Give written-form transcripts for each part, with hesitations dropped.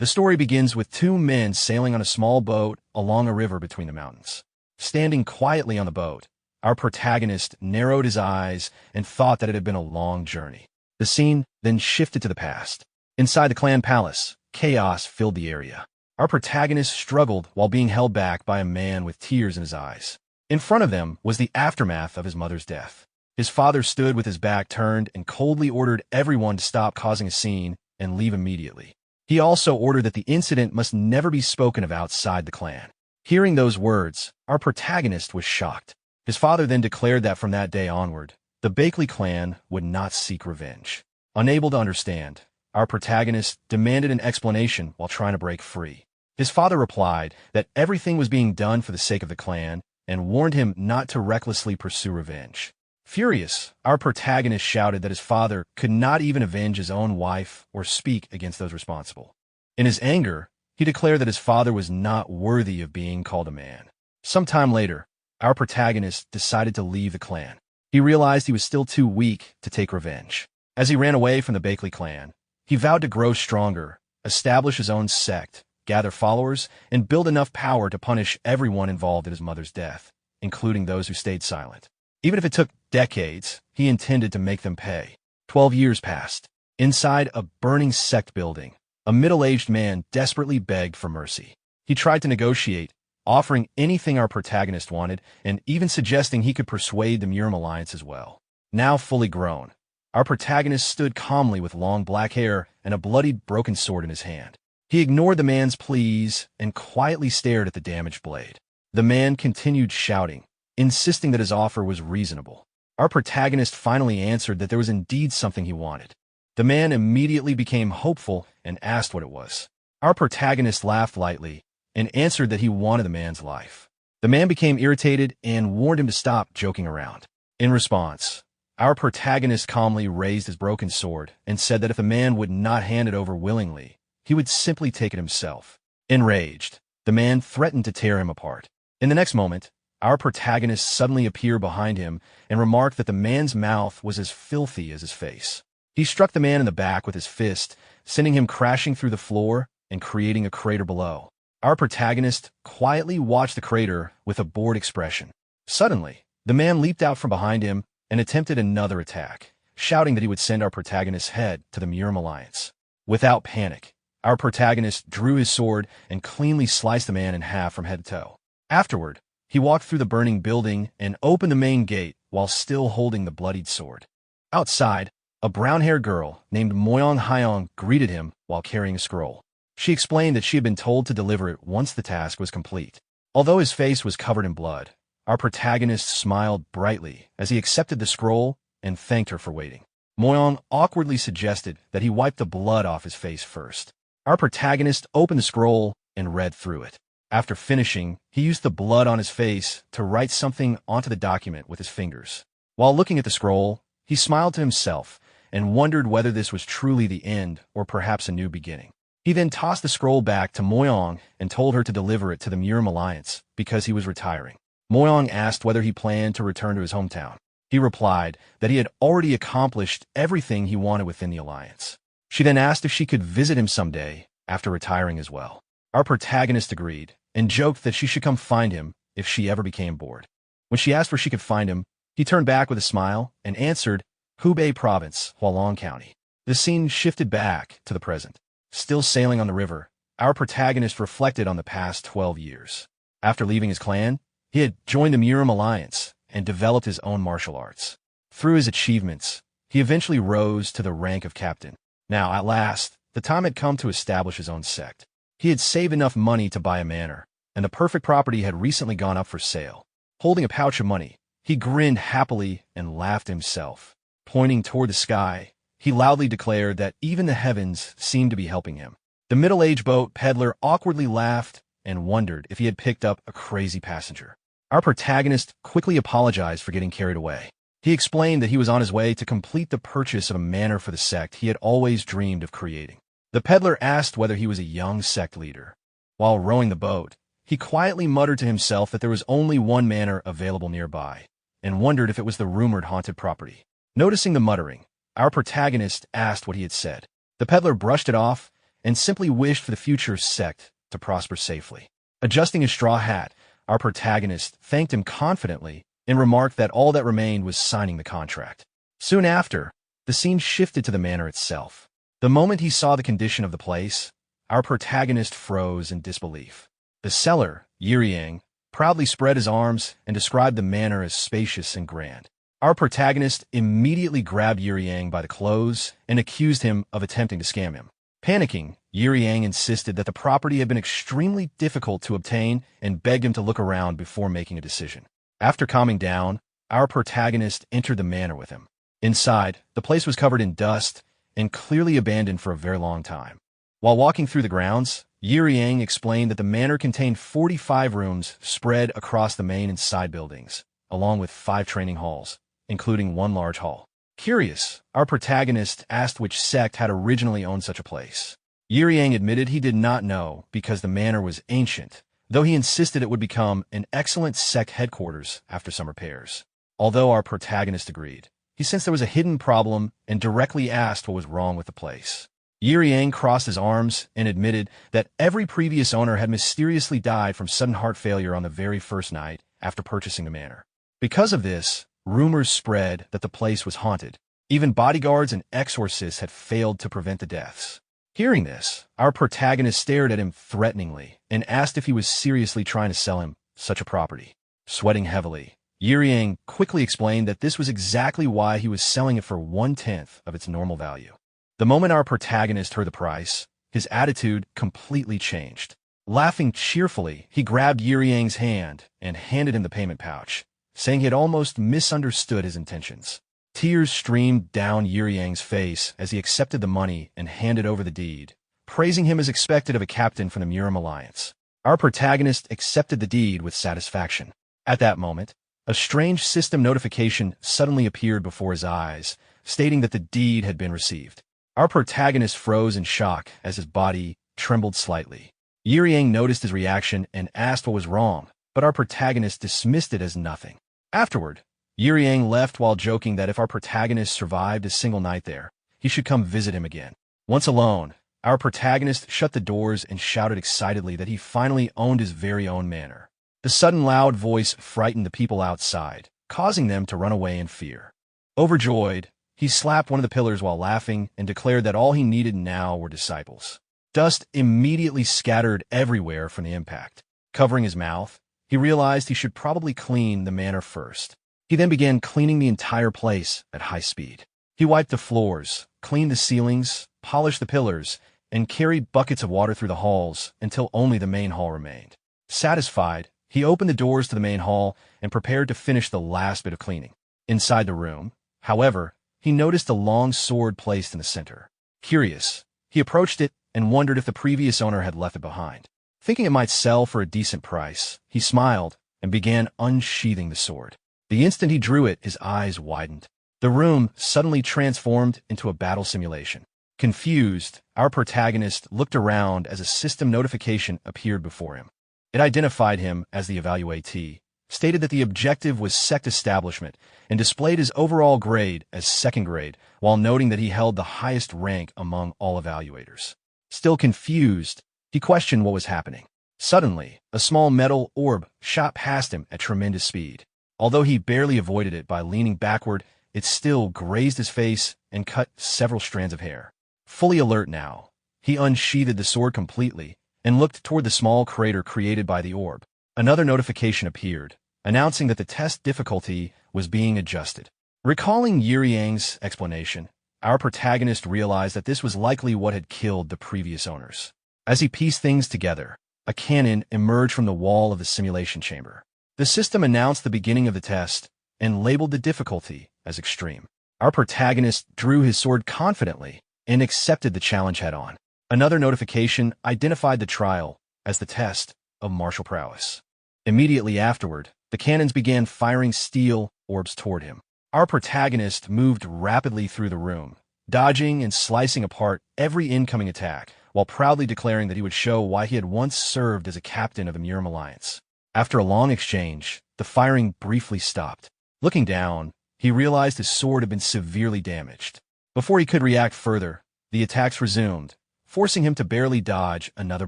The story begins with two men sailing on a small boat along a river between the mountains. Standing quietly on the boat, our protagonist narrowed his eyes and thought that it had been a long journey. The scene then shifted to the past. Inside the clan palace, chaos filled the area. Our protagonist struggled while being held back by a man with tears in his eyes. In front of them was the aftermath of his mother's death. His father stood with his back turned and coldly ordered everyone to stop causing a scene and leave immediately. He also ordered that the incident must never be spoken of outside the clan. Hearing those words, our protagonist was shocked. His father then declared that from that day onward, the Bakley clan would not seek revenge. Unable to understand, our protagonist demanded an explanation while trying to break free. His father replied that everything was being done for the sake of the clan and warned him not to recklessly pursue revenge. Furious, our protagonist shouted that his father could not even avenge his own wife or speak against those responsible. In his anger, he declared that his father was not worthy of being called a man. Sometime later, our protagonist decided to leave the clan. He realized he was still too weak to take revenge. As he ran away from the Bakley clan, he vowed to grow stronger, establish his own sect, gather followers, and build enough power to punish everyone involved in his mother's death, including those who stayed silent. Even if it took decades, he intended to make them pay. 12 years passed. Inside a burning sect building, a middle-aged man desperately begged for mercy. He tried to negotiate, offering anything our protagonist wanted, and even suggesting he could persuade the Murim Alliance as well. Now fully grown, our protagonist stood calmly with long black hair and a bloodied, broken sword in his hand. He ignored the man's pleas and quietly stared at the damaged blade. The man continued shouting, insisting that his offer was reasonable. Our protagonist finally answered that there was indeed something he wanted. The man immediately became hopeful and asked what it was. Our protagonist laughed lightly and answered that he wanted the man's life. The man became irritated and warned him to stop joking around. In response, our protagonist calmly raised his broken sword and said that if the man would not hand it over willingly, he would simply take it himself. Enraged, the man threatened to tear him apart. In the next moment, our protagonist suddenly appeared behind him and remarked that the man's mouth was as filthy as his face. He struck the man in the back with his fist, sending him crashing through the floor and creating a crater below. Our protagonist quietly watched the crater with a bored expression. Suddenly, the man leaped out from behind him and attempted another attack, shouting that he would send our protagonist's head to the Murim Alliance. Without panic, our protagonist drew his sword and cleanly sliced the man in half from head to toe. Afterward, he walked through the burning building and opened the main gate while still holding the bloodied sword. Outside, a brown-haired girl named Moyong Hyong greeted him while carrying a scroll. She explained that she had been told to deliver it once the task was complete. Although his face was covered in blood, our protagonist smiled brightly as he accepted the scroll and thanked her for waiting. Moyong awkwardly suggested that he wipe the blood off his face first. Our protagonist opened the scroll and read through it. After finishing, he used the blood on his face to write something onto the document with his fingers. While looking at the scroll, he smiled to himself and wondered whether this was truly the end or perhaps a new beginning. He then tossed the scroll back to Moyong and told her to deliver it to the Murim Alliance because he was retiring. Moyong asked whether he planned to return to his hometown. He replied that he had already accomplished everything he wanted within the alliance. She then asked if she could visit him someday after retiring as well. Our protagonist agreed and joked that she should come find him if she ever became bored. When she asked where she could find him, he turned back with a smile and answered, Hubei Province, Hualong County. The scene shifted back to the present. Still sailing on the river, our protagonist reflected on the past 12 years. After leaving his clan, he had joined the Murim Alliance and developed his own martial arts. Through his achievements, he eventually rose to the rank of captain. Now, at last, the time had come to establish his own sect. He had saved enough money to buy a manor, and the perfect property had recently gone up for sale. Holding a pouch of money, he grinned happily and laughed to himself. Pointing toward the sky, he loudly declared that even the heavens seemed to be helping him. The middle-aged boat peddler awkwardly laughed and wondered if he had picked up a crazy passenger. Our protagonist quickly apologized for getting carried away. He explained that he was on his way to complete the purchase of a manor for the sect he had always dreamed of creating. The peddler asked whether he was a young sect leader. While rowing the boat, he quietly muttered to himself that there was only one manor available nearby, and wondered if it was the rumored haunted property. Noticing the muttering, our protagonist asked what he had said. The peddler brushed it off and simply wished for the future Sect to prosper safely. Adjusting his straw hat, our protagonist thanked him confidently and remarked that all that remained was signing the contract. Soon after, the scene shifted to the manor itself. The moment he saw the condition of the place, our protagonist froze in disbelief. The seller, Yiriang, proudly spread his arms and described the manor as spacious and grand. Our protagonist immediately grabbed Yiriang by the clothes and accused him of attempting to scam him. Panicking, Yiriang insisted that the property had been extremely difficult to obtain and begged him to look around before making a decision. After calming down, our protagonist entered the manor with him. Inside, the place was covered in dust and clearly abandoned for a very long time. While walking through the grounds, Yiriang explained that the manor contained 45 rooms spread across the main and side buildings, along with 5 training halls, including 1 large hall. Curious, our protagonist asked which sect had originally owned such a place. Yiriang admitted he did not know because the manor was ancient, though he insisted it would become an excellent sect headquarters after some repairs. Although our protagonist agreed, he sensed there was a hidden problem and directly asked what was wrong with the place. Yiriang crossed his arms and admitted that every previous owner had mysteriously died from sudden heart failure on the very first night after purchasing the manor. Because of this, rumors spread that the place was haunted. Even bodyguards and exorcists had failed to prevent the deaths. Hearing this, our protagonist stared at him threateningly and asked if he was seriously trying to sell him such a property. Sweating heavily, Yiriang quickly explained that this was exactly why he was selling it for 1/10 of its normal value. The moment our protagonist heard the price, his attitude completely changed. Laughing cheerfully, he grabbed Yiriang's hand and handed him the payment pouch, saying he had almost misunderstood his intentions. Tears streamed down Yiriang's face as he accepted the money and handed over the deed, praising him as expected of a captain from the Murim Alliance. Our protagonist accepted the deed with satisfaction. At that moment, a strange system notification suddenly appeared before his eyes, stating that the deed had been received. Our protagonist froze in shock as his body trembled slightly. Yiriang noticed his reaction and asked what was wrong, but our protagonist dismissed it as nothing. Afterward, Yiriang left while joking that if our protagonist survived a single night there, he should come visit him again. Once alone, our protagonist shut the doors and shouted excitedly that he finally owned his very own manor. The sudden loud voice frightened the people outside, causing them to run away in fear. Overjoyed, he slapped one of the pillars while laughing and declared that all he needed now were disciples. Dust immediately scattered everywhere from the impact. Covering his mouth, he realized he should probably clean the manor first. He then began cleaning the entire place at high speed. He wiped the floors, cleaned the ceilings, polished the pillars, and carried buckets of water through the halls until only the main hall remained. Satisfied, he opened the doors to the main hall and prepared to finish the last bit of cleaning. Inside the room, however, he noticed a long sword placed in the center. Curious, he approached it and wondered if the previous owner had left it behind. Thinking it might sell for a decent price, he smiled and began unsheathing the sword. The instant he drew it, his eyes widened. The room suddenly transformed into a battle simulation. Confused, our protagonist looked around as a system notification appeared before him. It identified him as the evaluatee, stated that the objective was sect establishment, and displayed his overall grade as 2nd grade, while noting that he held the highest rank among all evaluators. Still confused, he questioned what was happening. Suddenly, a small metal orb shot past him at tremendous speed. Although he barely avoided it by leaning backward, it still grazed his face and cut several strands of hair. Fully alert now, he unsheathed the sword completely and looked toward the small crater created by the orb. Another notification appeared, announcing that the test difficulty was being adjusted. Recalling Yiriang's explanation, our protagonist realized that this was likely what had killed the previous owners. As he pieced things together, a cannon emerged from the wall of the simulation chamber. The system announced the beginning of the test and labeled the difficulty as extreme. Our protagonist drew his sword confidently and accepted the challenge head-on. Another notification identified the trial as the test of martial prowess. Immediately afterward, the cannons began firing steel orbs toward him. Our protagonist moved rapidly through the room, dodging and slicing apart every incoming attack, while proudly declaring that he would show why he had once served as a captain of the Murim Alliance. After a long exchange, the firing briefly stopped. Looking down, he realized his sword had been severely damaged. Before he could react further, the attacks resumed, forcing him to barely dodge another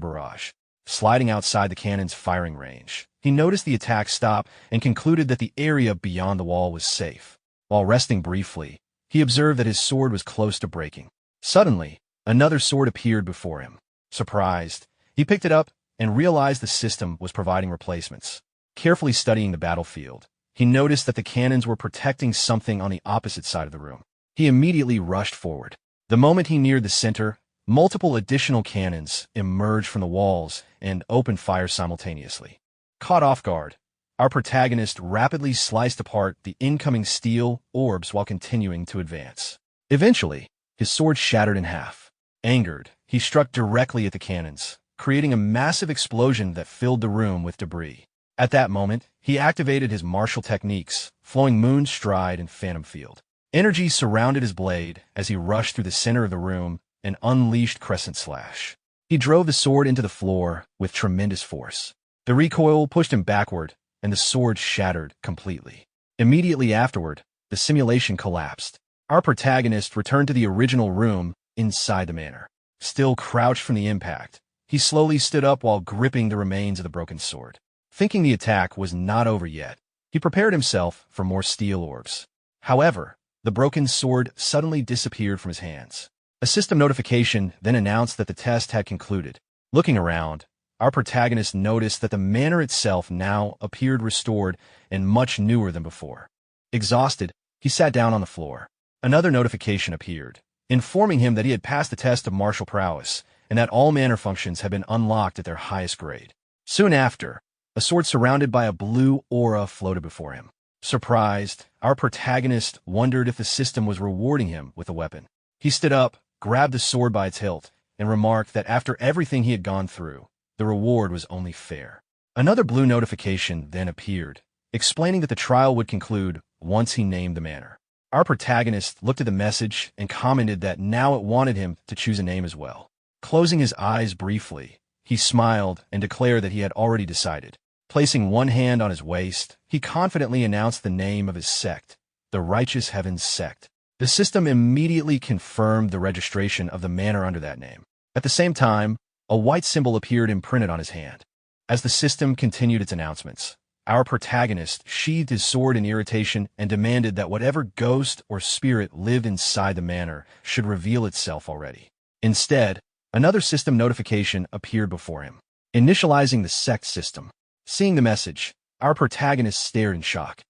barrage. Sliding outside the cannon's firing range, he noticed the attack stop and concluded that the area beyond the wall was safe. While resting briefly, he observed that his sword was close to breaking. Suddenly, another sword appeared before him. Surprised, he picked it up and realized the system was providing replacements. Carefully studying the battlefield, he noticed that the cannons were protecting something on the opposite side of the room. He immediately rushed forward. The moment he neared the center, multiple additional cannons emerged from the walls and opened fire simultaneously. Caught off guard, our protagonist rapidly sliced apart the incoming steel orbs while continuing to advance. Eventually, his sword shattered in half. Angered, he struck directly at the cannons, creating a massive explosion that filled the room with debris. At that moment, he activated his martial techniques, flowing Moon Stride and Phantom Field. Energy surrounded his blade as he rushed through the center of the room and unleashed Crescent Slash. He drove the sword into the floor with tremendous force. The recoil pushed him backward, and the sword shattered completely. Immediately afterward, the simulation collapsed. Our protagonist returned to the original room inside the manor. Still crouched from the impact, he slowly stood up while gripping the remains of the broken sword. Thinking the attack was not over yet, he prepared himself for more steel orbs. However, the broken sword suddenly disappeared from his hands. A system notification then announced that the test had concluded. Looking around, our protagonist noticed that the manor itself now appeared restored and much newer than before. Exhausted, he sat down on the floor. Another notification appeared, informing him that he had passed the test of martial prowess and that all manor functions had been unlocked at their highest grade. Soon after, a sword surrounded by a blue aura floated before him. Surprised, our protagonist wondered if the system was rewarding him with a weapon. He stood up, grabbed the sword by its hilt, and remarked that after everything he had gone through, the reward was only fair. Another blue notification then appeared, explaining that the trial would conclude once he named the manor. Our protagonist looked at the message and commented that now it wanted him to choose a name as well. Closing his eyes briefly, he smiled and declared that he had already decided. Placing one hand on his waist, he confidently announced the name of his sect, the Righteous Heavens Sect. The system immediately confirmed the registration of the manor under that name. At the same time, a white symbol appeared imprinted on his hand. As the system continued its announcements, our protagonist sheathed his sword in irritation and demanded that whatever ghost or spirit lived inside the manor should reveal itself already. Instead, another system notification appeared before him. Initializing the Sect system. Seeing the message, our protagonist stared in shock.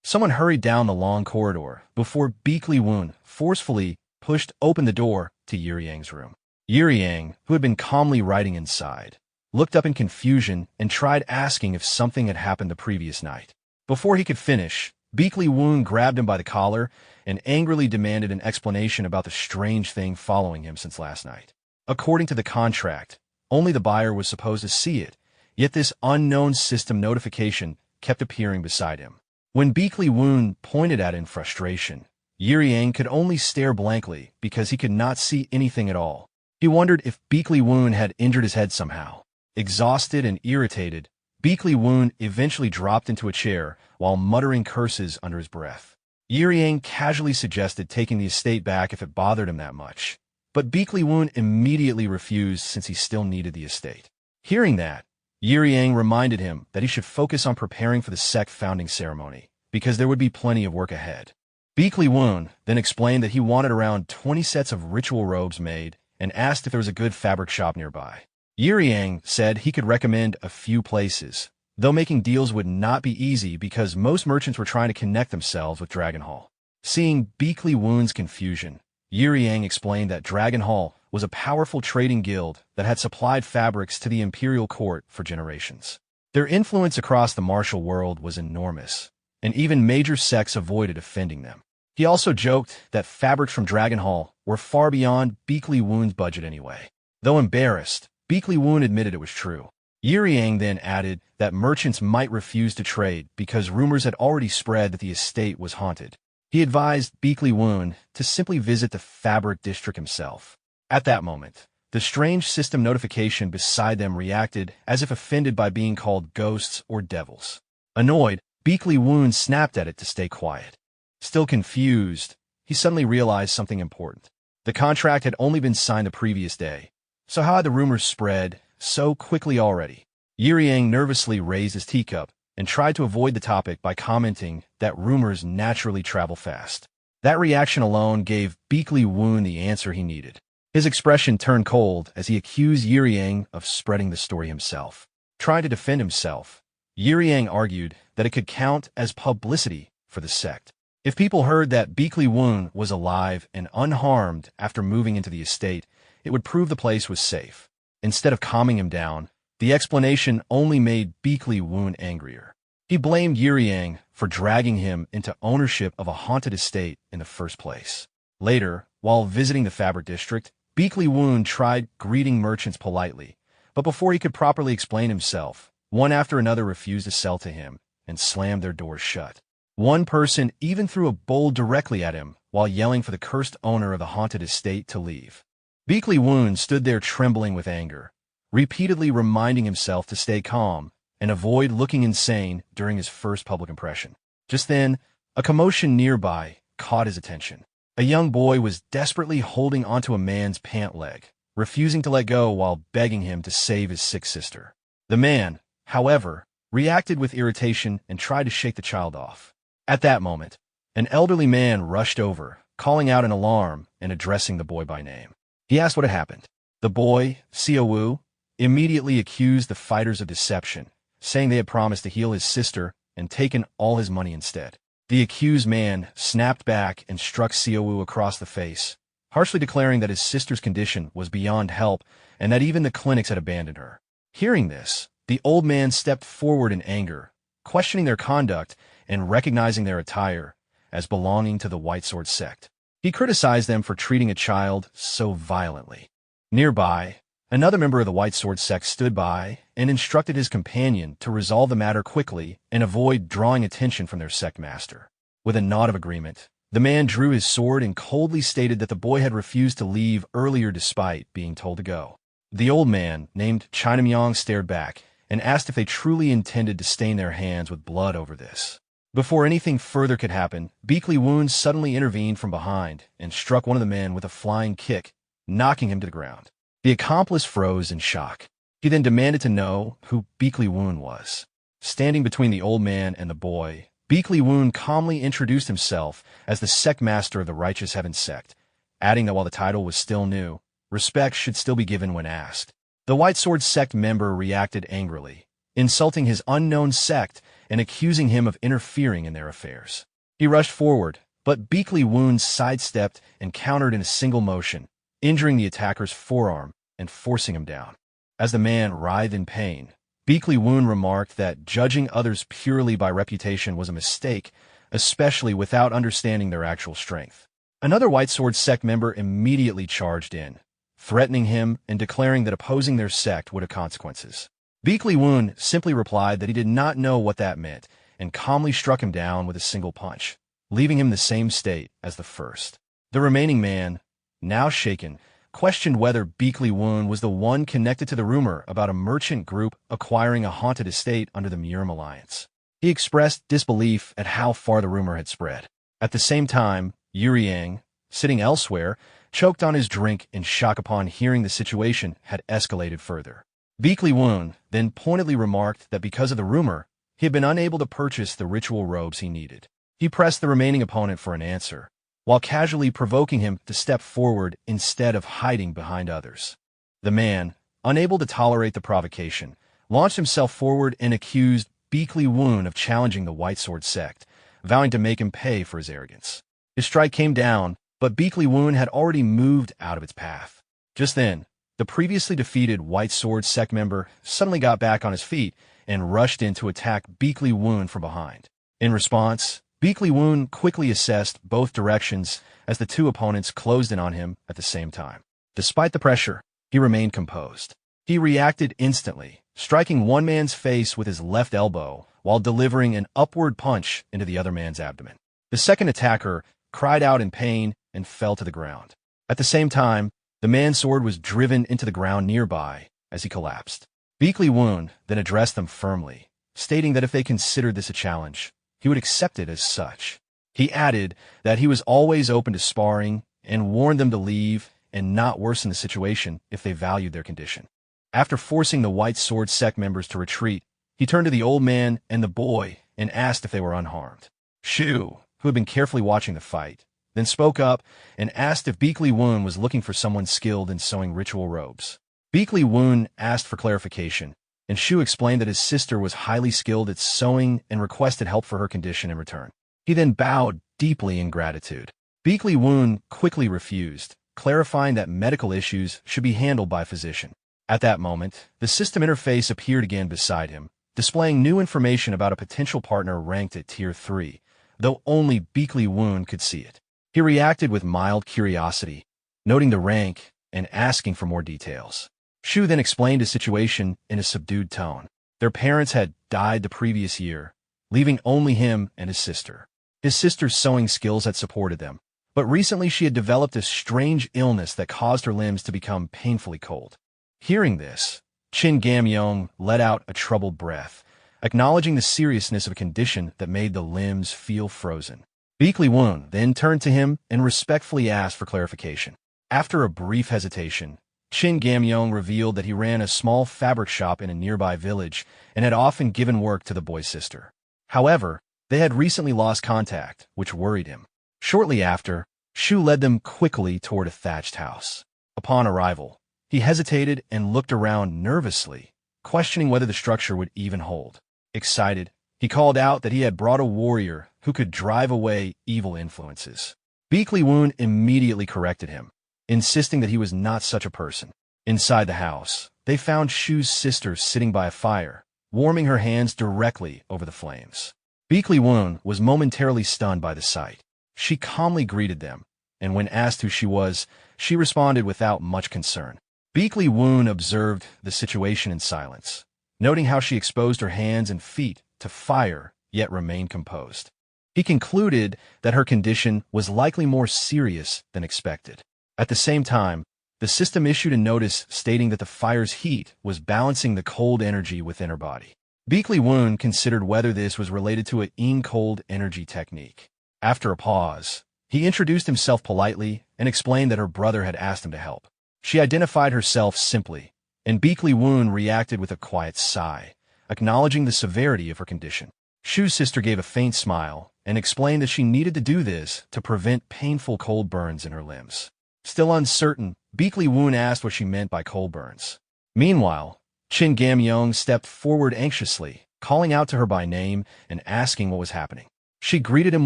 Someone hurried down the long corridor before Beakley Woon forcefully pushed open the door to Yang's room. Yang, who had been calmly writing inside, looked up in confusion and tried asking if something had happened the previous night. Before he could finish, Beakley Woon grabbed him by the collar and angrily demanded an explanation about the strange thing following him since last night. According to the contract, only the buyer was supposed to see it, yet this unknown system notification kept appearing beside him. When Beakley Woon pointed at it in frustration, Yang could only stare blankly because he could not see anything at all. He wondered if Beakley Woon had injured his head somehow. Exhausted and irritated, Beakley Woon eventually dropped into a chair while muttering curses under his breath. Yang casually suggested taking the estate back if it bothered him that much, but Beakley Woon immediately refused since he still needed the estate. Hearing that, Yang reminded him that he should focus on preparing for the Sect founding ceremony, because there would be plenty of work ahead. Beakley Woon then explained that he wanted around 20 sets of ritual robes made and asked if there was a good fabric shop nearby. Yang said he could recommend a few places, though making deals would not be easy because most merchants were trying to connect themselves with Dragon Hall. Seeing Beakley Woon's confusion, Yang explained that Dragon Hall was a powerful trading guild that had supplied fabrics to the imperial court for generations. Their influence across the martial world was enormous, and even major sects avoided offending them. He also joked that fabrics from Dragon Hall were far beyond Beakley Woon's budget anyway. Though embarrassed, Beakley Woon admitted it was true. Yang then added that merchants might refuse to trade because rumors had already spread that the estate was haunted. He advised Beakley Woon to simply visit the fabric district himself. At that moment, the strange system notification beside them reacted as if offended by being called ghosts or devils. Annoyed, Beakley Woon snapped at it to stay quiet. Still confused, he suddenly realized something important. The contract had only been signed the previous day, so how had the rumors spread so quickly already? Yiriang nervously raised his teacup and tried to avoid the topic by commenting that rumors naturally travel fast. That reaction alone gave Beakley Woon the answer he needed. His expression turned cold as he accused Yiriang of spreading the story himself. Trying to defend himself, Yiriang argued that it could count as publicity for the sect. If people heard that Beakley Woon was alive and unharmed after moving into the estate, it would prove the place was safe. Instead of calming him down, the explanation only made Beakley Woon angrier. He blamed Yiriang for dragging him into ownership of a haunted estate in the first place. Later, while visiting the fabric district, Beakley Woon tried greeting merchants politely, but before he could properly explain himself, one after another refused to sell to him and slammed their doors shut. One person even threw a bowl directly at him while yelling for the cursed owner of the haunted estate to leave. Beakley Woon stood there trembling with anger, repeatedly reminding himself to stay calm and avoid looking insane during his first public impression. Just then, a commotion nearby caught his attention. A young boy was desperately holding onto a man's pant leg, refusing to let go while begging him to save his sick sister. The man, however, reacted with irritation and tried to shake the child off. At that moment, an elderly man rushed over, calling out an alarm and addressing the boy by name. He asked what had happened. The boy, Xiao Wu, immediately accused the fighters of deception, saying they had promised to heal his sister and taken all his money instead. The accused man snapped back and struck Xiao Wu across the face, harshly declaring that his sister's condition was beyond help and that even the clinics had abandoned her. Hearing this, the old man stepped forward in anger, questioning their conduct and recognizing their attire as belonging to the White Sword Sect. He criticized them for treating a child so violently. Nearby, another member of the White Sword Sect stood by and instructed his companion to resolve the matter quickly and avoid drawing attention from their sect master. With a nod of agreement, the man drew his sword and coldly stated that the boy had refused to leave earlier despite being told to go. The old man, named China Myong, stared back and asked if they truly intended to stain their hands with blood over this. Before anything further could happen, Beakley Woon suddenly intervened from behind and struck one of the men with a flying kick, knocking him to the ground. The accomplice froze in shock. He then demanded to know who Beakley Woon was. Standing between the old man and the boy, Beakley Woon calmly introduced himself as the sect master of the Righteous Heaven sect, adding that while the title was still new, respect should still be given when asked. The White Sword sect member reacted angrily, insulting his unknown sect and accusing him of interfering in their affairs. He rushed forward, but Beakley Woon sidestepped and countered in a single motion, injuring the attacker's forearm and forcing him down. As the man writhed in pain, Beakley Woon remarked that judging others purely by reputation was a mistake, especially without understanding their actual strength. Another White Sword sect member immediately charged in, threatening him and declaring that opposing their sect would have consequences. Beakley Woon simply replied that he did not know what that meant and calmly struck him down with a single punch, leaving him in the same state as the first. The remaining man, now shaken, questioned whether Beakley Woon was the one connected to the rumor about a merchant group acquiring a haunted estate under the Murim Alliance. He expressed disbelief at how far the rumor had spread. At the same time, Yiriang, sitting elsewhere, choked on his drink in shock upon hearing the situation had escalated further. Beakley Woon then pointedly remarked that because of the rumor, he had been unable to purchase the ritual robes he needed. He pressed the remaining opponent for an answer, while casually provoking him to step forward instead of hiding behind others. The man, unable to tolerate the provocation, launched himself forward and accused Beakley Woon of challenging the White Sword sect, vowing to make him pay for his arrogance. His strike came down, but Beakley Woon had already moved out of its path. Just then, the previously defeated White Sword sect member suddenly got back on his feet and rushed in to attack Beakley Woon from behind. In response, Beakley Woon quickly assessed both directions as the two opponents closed in on him at the same time. Despite the pressure, he remained composed. He reacted instantly, striking one man's face with his left elbow while delivering an upward punch into the other man's abdomen. The second attacker cried out in pain and fell to the ground. At the same time, the man's sword was driven into the ground nearby as he collapsed. Beakley Woon then addressed them firmly, stating that if they considered this a challenge, he would accept it as such. He added that he was always open to sparring and warned them to leave and not worsen the situation if they valued their condition. After forcing the White Sword Sect members to retreat, he turned to the old man and the boy and asked if they were unharmed. Shu, who had been carefully watching the fight, then spoke up and asked if Beekly Woon was looking for someone skilled in sewing ritual robes. Beekly Woon asked for clarification, and Shu explained that his sister was highly skilled at sewing and requested help for her condition in return. He then bowed deeply in gratitude. Beekly Woon quickly refused, clarifying that medical issues should be handled by a physician. At that moment, the system interface appeared again beside him, displaying new information about a potential partner ranked at Tier 3, though only Beekly Woon could see it. He reacted with mild curiosity, noting the rank and asking for more details. Shu then explained his situation in a subdued tone. Their parents had died the previous year, leaving only him and his sister. His sister's sewing skills had supported them, but recently she had developed a strange illness that caused her limbs to become painfully cold. Hearing this, Chin Gamyong let out a troubled breath, acknowledging the seriousness of a condition that made the limbs feel frozen. Beekly Woon then turned to him and respectfully asked for clarification. After a brief hesitation, Chin Gamyong revealed that he ran a small fabric shop in a nearby village and had often given work to the boy's sister. However, they had recently lost contact, which worried him. Shortly after, Shu led them quickly toward a thatched house. Upon arrival, he hesitated and looked around nervously, questioning whether the structure would even hold. Excited, he called out that he had brought a warrior who could drive away evil influences. Beekly Woon immediately corrected him, insisting that he was not such a person. Inside the house, they found Shu's sister sitting by a fire, warming her hands directly over the flames. Beekly Woon was momentarily stunned by the sight. She calmly greeted them, and when asked who she was, she responded without much concern. Beekly Woon observed the situation in silence, noting how she exposed her hands and feet to fire, yet remained composed. He concluded that her condition was likely more serious than expected. At the same time, the system issued a notice stating that the fire's heat was balancing the cold energy within her body. Beekly Woon considered whether this was related to a yin cold energy technique. After a pause, he introduced himself politely and explained that her brother had asked him to help. She identified herself simply, and Beekly Woon reacted with a quiet sigh, acknowledging the severity of her condition. Shu's sister gave a faint smile and explained that she needed to do this to prevent painful cold burns in her limbs. Still uncertain, Beekly Woon asked what she meant by cold burns. Meanwhile, Chin Gamyong stepped forward anxiously, calling out to her by name and asking what was happening. She greeted him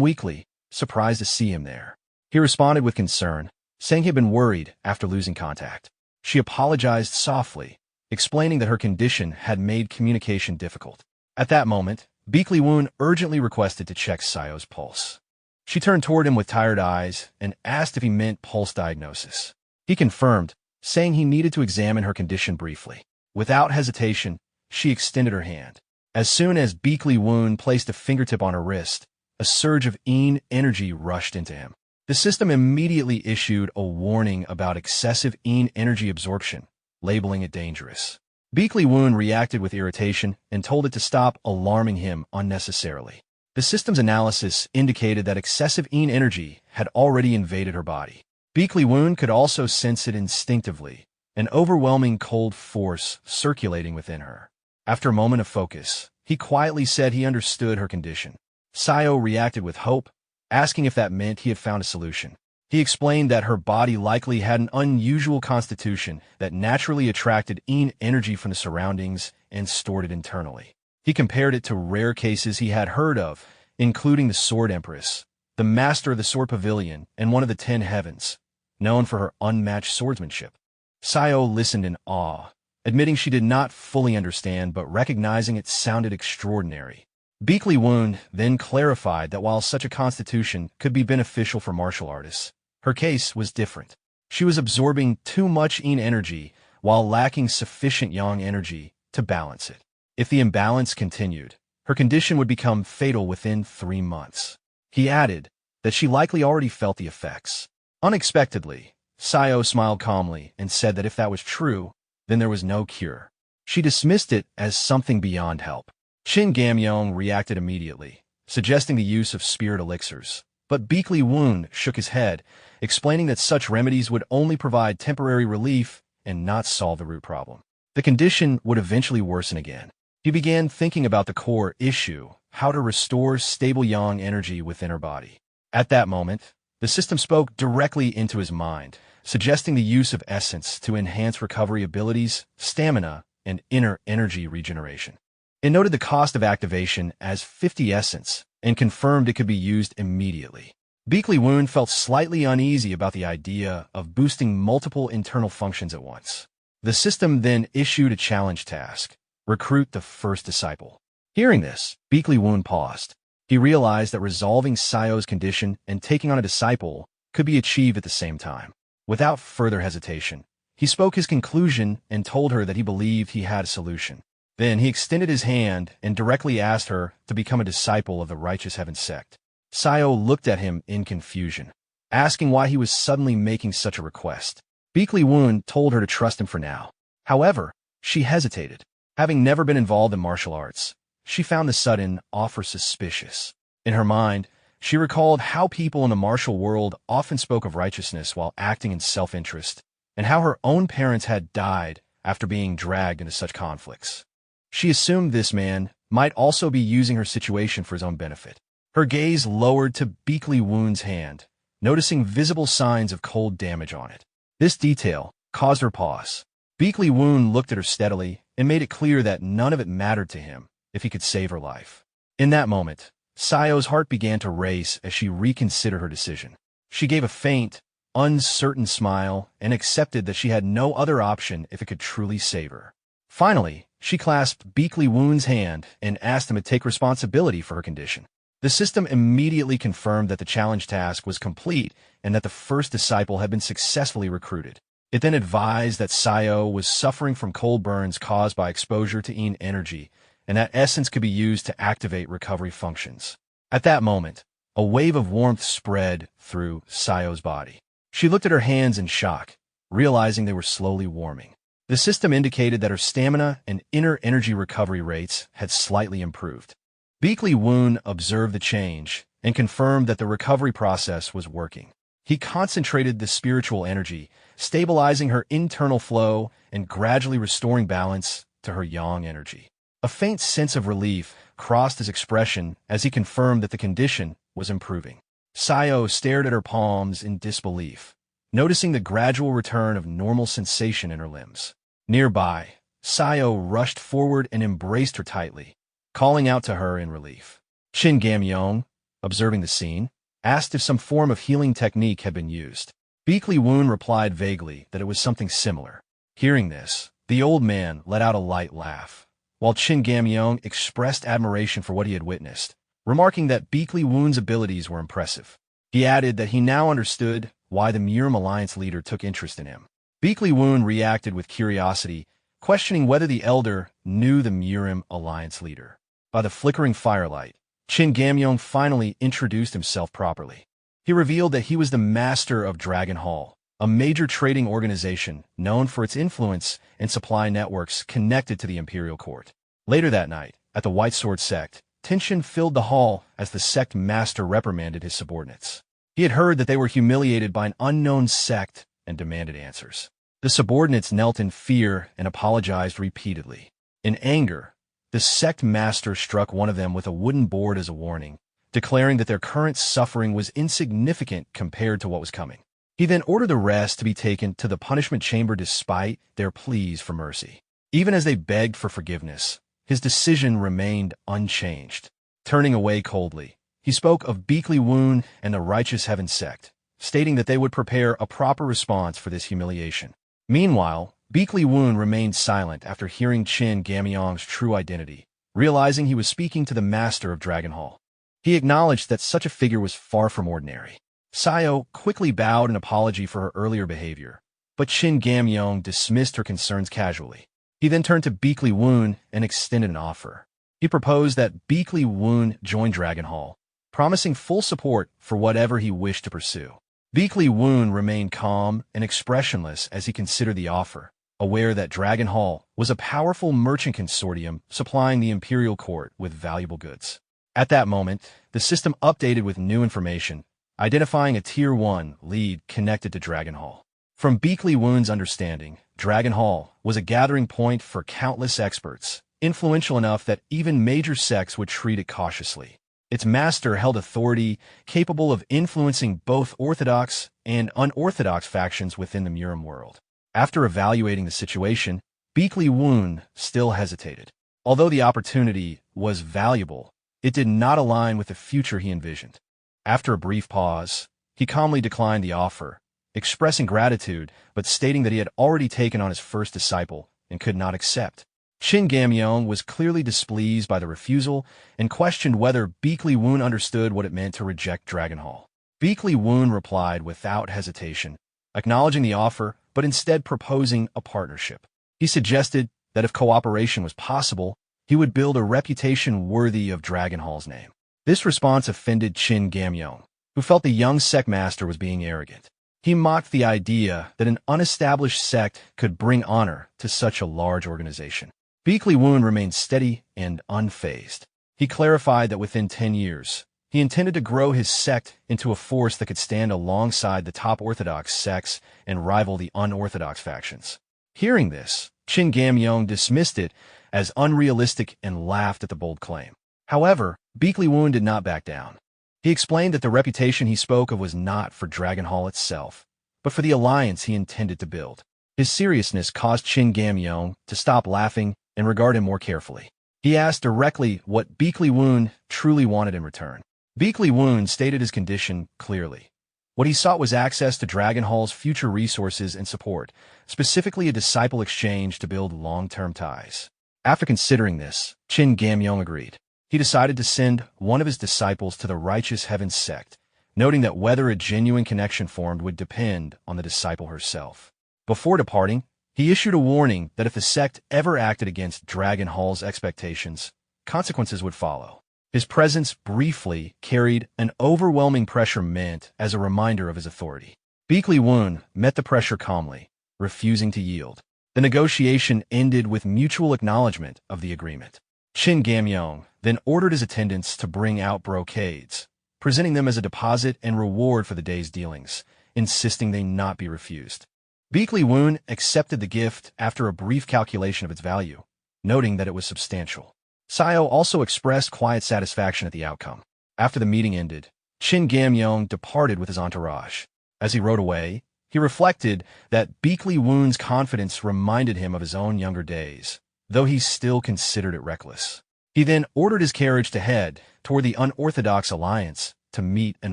weakly, surprised to see him there. He responded with concern, saying he had been worried after losing contact. She apologized softly, explaining that her condition had made communication difficult. At that moment, Beekly Woon urgently requested to check Sayo's pulse. She turned toward him with tired eyes and asked if he meant pulse diagnosis. He confirmed, saying he needed to examine her condition briefly. Without hesitation, she extended her hand. As soon as Beekly Woon placed a fingertip on her wrist, a surge of yin energy rushed into him. The system immediately issued a warning about excessive yin energy absorption, labeling it dangerous. Beekly Woon reacted with irritation and told it to stop alarming him unnecessarily. The system's analysis indicated that excessive yin energy had already invaded her body. Beekly Woon could also sense it instinctively, an overwhelming cold force circulating within her. After a moment of focus, he quietly said he understood her condition. Sayo reacted with hope, asking if that meant he had found a solution. He explained that her body likely had an unusual constitution that naturally attracted yin energy from the surroundings and stored it internally. He compared it to rare cases he had heard of, including the Sword Empress, the Master of the Sword Pavilion, and one of the 10 Heavens, known for her unmatched swordsmanship. Sayo listened in awe, admitting she did not fully understand but recognizing it sounded extraordinary. Beekly Woon then clarified that while such a constitution could be beneficial for martial artists, her case was different. She was absorbing too much yin energy while lacking sufficient yang energy to balance it. If the imbalance continued, her condition would become fatal within 3 months. He added that she likely already felt the effects. Unexpectedly, Sayo smiled calmly and said that if that was true, then there was no cure. She dismissed it as something beyond help. Chin Gamyong reacted immediately, suggesting the use of spirit elixirs, but Beekly Woon shook his head explaining that such remedies would only provide temporary relief and not solve the root problem. The condition would eventually worsen again. He began thinking about the core issue, how to restore stable yang energy within her body. At that moment, the system spoke directly into his mind, suggesting the use of essence to enhance recovery abilities, stamina, and inner energy regeneration. It noted the cost of activation as 50 essence and confirmed it could be used immediately. Beakley Woon felt slightly uneasy about the idea of boosting multiple internal functions at once. The system then issued a challenge task: recruit the first disciple. Hearing this, Beakley Woon paused. He realized that resolving Sayo's condition and taking on a disciple could be achieved at the same time. Without further hesitation, he spoke his conclusion and told her that he believed he had a solution. Then he extended his hand and directly asked her to become a disciple of the Righteous Heaven Sect. Sayo looked at him in confusion, asking why he was suddenly making such a request. Beakley Woon told her to trust him for now. However, she hesitated. Having never been involved in martial arts, she found the sudden offer suspicious. In her mind, she recalled how people in the martial world often spoke of righteousness while acting in self-interest, and how her own parents had died after being dragged into such conflicts. She assumed this man might also be using her situation for his own benefit. Her gaze lowered to Beakley Woon's hand, noticing visible signs of cold damage on it. This detail caused her pause. Beakley Woon looked at her steadily and made it clear that none of it mattered to him if he could save her life. In that moment, Sayo's heart began to race as she reconsidered her decision. She gave a faint, uncertain smile and accepted that she had no other option if it could truly save her. Finally, she clasped Beakley Woon's hand and asked him to take responsibility for her condition. The system immediately confirmed that the challenge task was complete and that the first disciple had been successfully recruited. It then advised that Sayo was suffering from cold burns caused by exposure to yin energy, and that essence could be used to activate recovery functions. At that moment, a wave of warmth spread through Sayo's body. She looked at her hands in shock, realizing they were slowly warming. The system indicated that her stamina and inner energy recovery rates had slightly improved. Beakley Woon observed the change and confirmed that the recovery process was working. He concentrated the spiritual energy, stabilizing her internal flow and gradually restoring balance to her yang energy. A faint sense of relief crossed his expression as he confirmed that the condition was improving. Sayo stared at her palms in disbelief, noticing the gradual return of normal sensation in her limbs. Nearby, Sayo rushed forward and embraced her tightly, calling out to her in relief. Chin Gamyong, observing the scene, asked if some form of healing technique had been used. Beakley Woon replied vaguely that it was something similar. Hearing this, the old man let out a light laugh, while Chin Gamyong expressed admiration for what he had witnessed, remarking that Beakley Woon's abilities were impressive. He added that he now understood why the Murim Alliance leader took interest in him. Beakley Woon reacted with curiosity, questioning whether the elder knew the Murim Alliance leader. By the flickering firelight, Chin Gamyong finally introduced himself properly. He revealed that he was the master of Dragon Hall, a major trading organization known for its influence and supply networks connected to the imperial court. Later that night, at the White Sword Sect, tension filled the hall as the sect master reprimanded his subordinates. He had heard that they were humiliated by an unknown sect and demanded answers. The subordinates knelt in fear and apologized repeatedly. In anger, the sect master struck one of them with a wooden board as a warning, declaring that their current suffering was insignificant compared to what was coming. He then ordered the rest to be taken to the punishment chamber despite their pleas for mercy. Even as they begged for forgiveness, his decision remained unchanged. Turning away coldly, he spoke of Beakley Woon and the Righteous Heaven Sect, stating that they would prepare a proper response for this humiliation. Meanwhile, Beakley Woon remained silent after hearing Chin Gamyong's true identity, realizing he was speaking to the master of Dragon Hall. He acknowledged that such a figure was far from ordinary. Sayo quickly bowed in apology for her earlier behavior, but Chin Gamyong dismissed her concerns casually. He then turned to Beakley Woon and extended an offer. He proposed that Beakley Woon join Dragon Hall, promising full support for whatever he wished to pursue. Beakley Woon remained calm and expressionless as he considered the offer, aware that Dragon Hall was a powerful merchant consortium supplying the imperial court with valuable goods. At that moment, the system updated with new information, identifying a Tier 1 lead connected to Dragon Hall. From Beakley Woon's understanding, Dragon Hall was a gathering point for countless experts, influential enough that even major sects would treat it cautiously. Its master held authority capable of influencing both orthodox and unorthodox factions within the Murim world. After evaluating the situation, Beakley Woon still hesitated. Although the opportunity was valuable, it did not align with the future he envisioned. After a brief pause, he calmly declined the offer, expressing gratitude but stating that he had already taken on his first disciple and could not accept. Shin Gamyeong was clearly displeased by the refusal and questioned whether Beakley Woon understood what it meant to reject Dragon Hall. Beakley Woon replied without hesitation, acknowledging the offer but instead proposing a partnership. He suggested that if cooperation was possible, he would build a reputation worthy of Dragon Hall's name. This response offended Shin Gamyeong, who felt the young sect master was being arrogant. He mocked the idea that an unestablished sect could bring honor to such a large organization. Beakley Woon remained steady and unfazed. He clarified that within 10 years, he intended to grow his sect into a force that could stand alongside the top orthodox sects and rival the unorthodox factions. Hearing this, Shin Gamyeong dismissed it as unrealistic and laughed at the bold claim. However, Beakley Woon did not back down. He explained that the reputation he spoke of was not for Dragon Hall itself, but for the alliance he intended to build. His seriousness caused Shin Gamyeong to stop laughing and regard him more carefully. He asked directly what Beakley Woon truly wanted in return. Beakley Woon stated his condition clearly. What he sought was access to Dragon Hall's future resources and support, specifically a disciple exchange to build long-term ties. After considering this, Shin Gamyeong agreed. He decided to send one of his disciples to the Righteous Heavens sect, noting that whether a genuine connection formed would depend on the disciple herself. Before departing, he issued a warning that if the sect ever acted against Dragon Hall's expectations, consequences would follow. His presence briefly carried an overwhelming pressure meant as a reminder of his authority. Beakley Woon met the pressure calmly, refusing to yield. The negotiation ended with mutual acknowledgement of the agreement. Shin Gamyeong then ordered his attendants to bring out brocades, presenting them as a deposit and reward for the day's dealings, insisting they not be refused. Beakley Woon accepted the gift after a brief calculation of its value, noting that it was substantial. Sayo also expressed quiet satisfaction at the outcome. After the meeting ended, Shin Gamyeong departed with his entourage. As he rode away, he reflected that Beakley Woon's confidence reminded him of his own younger days, though he still considered it reckless. He then ordered his carriage to head toward the unorthodox alliance to meet an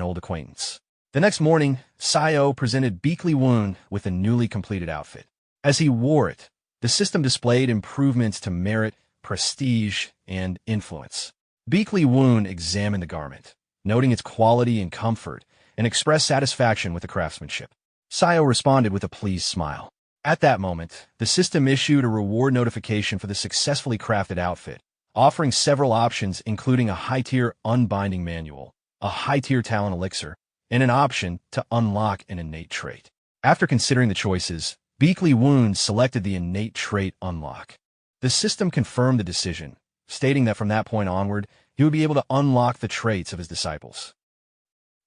old acquaintance. The next morning, Sayo presented Beakley Woon with a newly completed outfit. As he wore it, the system displayed improvements to merit, prestige, and influence. Beakley Woon examined the garment, noting its quality and comfort, and expressed satisfaction with the craftsmanship. Sayo responded with a pleased smile. At that moment, the system issued a reward notification for the successfully crafted outfit, offering several options including a high-tier unbinding manual, a high-tier talent elixir, and an option to unlock an innate trait. After considering the choices, Beakley Woon selected the innate trait unlock. The system confirmed the decision, stating that from that point onward, he would be able to unlock the traits of his disciples.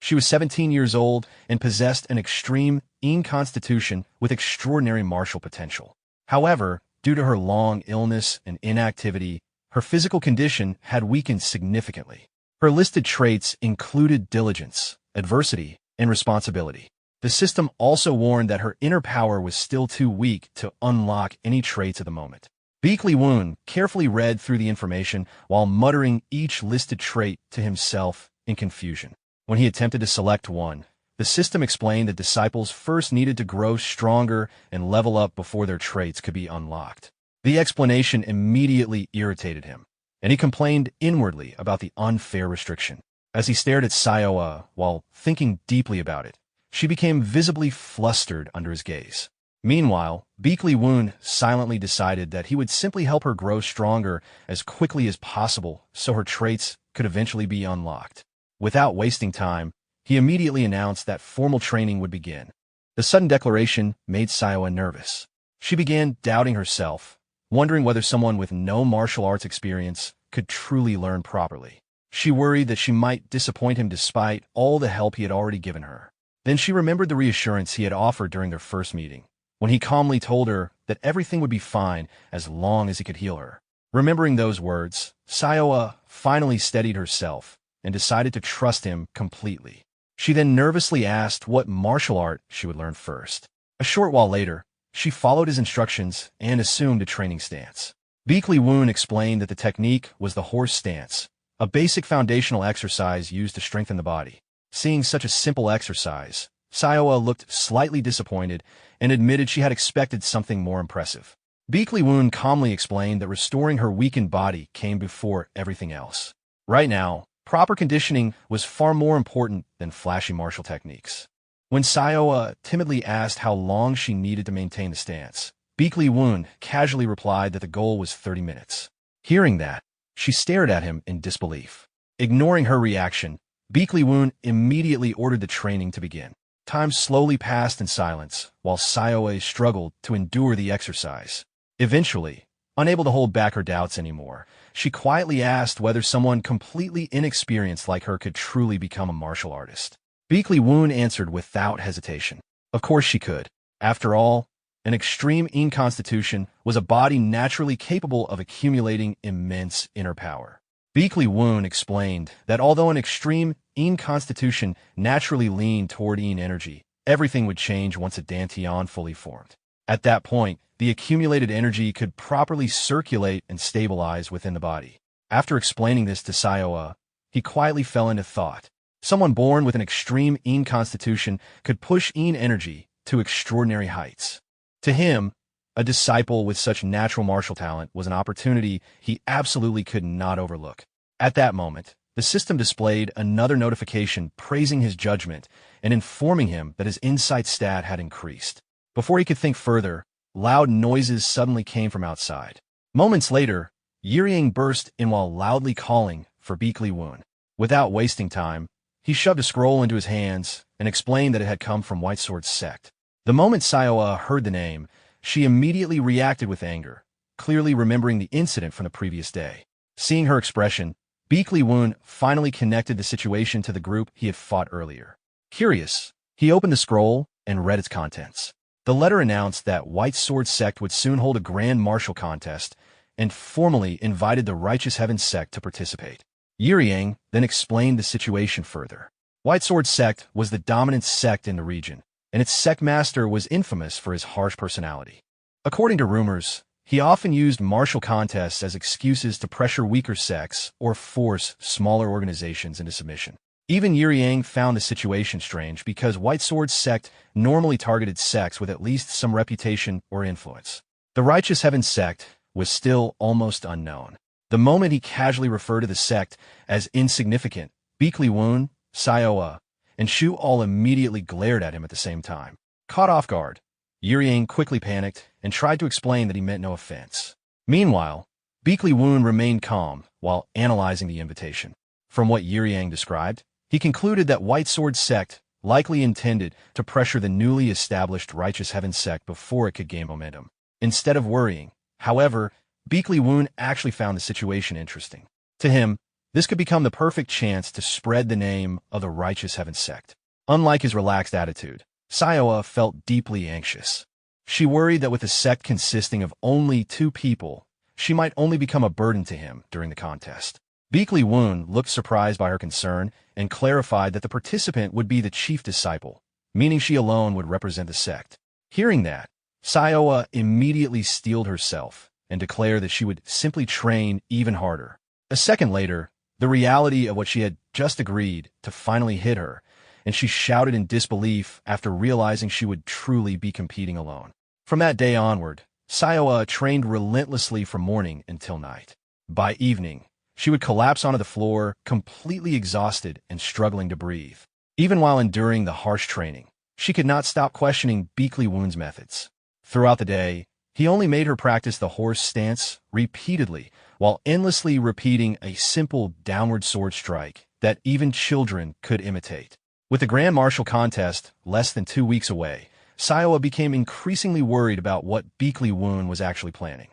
She was 17 years old and possessed an extreme constitution with extraordinary martial potential. However, due to her long illness and inactivity, her physical condition had weakened significantly. Her listed traits included diligence, adversity, and responsibility. The system also warned that her inner power was still too weak to unlock any traits at the moment. Beakley Woon carefully read through the information while muttering each listed trait to himself in confusion. When he attempted to select one, the system explained that disciples first needed to grow stronger and level up before their traits could be unlocked. The explanation immediately irritated him, and he complained inwardly about the unfair restriction. As he stared at Sayoa while thinking deeply about it, she became visibly flustered under his gaze. Meanwhile, Beakley Woon silently decided that he would simply help her grow stronger as quickly as possible so her traits could eventually be unlocked. Without wasting time, he immediately announced that formal training would begin. The sudden declaration made Sayoa nervous. She began doubting herself, wondering whether someone with no martial arts experience could truly learn properly. She worried that she might disappoint him despite all the help he had already given her. Then she remembered the reassurance he had offered during their first meeting, when he calmly told her that everything would be fine as long as he could heal her. Remembering those words, Sayoa finally steadied herself and decided to trust him completely. She then nervously asked what martial art she would learn first. A short while later, she followed his instructions and assumed a training stance. Baek Lee-woon explained that the technique was the horse stance, a basic foundational exercise used to strengthen the body. Seeing such a simple exercise, Sayoa looked slightly disappointed and admitted she had expected something more impressive. Baek Lee-woon calmly explained that restoring her weakened body came before everything else. Right now, proper conditioning was far more important than flashy martial techniques. When Sayoa timidly asked how long she needed to maintain the stance, Baek Lee-woon casually replied that the goal was 30 minutes. Hearing that, she stared at him in disbelief. Ignoring her reaction, Baek Lee-woon immediately ordered the training to begin. Time slowly passed in silence, while Sayoa struggled to endure the exercise. Eventually, unable to hold back her doubts anymore, she quietly asked whether someone completely inexperienced like her could truly become a martial artist. Baek Lee-woon answered without hesitation. Of course she could. After all, an extreme Yin constitution was a body naturally capable of accumulating immense inner power. Baek Lee-woon explained that although an extreme Yin constitution naturally leaned toward Yin energy, everything would change once a Dantian fully formed. At that point, the accumulated energy could properly circulate and stabilize within the body. After explaining this to Sayoa, he quietly fell into thought. Someone born with an extreme Yin constitution could push Yin energy to extraordinary heights. To him, a disciple with such natural martial talent was an opportunity he absolutely could not overlook. At that moment, the system displayed another notification praising his judgment and informing him that his insight stat had increased. Before he could think further, loud noises suddenly came from outside. Moments later, Yiriang burst in while loudly calling for Baek Lee-woon. Without wasting time, he shoved a scroll into his hands and explained that it had come from White Sword's Sect. The moment Sayoa heard the name, she immediately reacted with anger, clearly remembering the incident from the previous day. Seeing her expression, Baek Lee-woon finally connected the situation to the group he had fought earlier. Curious, he opened the scroll and read its contents. The letter announced that White Sword Sect would soon hold a grand martial contest and formally invited the Righteous Heaven Sect to participate. Yiriang then explained the situation further. White Sword Sect was the dominant sect in the region, and its sect master was infamous for his harsh personality. According to rumors, he often used martial contests as excuses to pressure weaker sects or force smaller organizations into submission. Even Yiriang found the situation strange because White Sword Sect normally targeted sects with at least some reputation or influence. The Righteous Heaven Sect was still almost unknown. The moment he casually referred to the sect as insignificant, Baek Lee-woon, Sayoa, and Shu all immediately glared at him at the same time. Caught off guard, Yiriang quickly panicked and tried to explain that he meant no offense. Meanwhile, Baek Lee-woon remained calm while analyzing the invitation. From what Yiriang described, he concluded that White Sword Sect likely intended to pressure the newly established Righteous Heaven Sect before it could gain momentum. Instead of worrying, however, Baek Lee-woon actually found the situation interesting. To him, this could become the perfect chance to spread the name of the Righteous Heaven Sect. Unlike his relaxed attitude, Sayoa felt deeply anxious. She worried that with the sect consisting of only 2 people, she might only become a burden to him during the contest. Baek Lee-woon looked surprised by her concern and clarified that the participant would be the chief disciple, meaning she alone would represent the sect. Hearing that, Sayoa immediately steeled herself and declared that she would simply train even harder. A second later, the reality of what she had just agreed to finally hit her, and she shouted in disbelief after realizing she would truly be competing alone. From that day onward, Sayoa trained relentlessly from morning until night. By evening, she would collapse onto the floor, completely exhausted and struggling to breathe. Even while enduring the harsh training, she could not stop questioning Baek Lee-woon's methods. Throughout the day, he only made her practice the horse stance repeatedly, while endlessly repeating a simple downward sword strike that even children could imitate. With the Grand Martial Contest less than 2 weeks away, Sayoa became increasingly worried about what Baek Lee-woon was actually planning.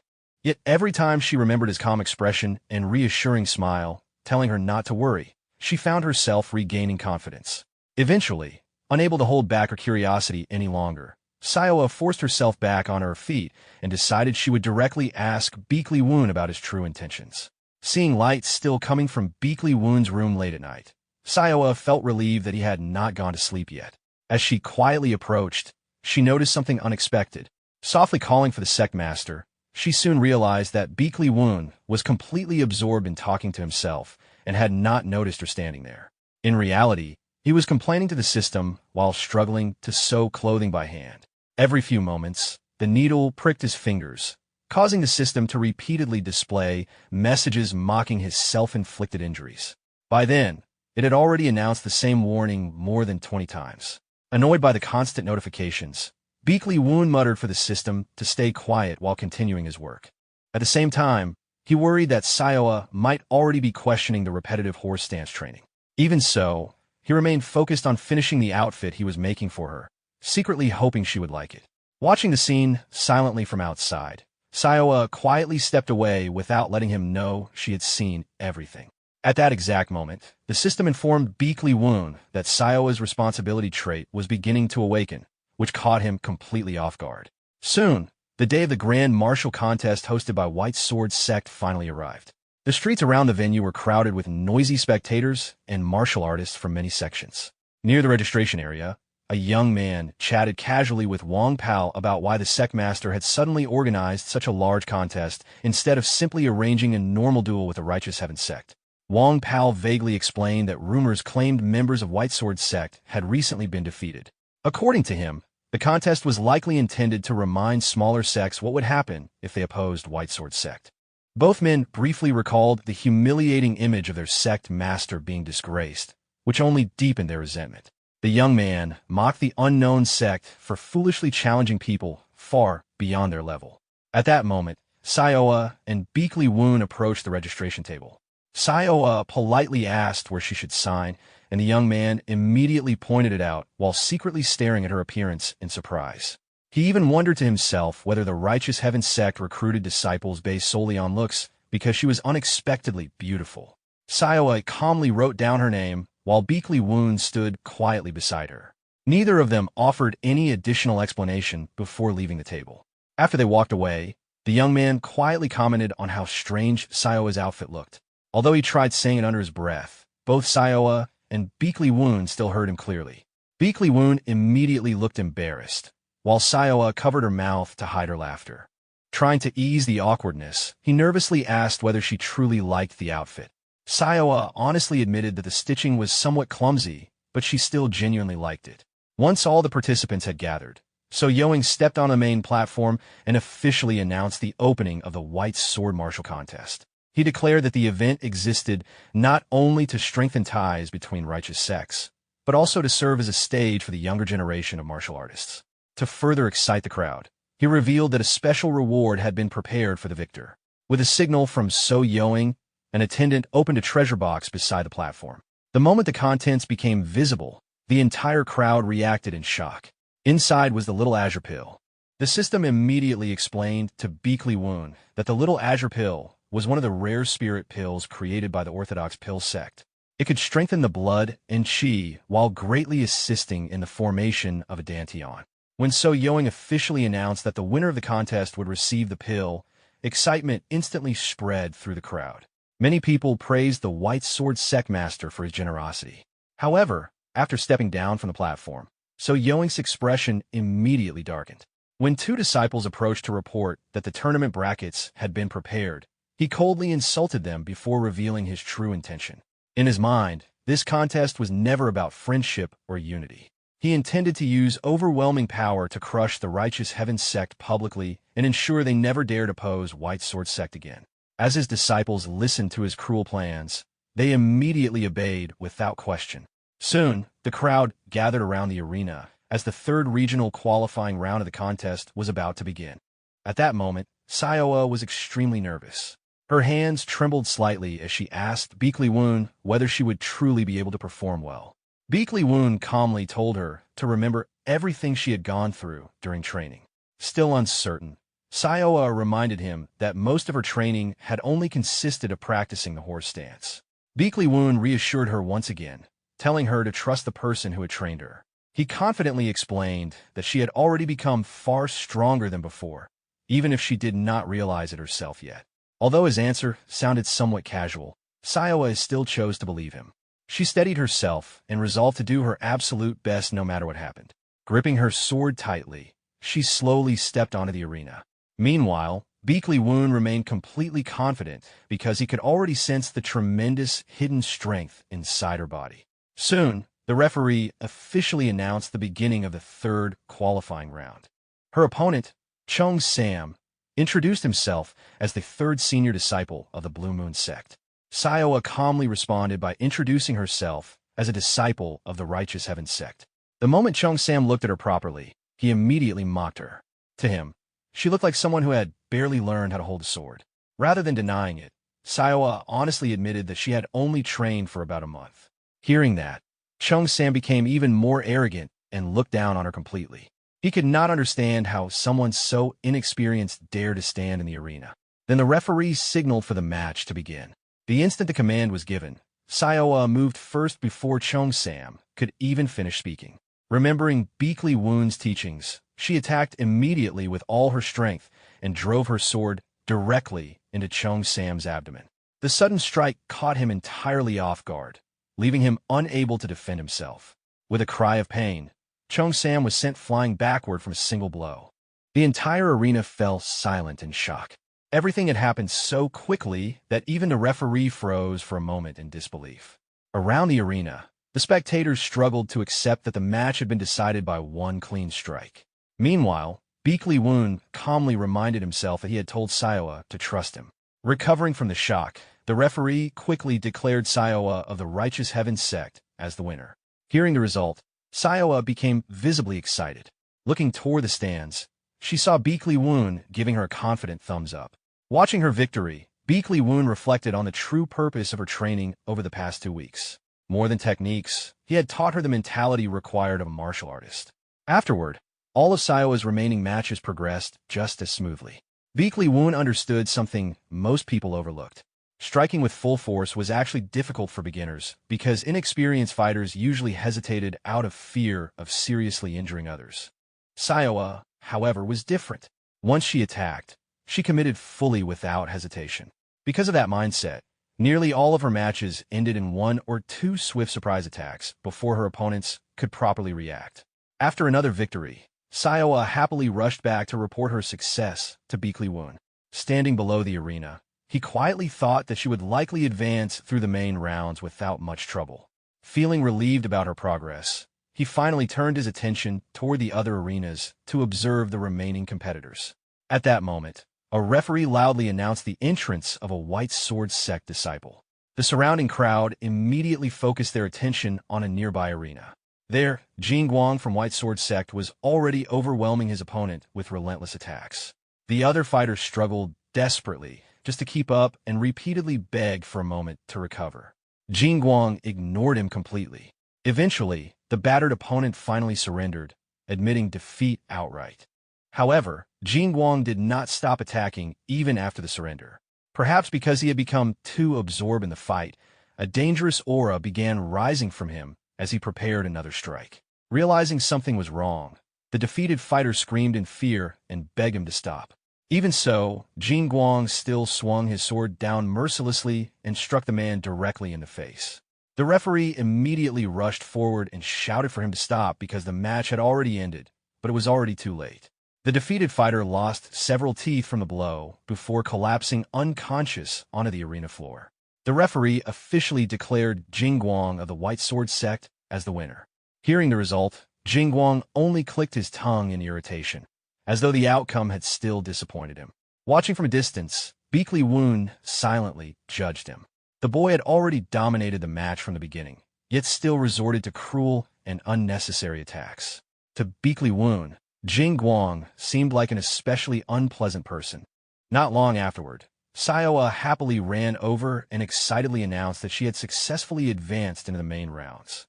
Yet every time she remembered his calm expression and reassuring smile, telling her not to worry, she found herself regaining confidence. Eventually, unable to hold back her curiosity any longer, Sayoa forced herself back on her feet and decided she would directly ask Beakley Woon about his true intentions. Seeing lights still coming from Beakley Woon's room late at night, Sayoa felt relieved that he had not gone to sleep yet. As she quietly approached, she noticed something unexpected. Softly calling for the Sect Master, she soon realized that Beakley Woon was completely absorbed in talking to himself and had not noticed her standing there. In reality, he was complaining to the system while struggling to sew clothing by hand. Every few moments, the needle pricked his fingers, causing the system to repeatedly display messages mocking his self-inflicted injuries. By then, it had already announced the same warning more than 20 times. Annoyed by the constant notifications, Beakley Woon muttered for the system to stay quiet while continuing his work. At the same time, he worried that Sayoa might already be questioning the repetitive horse stance training. Even so, he remained focused on finishing the outfit he was making for her, secretly hoping she would like it. Watching the scene silently from outside, Sayoa quietly stepped away without letting him know she had seen everything. At that exact moment, the system informed Beakley Woon that Sayoa's responsibility trait was beginning to awaken, which caught him completely off guard. Soon, the day of the grand martial contest hosted by White Sword Sect finally arrived. The streets around the venue were crowded with noisy spectators and martial artists from many sections. Near the registration area, a young man chatted casually with Wong Pao about why the Sect Master had suddenly organized such a large contest instead of simply arranging a normal duel with the Righteous Heaven Sect. Wong Pao vaguely explained that rumors claimed members of White Sword Sect had recently been defeated. According to him, the contest was likely intended to remind smaller sects what would happen if they opposed White Sword Sect. Both men briefly recalled the humiliating image of their sect master being disgraced, which only deepened their resentment. The young man mocked the unknown sect for foolishly challenging people far beyond their level. At that moment, Sayoa and Beakley Woon approached the registration table. Sayoa politely asked where she should sign, and the young man immediately pointed it out while secretly staring at her appearance in surprise. He even wondered to himself whether the Righteous Heaven Sect recruited disciples based solely on looks because she was unexpectedly beautiful. Sayoa calmly wrote down her name while Beakley Woon stood quietly beside her. Neither of them offered any additional explanation before leaving the table. After they walked away, the young man quietly commented on how strange Sayoa's outfit looked. Although he tried saying it under his breath, both Sayoa and Beakley Woon still heard him clearly. Beakley Woon immediately looked embarrassed, while Sayoa covered her mouth to hide her laughter. Trying to ease the awkwardness, he nervously asked whether she truly liked the outfit. Sayoa honestly admitted that the stitching was somewhat clumsy, but she still genuinely liked it. Once all the participants had gathered, So Yoing stepped on the main platform and officially announced the opening of the White Sword Martial Contest. He declared that the event existed not only to strengthen ties between righteous sects, but also to serve as a stage for the younger generation of martial artists. To further excite the crowd, he revealed that a special reward had been prepared for the victor. With a signal from So Yoing, an attendant opened a treasure box beside the platform. The moment the contents became visible, the entire crowd reacted in shock. Inside was the little azure pill. The system immediately explained to Beakley Woon that the little azure pill was one of the rare spirit pills created by the Orthodox Pill Sect. It could strengthen the blood and chi while greatly assisting in the formation of a dantian. When So Yoing officially announced that the winner of the contest would receive the pill, excitement instantly spread through the crowd. Many people praised the White Sword Sect Master for his generosity. However, after stepping down from the platform, So Yoing's expression immediately darkened. When two disciples approached to report that the tournament brackets had been prepared, he coldly insulted them before revealing his true intention. In his mind, this contest was never about friendship or unity. He intended to use overwhelming power to crush the Righteous Heaven Sect publicly and ensure they never dared oppose White Sword Sect again. As his disciples listened to his cruel plans, they immediately obeyed without question. Soon, the crowd gathered around the arena as the third regional qualifying round of the contest was about to begin. At that moment, Sayoa was extremely nervous. Her hands trembled slightly as she asked Beakley Woon whether she would truly be able to perform well. Beakley Woon calmly told her to remember everything she had gone through during training. Still uncertain, Sayoa reminded him that most of her training had only consisted of practicing the horse stance. Beakley Woon reassured her once again, telling her to trust the person who had trained her. He confidently explained that she had already become far stronger than before, even if she did not realize it herself yet. Although his answer sounded somewhat casual, Sayoa still chose to believe him. She steadied herself and resolved to do her absolute best no matter what happened. Gripping her sword tightly, she slowly stepped onto the arena. Meanwhile, Beakley Woon remained completely confident because he could already sense the tremendous hidden strength inside her body. Soon, the referee officially announced the beginning of the third qualifying round. Her opponent, Chung Sam, introduced himself as the third senior disciple of the Blue Moon Sect. Sayoa calmly responded by introducing herself as a disciple of the Righteous Heaven Sect. The moment Chung Sam looked at her properly, he immediately mocked her. To him, she looked like someone who had barely learned how to hold a sword. Rather than denying it, Sayoa honestly admitted that she had only trained for about a month. Hearing that, Chung Sam became even more arrogant and looked down on her completely. He could not understand how someone so inexperienced dared to stand in the arena. Then the referee signaled for the match to begin. The instant the command was given, Sayoa moved first before Chung Sam could even finish speaking. Remembering Beakley Woon's teachings, she attacked immediately with all her strength and drove her sword directly into Chung Sam's abdomen. The sudden strike caught him entirely off guard, leaving him unable to defend himself. With a cry of pain, Chung Sam was sent flying backward from a single blow. The entire arena fell silent in shock. Everything had happened so quickly that even the referee froze for a moment in disbelief. Around the arena, the spectators struggled to accept that the match had been decided by one clean strike. Meanwhile, Beakley Woon calmly reminded himself that he had told Sayoa to trust him. Recovering from the shock, the referee quickly declared Sayoa of the Righteous Heaven Sect as the winner. Hearing the result, Sayoa became visibly excited. Looking toward the stands, she saw Beakley Woon giving her a confident thumbs up. Watching her victory, Beakley Woon reflected on the true purpose of her training over the past 2 weeks. More than techniques, he had taught her the mentality required of a martial artist. Afterward, all of Sayoa's remaining matches progressed just as smoothly. Beakley Woon understood something most people overlooked. Striking with full force was actually difficult for beginners because inexperienced fighters usually hesitated out of fear of seriously injuring others. Sayoa, however, was different. Once she attacked, she committed fully without hesitation. Because of that mindset, nearly all of her matches ended in 1 or 2 swift surprise attacks before her opponents could properly react. After another victory, Sayoa happily rushed back to report her success to Beakley Woon. Standing below the arena, he quietly thought that she would likely advance through the main rounds without much trouble. Feeling relieved about her progress, he finally turned his attention toward the other arenas to observe the remaining competitors. At that moment, a referee loudly announced the entrance of a White Sword Sect disciple. The surrounding crowd immediately focused their attention on a nearby arena. There, Jing Guang from White Sword Sect was already overwhelming his opponent with relentless attacks. The other fighters struggled desperately just to keep up and repeatedly begged for a moment to recover. Jing Guang ignored him completely. Eventually, the battered opponent finally surrendered, admitting defeat outright. However, Jing Guang did not stop attacking even after the surrender. Perhaps because he had become too absorbed in the fight, a dangerous aura began rising from him as he prepared another strike. Realizing something was wrong, the defeated fighter screamed in fear and begged him to stop. Even so, Jing Guang still swung his sword down mercilessly and struck the man directly in the face. The referee immediately rushed forward and shouted for him to stop because the match had already ended, but it was already too late. The defeated fighter lost several teeth from the blow before collapsing unconscious onto the arena floor. The referee officially declared Jing Guang of the White Sword Sect as the winner. Hearing the result, Jing Guang only clicked his tongue in irritation, as though the outcome had still disappointed him. Watching from a distance, Beakley Woon silently judged him. The boy had already dominated the match from the beginning, yet still resorted to cruel and unnecessary attacks. To Beakley Woon, Jing Guang seemed like an especially unpleasant person. Not long afterward, Sayoa happily ran over and excitedly announced that she had successfully advanced into the main rounds.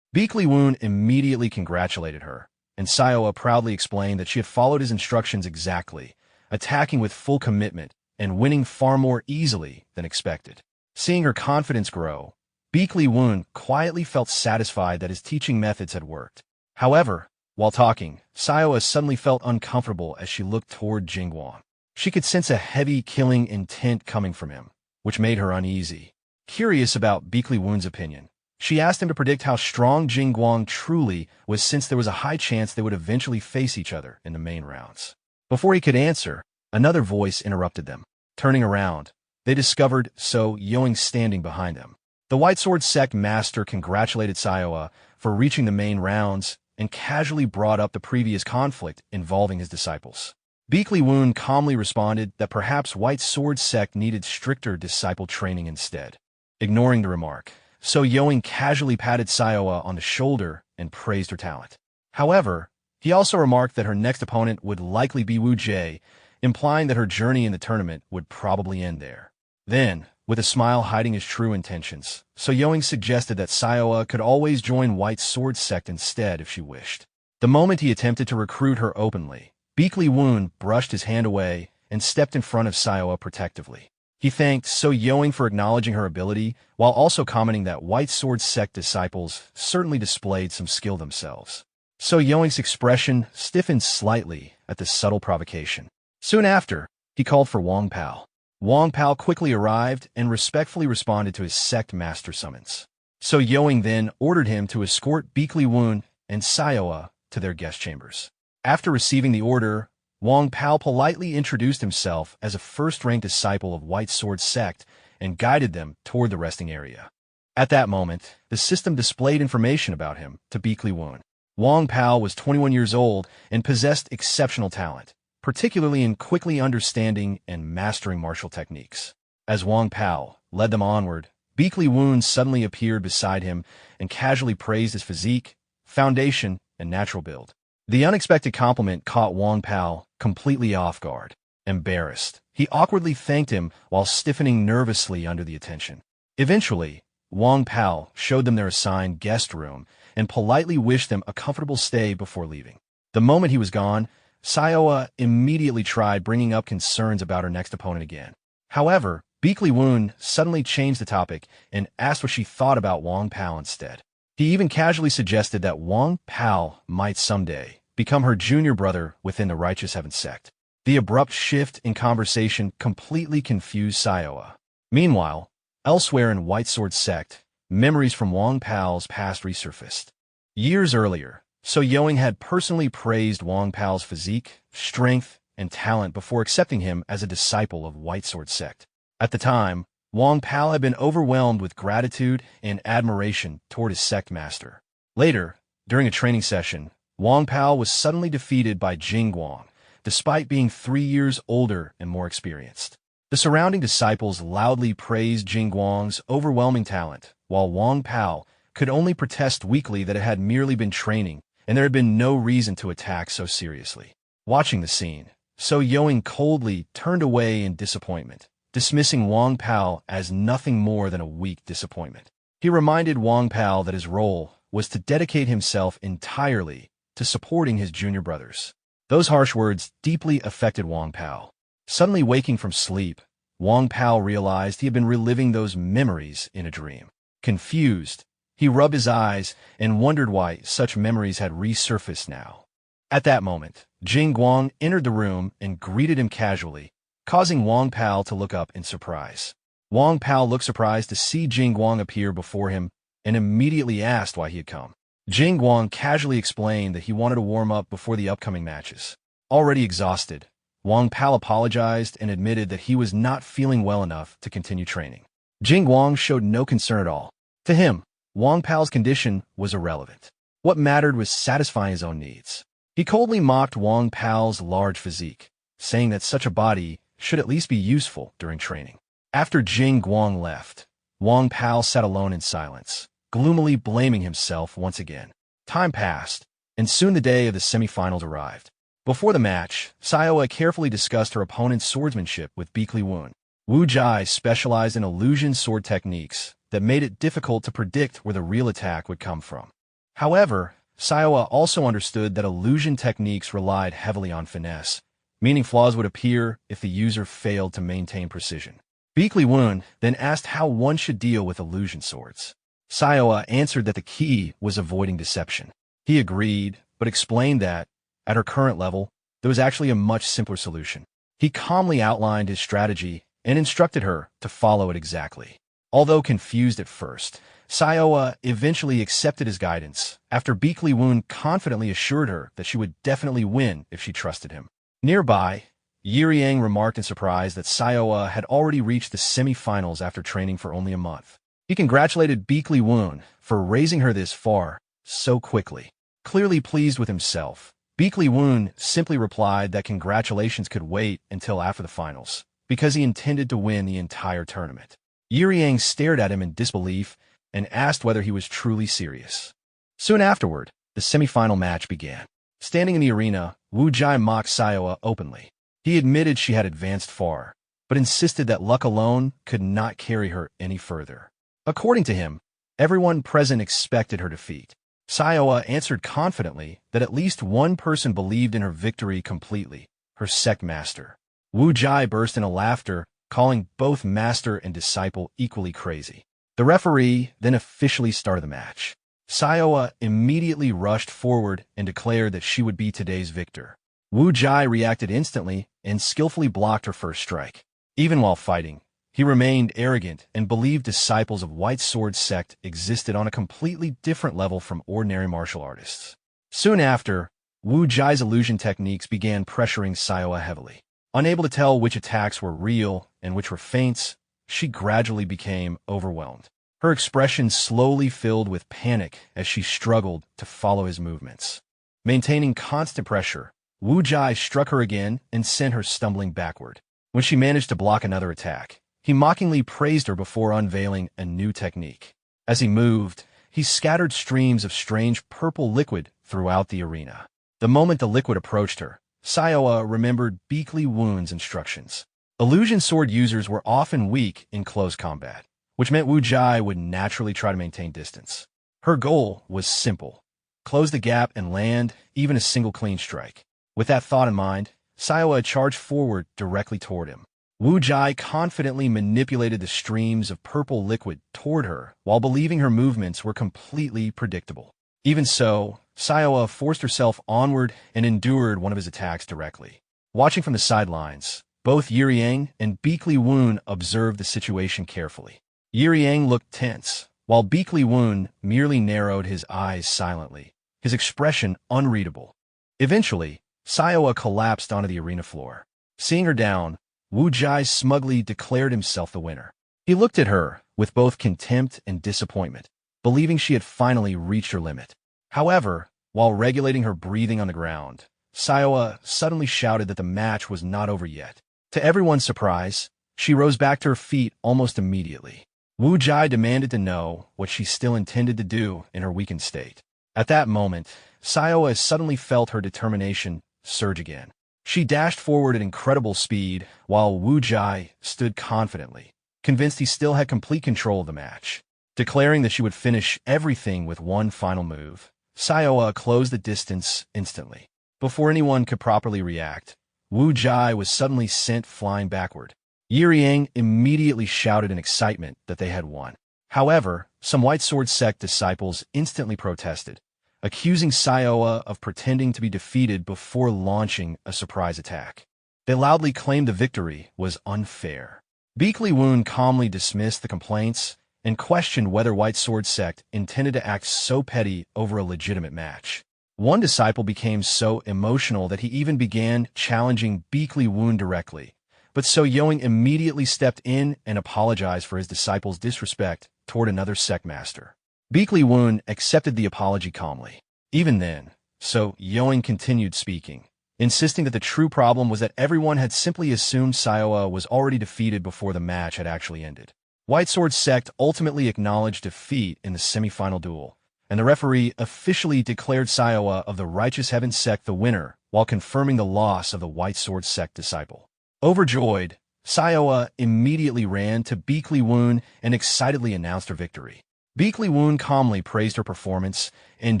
Beakley Woon immediately congratulated her, and Sayoa proudly explained that she had followed his instructions exactly, attacking with full commitment and winning far more easily than expected. Seeing her confidence grow, Beakley Woon quietly felt satisfied that his teaching methods had worked. However, while talking, Sayoa suddenly felt uncomfortable as she looked toward Jingguang. She could sense a heavy, killing intent coming from him, which made her uneasy. Curious about Beakley Woon's opinion, she asked him to predict how strong Jingguang truly was, since there was a high chance they would eventually face each other in the main rounds. Before he could answer, another voice interrupted them. Turning around, they discovered So Yoing standing behind them. The White Sword Sect master congratulated Sayoa for reaching the main rounds and casually brought up the previous conflict involving his disciples. Beakley Woon calmly responded that perhaps White Sword Sect needed stricter disciple training instead. Ignoring the remark, So Yoing casually patted Sayoa on the shoulder and praised her talent. However, he also remarked that her next opponent would likely be Wu Jie, implying that her journey in the tournament would probably end there. Then, with a smile hiding his true intentions, So Yoing suggested that Sayoa could always join White Sword Sect instead if she wished. The moment he attempted to recruit her openly, Beakley Woon brushed his hand away and stepped in front of Sayoa protectively. He thanked So Yoing for acknowledging her ability, while also commenting that White Sword Sect disciples certainly displayed some skill themselves. So Yoing's expression stiffened slightly at the subtle provocation. Soon after, he called for Wang Pao. Wang Pao quickly arrived and respectfully responded to his sect master summons. So Yoing then ordered him to escort Beakley Woon and Sayoa to their guest chambers. After receiving the order, Wang Pao politely introduced himself as a first-rank disciple of White Sword Sect and guided them toward the resting area. At that moment, the system displayed information about him to Beakley Woon. Wang Pao was 21 years old and possessed exceptional talent, particularly in quickly understanding and mastering martial techniques. As Wang Pao led them onward, Beakley Woon suddenly appeared beside him and casually praised his physique, foundation, and natural build. The unexpected compliment caught Wang Pao completely off guard. Embarrassed, he awkwardly thanked him while stiffening nervously under the attention. Eventually, Wang Pao showed them their assigned guest room and politely wished them a comfortable stay before leaving. The moment he was gone, Sayoa immediately tried bringing up concerns about her next opponent again. However, Beakley Woon suddenly changed the topic and asked what she thought about Wang Pao instead. He even casually suggested that Wang Pao might someday become her junior brother within the Righteous Heaven sect. The abrupt shift in conversation completely confused Sayoa. Meanwhile, elsewhere in White Sword Sect, memories from Wang Pao's past resurfaced. Years earlier, So Yoing had personally praised Wang Pao's physique, strength, and talent before accepting him as a disciple of White Sword Sect. At the time, Wang Pao had been overwhelmed with gratitude and admiration toward his sect master. Later, during a training session, Wang Pao was suddenly defeated by Jingguang, despite being 3 years older and more experienced. The surrounding disciples loudly praised Jingguang's overwhelming talent, while Wang Pao could only protest weakly that it had merely been training, and there had been no reason to attack so seriously. Watching the scene, So Yoing coldly turned away in disappointment, dismissing Wang Pao as nothing more than a weak disappointment. He reminded Wang Pao that his role was to dedicate himself entirely to supporting his junior brothers. Those harsh words deeply affected Wang Pao. Suddenly waking from sleep, Wang Pao realized he had been reliving those memories in a dream. Confused, he rubbed his eyes and wondered why such memories had resurfaced now. At that moment, Jingguang entered the room and greeted him casually, causing Wang Pao to look up in surprise. Wang Pao looked surprised to see Jingguang appear before him and immediately asked why he had come. Jingguang casually explained that he wanted to warm up before the upcoming matches. Already exhausted, Wang Pao apologized and admitted that he was not feeling well enough to continue training. Jingguang showed no concern at all. To him, Wang Pao's condition was irrelevant. What mattered was satisfying his own needs. He coldly mocked Wang Pao's large physique, saying that such a body should at least be useful during training. After Jingguang left, Wang Pao sat alone in silence, gloomily blaming himself once again. Time passed, and soon the day of the semifinals arrived. Before the match, Sayoa carefully discussed her opponent's swordsmanship with Beakley Woon. Wu Jie specialized in illusion sword techniques that made it difficult to predict where the real attack would come from. However, Sayoa also understood that illusion techniques relied heavily on finesse, meaning flaws would appear if the user failed to maintain precision. Beakly Woon then asked how one should deal with illusion swords. Sayoa answered that the key was avoiding deception. He agreed, but explained that, at her current level, there was actually a much simpler solution. He calmly outlined his strategy and instructed her to follow it exactly. Although confused at first, Sayoa eventually accepted his guidance after Beakly Woon confidently assured her that she would definitely win if she trusted him. Nearby, Yiriang remarked in surprise that Sayoa had already reached the semi-finals after training for only a month. He congratulated Beakly Woon for raising her this far so quickly. Clearly pleased with himself, Beakly Woon simply replied that congratulations could wait until after the finals, because he intended to win the entire tournament. Yiriang stared at him in disbelief and asked whether he was truly serious. Soon afterward, the semi-final match began. Standing in the arena, Wu Jai mocked Sayoa openly. He admitted she had advanced far, but insisted that luck alone could not carry her any further. According to him, everyone present expected her defeat. Sayoa answered confidently that at least one person believed in her victory completely, her Sect master. Wu Jai burst into laughter, calling both master and disciple equally crazy. The referee then officially started the match. Sayoa immediately rushed forward and declared that she would be today's victor. Wu Jai reacted instantly and skillfully blocked her first strike. Even while fighting, he remained arrogant and believed disciples of White Sword Sect existed on a completely different level from ordinary martial artists. Soon after, Wu Jai's illusion techniques began pressuring Sayoa heavily. Unable to tell which attacks were real and which were feints, she gradually became overwhelmed. Her expression slowly filled with panic as she struggled to follow his movements. Maintaining constant pressure, Wu Jai struck her again and sent her stumbling backward. When she managed to block another attack, he mockingly praised her before unveiling a new technique. As he moved, he scattered streams of strange purple liquid throughout the arena. The moment the liquid approached her, Sayoa remembered Beakly Woon's instructions. Illusion sword users were often weak in close combat, which meant Wu Jai would naturally try to maintain distance. Her goal was simple: close the gap and land even a single clean strike. With that thought in mind, Sayoa charged forward directly toward him. Wu Jai confidently manipulated the streams of purple liquid toward her while believing her movements were completely predictable. Even so, Sayoa forced herself onward and endured one of his attacks directly. Watching from the sidelines, both Yiriang and Beakly Woon observed the situation carefully. Yiriang looked tense, while Beakly Woon merely narrowed his eyes silently, his expression unreadable. Eventually, Sayoa collapsed onto the arena floor. Seeing her down, Wu Jai smugly declared himself the winner. He looked at her with both contempt and disappointment, believing she had finally reached her limit. However, while regulating her breathing on the ground, Sayoa suddenly shouted that the match was not over yet. To everyone's surprise, she rose back to her feet almost immediately. Wu Jai demanded to know what she still intended to do in her weakened state. At that moment, Sayoa suddenly felt her determination surge again. She dashed forward at incredible speed, while Wu Jai stood confidently, convinced he still had complete control of the match. Declaring that she would finish everything with one final move, Sayoa closed the distance instantly. Before anyone could properly react, Wu Jai was suddenly sent flying backward. Yiriang immediately shouted in excitement that they had won. However, some White Sword Sect disciples instantly protested, accusing Sayoa of pretending to be defeated before launching a surprise attack. They loudly claimed the victory was unfair. Beakly Woon calmly dismissed the complaints and questioned whether White Sword Sect intended to act so petty over a legitimate match. One disciple became so emotional that he even began challenging Beakly Woon directly, but So Yoing immediately stepped in and apologized for his disciple's disrespect toward another sect master. Beakly Woon accepted the apology calmly. Even then, So Yoing continued speaking, insisting that the true problem was that everyone had simply assumed Sayoa was already defeated before the match had actually ended. White Sword Sect ultimately acknowledged defeat in the semi-final duel, and the referee officially declared Sayoa of the Righteous Heaven Sect the winner while confirming the loss of the White Sword Sect disciple. Overjoyed, Sayoa immediately ran to Beakly Woon and excitedly announced her victory. Beakly Woon calmly praised her performance and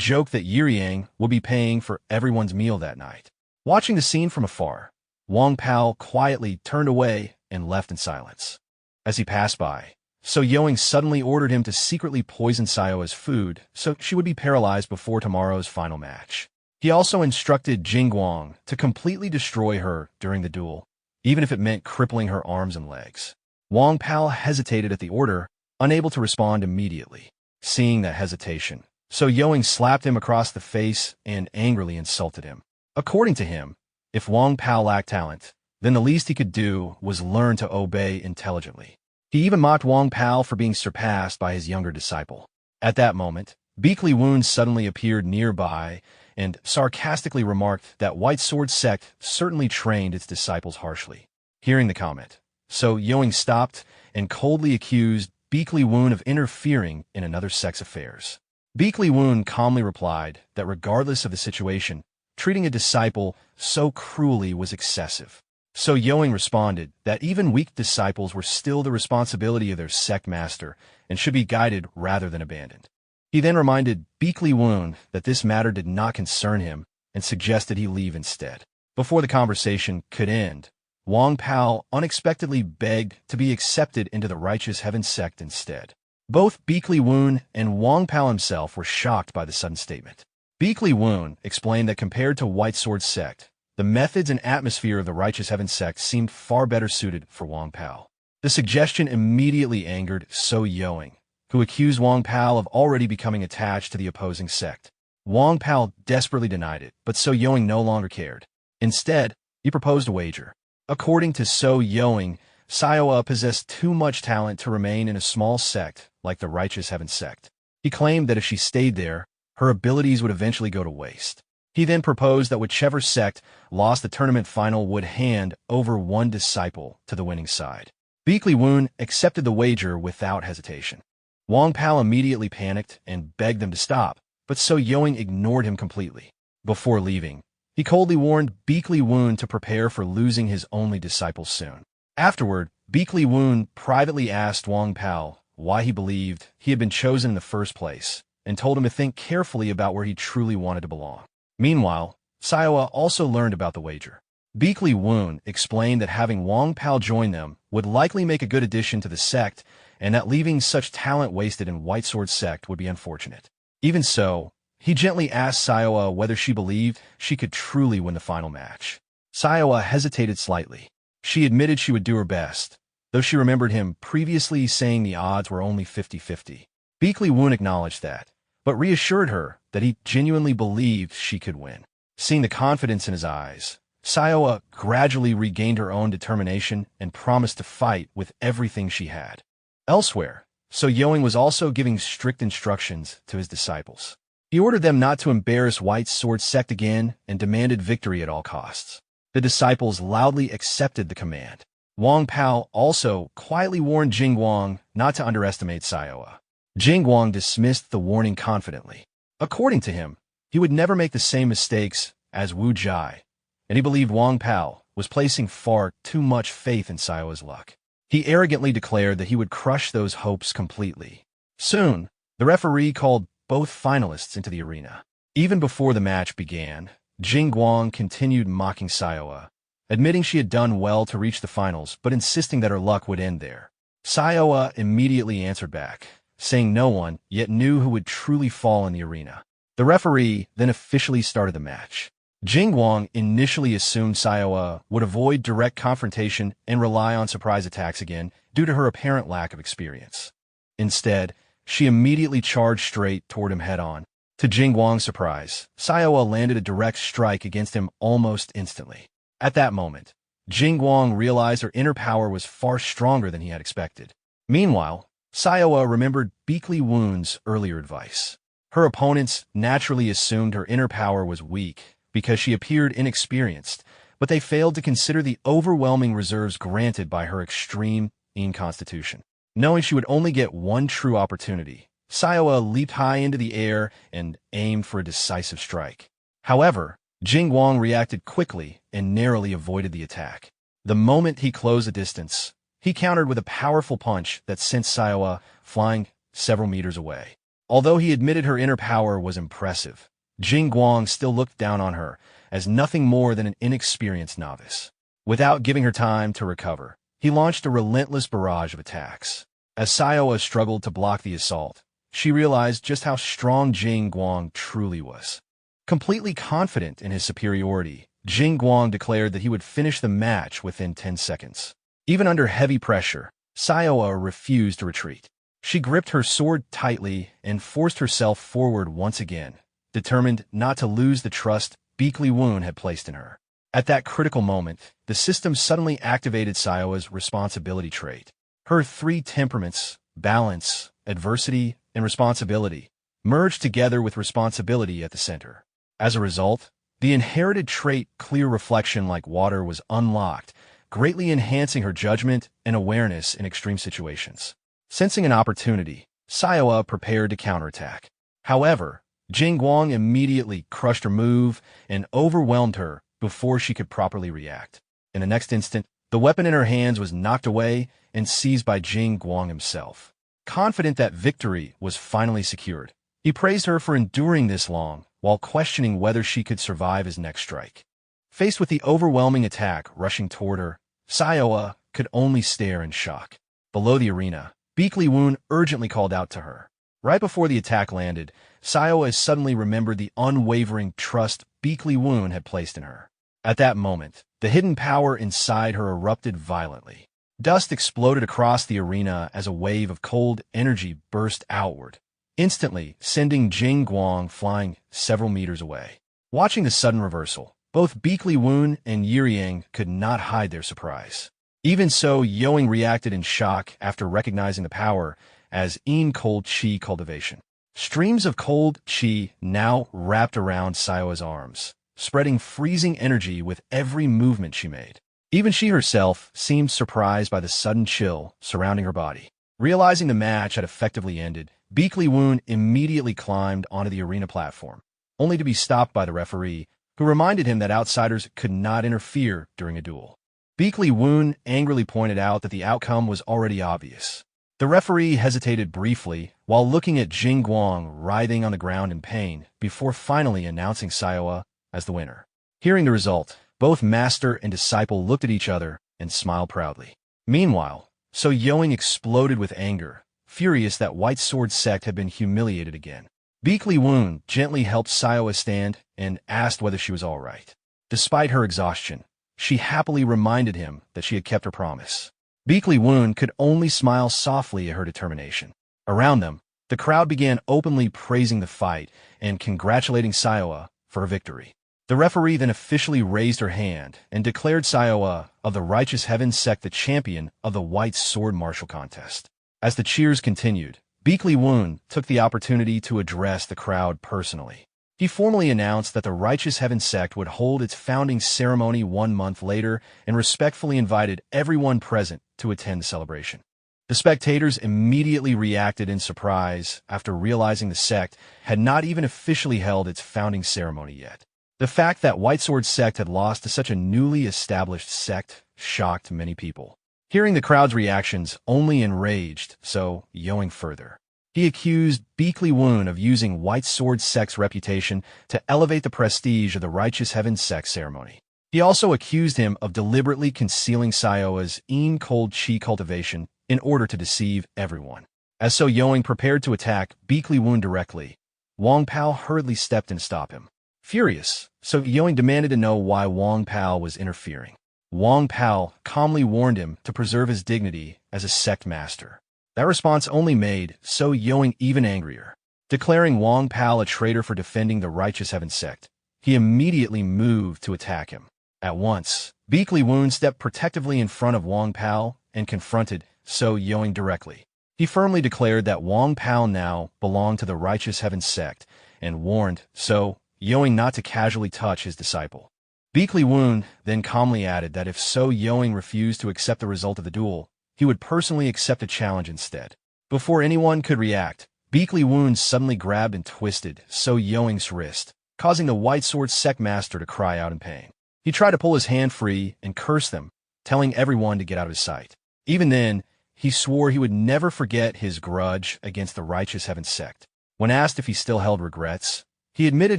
joked that Yiriang would be paying for everyone's meal that night. Watching the scene from afar, Wang Pao quietly turned away and left in silence. As he passed by, So Yoing suddenly ordered him to secretly poison Sayoa's food so she would be paralyzed before tomorrow's final match. He also instructed Jingguang to completely destroy her during the duel, even if it meant crippling her arms and legs. Wang Pao hesitated at the order, unable to respond immediately. Seeing that hesitation, So Yoing slapped him across the face and angrily insulted him. According to him, if Wang Pao lacked talent, then the least he could do was learn to obey intelligently. He even mocked Wang Pao for being surpassed by his younger disciple. At that moment, Beakley Woon suddenly appeared nearby and sarcastically remarked that White Sword Sect certainly trained its disciples harshly. Hearing the comment, So Yoing stopped and coldly accused Beakley Woon of interfering in another sect's affairs. Beakley Woon calmly replied that regardless of the situation, treating a disciple so cruelly was excessive. So Yoing responded that even weak disciples were still the responsibility of their sect master and should be guided rather than abandoned. He then reminded Beakley Woon that this matter did not concern him and suggested he leave instead. Before the conversation could end, Wang Pao unexpectedly begged to be accepted into the Righteous Heaven sect instead. Both Beakley Woon and Wang Pao himself were shocked by the sudden statement. Beakley Woon explained that compared to White Sword Sect, the methods and atmosphere of the Righteous Heaven sect seemed far better suited for Wang Pao. The suggestion immediately angered So Yoing, who accused Wang Pao of already becoming attached to the opposing sect. Wang Pao desperately denied it, but So Yoing no longer cared. Instead, he proposed a wager. According to So Yoing, Sayoa possessed too much talent to remain in a small sect like the Righteous Heaven sect. He claimed that if she stayed there, her abilities would eventually go to waste. He then proposed that whichever sect lost the tournament final would hand over one disciple to the winning side. Beakley Woon accepted the wager without hesitation. Wang Pao immediately panicked and begged them to stop, but So Yoing ignored him completely. Before leaving, he coldly warned Beakley Woon to prepare for losing his only disciple soon. Afterward, Beakley Woon privately asked Wang Pao why he believed he had been chosen in the first place, and told him to think carefully about where he truly wanted to belong. Meanwhile, Sayoa also learned about the wager. Beakley Woon explained that having Wang Pao join them would likely make a good addition to the sect, and that leaving such talent wasted in White Sword Sect would be unfortunate. Even so, he gently asked Sayoa whether she believed she could truly win the final match. Sayoa hesitated slightly. She admitted she would do her best, though she remembered him previously saying the odds were only 50-50. Beakley Woon acknowledged that, but reassured her that he genuinely believed she could win. Seeing the confidence in his eyes, Sayoa gradually regained her own determination and promised to fight with everything she had. Elsewhere, So Yoing was also giving strict instructions to his disciples. He ordered them not to embarrass White Sword Sect again and demanded victory at all costs. The disciples loudly accepted the command. Wang Pao also quietly warned Jingguang not to underestimate Sayoa. Jingguang dismissed the warning confidently. According to him, he would never make the same mistakes as Wu Jai, and he believed Wang Pao was placing far too much faith in Sayoa's luck. He arrogantly declared that he would crush those hopes completely. Soon, the referee called both finalists into the arena. Even before the match began, Jingguang continued mocking Sayoa, admitting she had done well to reach the finals, but insisting that her luck would end there. Sayoa immediately answered back, saying no one yet knew who would truly fall in the arena. The referee then officially started the match. Jingguang initially assumed Sayoa would avoid direct confrontation and rely on surprise attacks again due to her apparent lack of experience. Instead, she immediately charged straight toward him head-on. To Jingguang's surprise, Sayoa landed a direct strike against him almost instantly. At that moment, Jingguang realized her inner power was far stronger than he had expected. Meanwhile, Sayoa remembered Beakley Woon's earlier advice. Her opponents naturally assumed her inner power was weak because she appeared inexperienced, but they failed to consider the overwhelming reserves granted by her extreme constitution. Knowing she would only get one true opportunity, Sayoa leaped high into the air and aimed for a decisive strike. However, Jingguang reacted quickly and narrowly avoided the attack. The moment he closed the distance, he countered with a powerful punch that sent Sayoa flying several meters away. Although he admitted her inner power was impressive, Jingguang still looked down on her as nothing more than an inexperienced novice. Without giving her time to recover, He launched a relentless barrage of attacks. As Sayoa struggled to block the assault, she realized just how strong Jing Guang truly was. Completely confident in his superiority, Jing Guang declared that he would finish the match within 10 seconds. Even under heavy pressure, Sayoa refused to retreat. She gripped her sword tightly and forced herself forward once again, determined not to lose the trust Beakley Woon had placed in her. At that critical moment, the system suddenly activated Sayoa's responsibility trait. Her three temperaments, balance, adversity, and responsibility, merged together with responsibility at the center. As a result, the inherited trait clear reflection like water was unlocked, greatly enhancing her judgment and awareness in extreme situations. Sensing an opportunity, Sayoa prepared to counterattack. However, Jing Guang immediately crushed her move and overwhelmed her before she could properly react. In the next instant, the weapon in her hands was knocked away and seized by Jing Guang himself. Confident that victory was finally secured, he praised her for enduring this long while questioning whether she could survive his next strike. Faced with the overwhelming attack rushing toward her, Sayoa could only stare in shock. Below the arena, Beakley Woon urgently called out to her. Right before the attack landed, Sayoa suddenly remembered the unwavering trust Beakley Woon had placed in her. At that moment, the hidden power inside her erupted violently. Dust exploded across the arena as a wave of cold energy burst outward, instantly sending Jing Guang flying several meters away. Watching the sudden reversal, both Beakley Woon and Yiriang could not hide their surprise. Even so, Yoing reacted in shock after recognizing the power as cold chi cultivation. Streams of cold chi now wrapped around Sayoa's arms, spreading freezing energy with every movement she made. Even she herself seemed surprised by the sudden chill surrounding her body. Realizing the match had effectively ended, Beakley Woon immediately climbed onto the arena platform, only to be stopped by the referee, who reminded him that outsiders could not interfere during a duel. Beakley Woon angrily pointed out that the outcome was already obvious. The referee hesitated briefly while looking at Jing Guang writhing on the ground in pain before finally announcing Sayoa as the winner. Hearing the result, both master and disciple looked at each other and smiled proudly. Meanwhile, So Yoing exploded with anger, furious that White Sword Sect had been humiliated again. Beakley Woon gently helped Sayoa stand and asked whether she was all right. Despite her exhaustion, she happily reminded him that she had kept her promise. Beakley Woon could only smile softly at her determination. Around them, the crowd began openly praising the fight and congratulating Sayoa for her victory. The referee then officially raised her hand and declared Sayoa of the Righteous Heaven Sect the champion of the White Sword Martial Contest. As the cheers continued, Beakley Woon took the opportunity to address the crowd personally. He formally announced that the Righteous Heaven Sect would hold its founding ceremony 1 month later and respectfully invited everyone present to attend the celebration. The spectators immediately reacted in surprise after realizing the sect had not even officially held its founding ceremony yet. The fact that White Sword Sect had lost to such a newly established sect shocked many people. Hearing the crowd's reactions only enraged So Yoing further. He accused Beakley Woon of using White Sword Sect's reputation to elevate the prestige of the Righteous Heaven Sect ceremony. He also accused him of deliberately concealing Sayoa's cold chi cultivation in order to deceive everyone. As So Yoing prepared to attack Beakley Woon directly, Wong Pao hurriedly stepped in to stop him. Furious, So Yoing demanded to know why Wong Pao was interfering. Wong Pao calmly warned him to preserve his dignity as a sect master. That response only made So Yoing even angrier. Declaring Wong Pao a traitor for defending the Righteous Heaven Sect, he immediately moved to attack him. At once, Beakley Woon stepped protectively in front of Wong Pao and confronted So Yoing directly. He firmly declared that Wong Pao now belonged to the Righteous Heaven Sect and warned So Yoing not to casually touch his disciple. Beakley Woon then calmly added that if So Yoing refused to accept the result of the duel, he would personally accept a challenge instead. Before anyone could react, Beakley Woon suddenly grabbed and twisted So Yoing's wrist, causing the White Sword Sect master to cry out in pain. He tried to pull his hand free and curse them, telling everyone to get out of his sight. Even then, he swore he would never forget his grudge against the Righteous Heaven Sect. When asked if he still held regrets, he admitted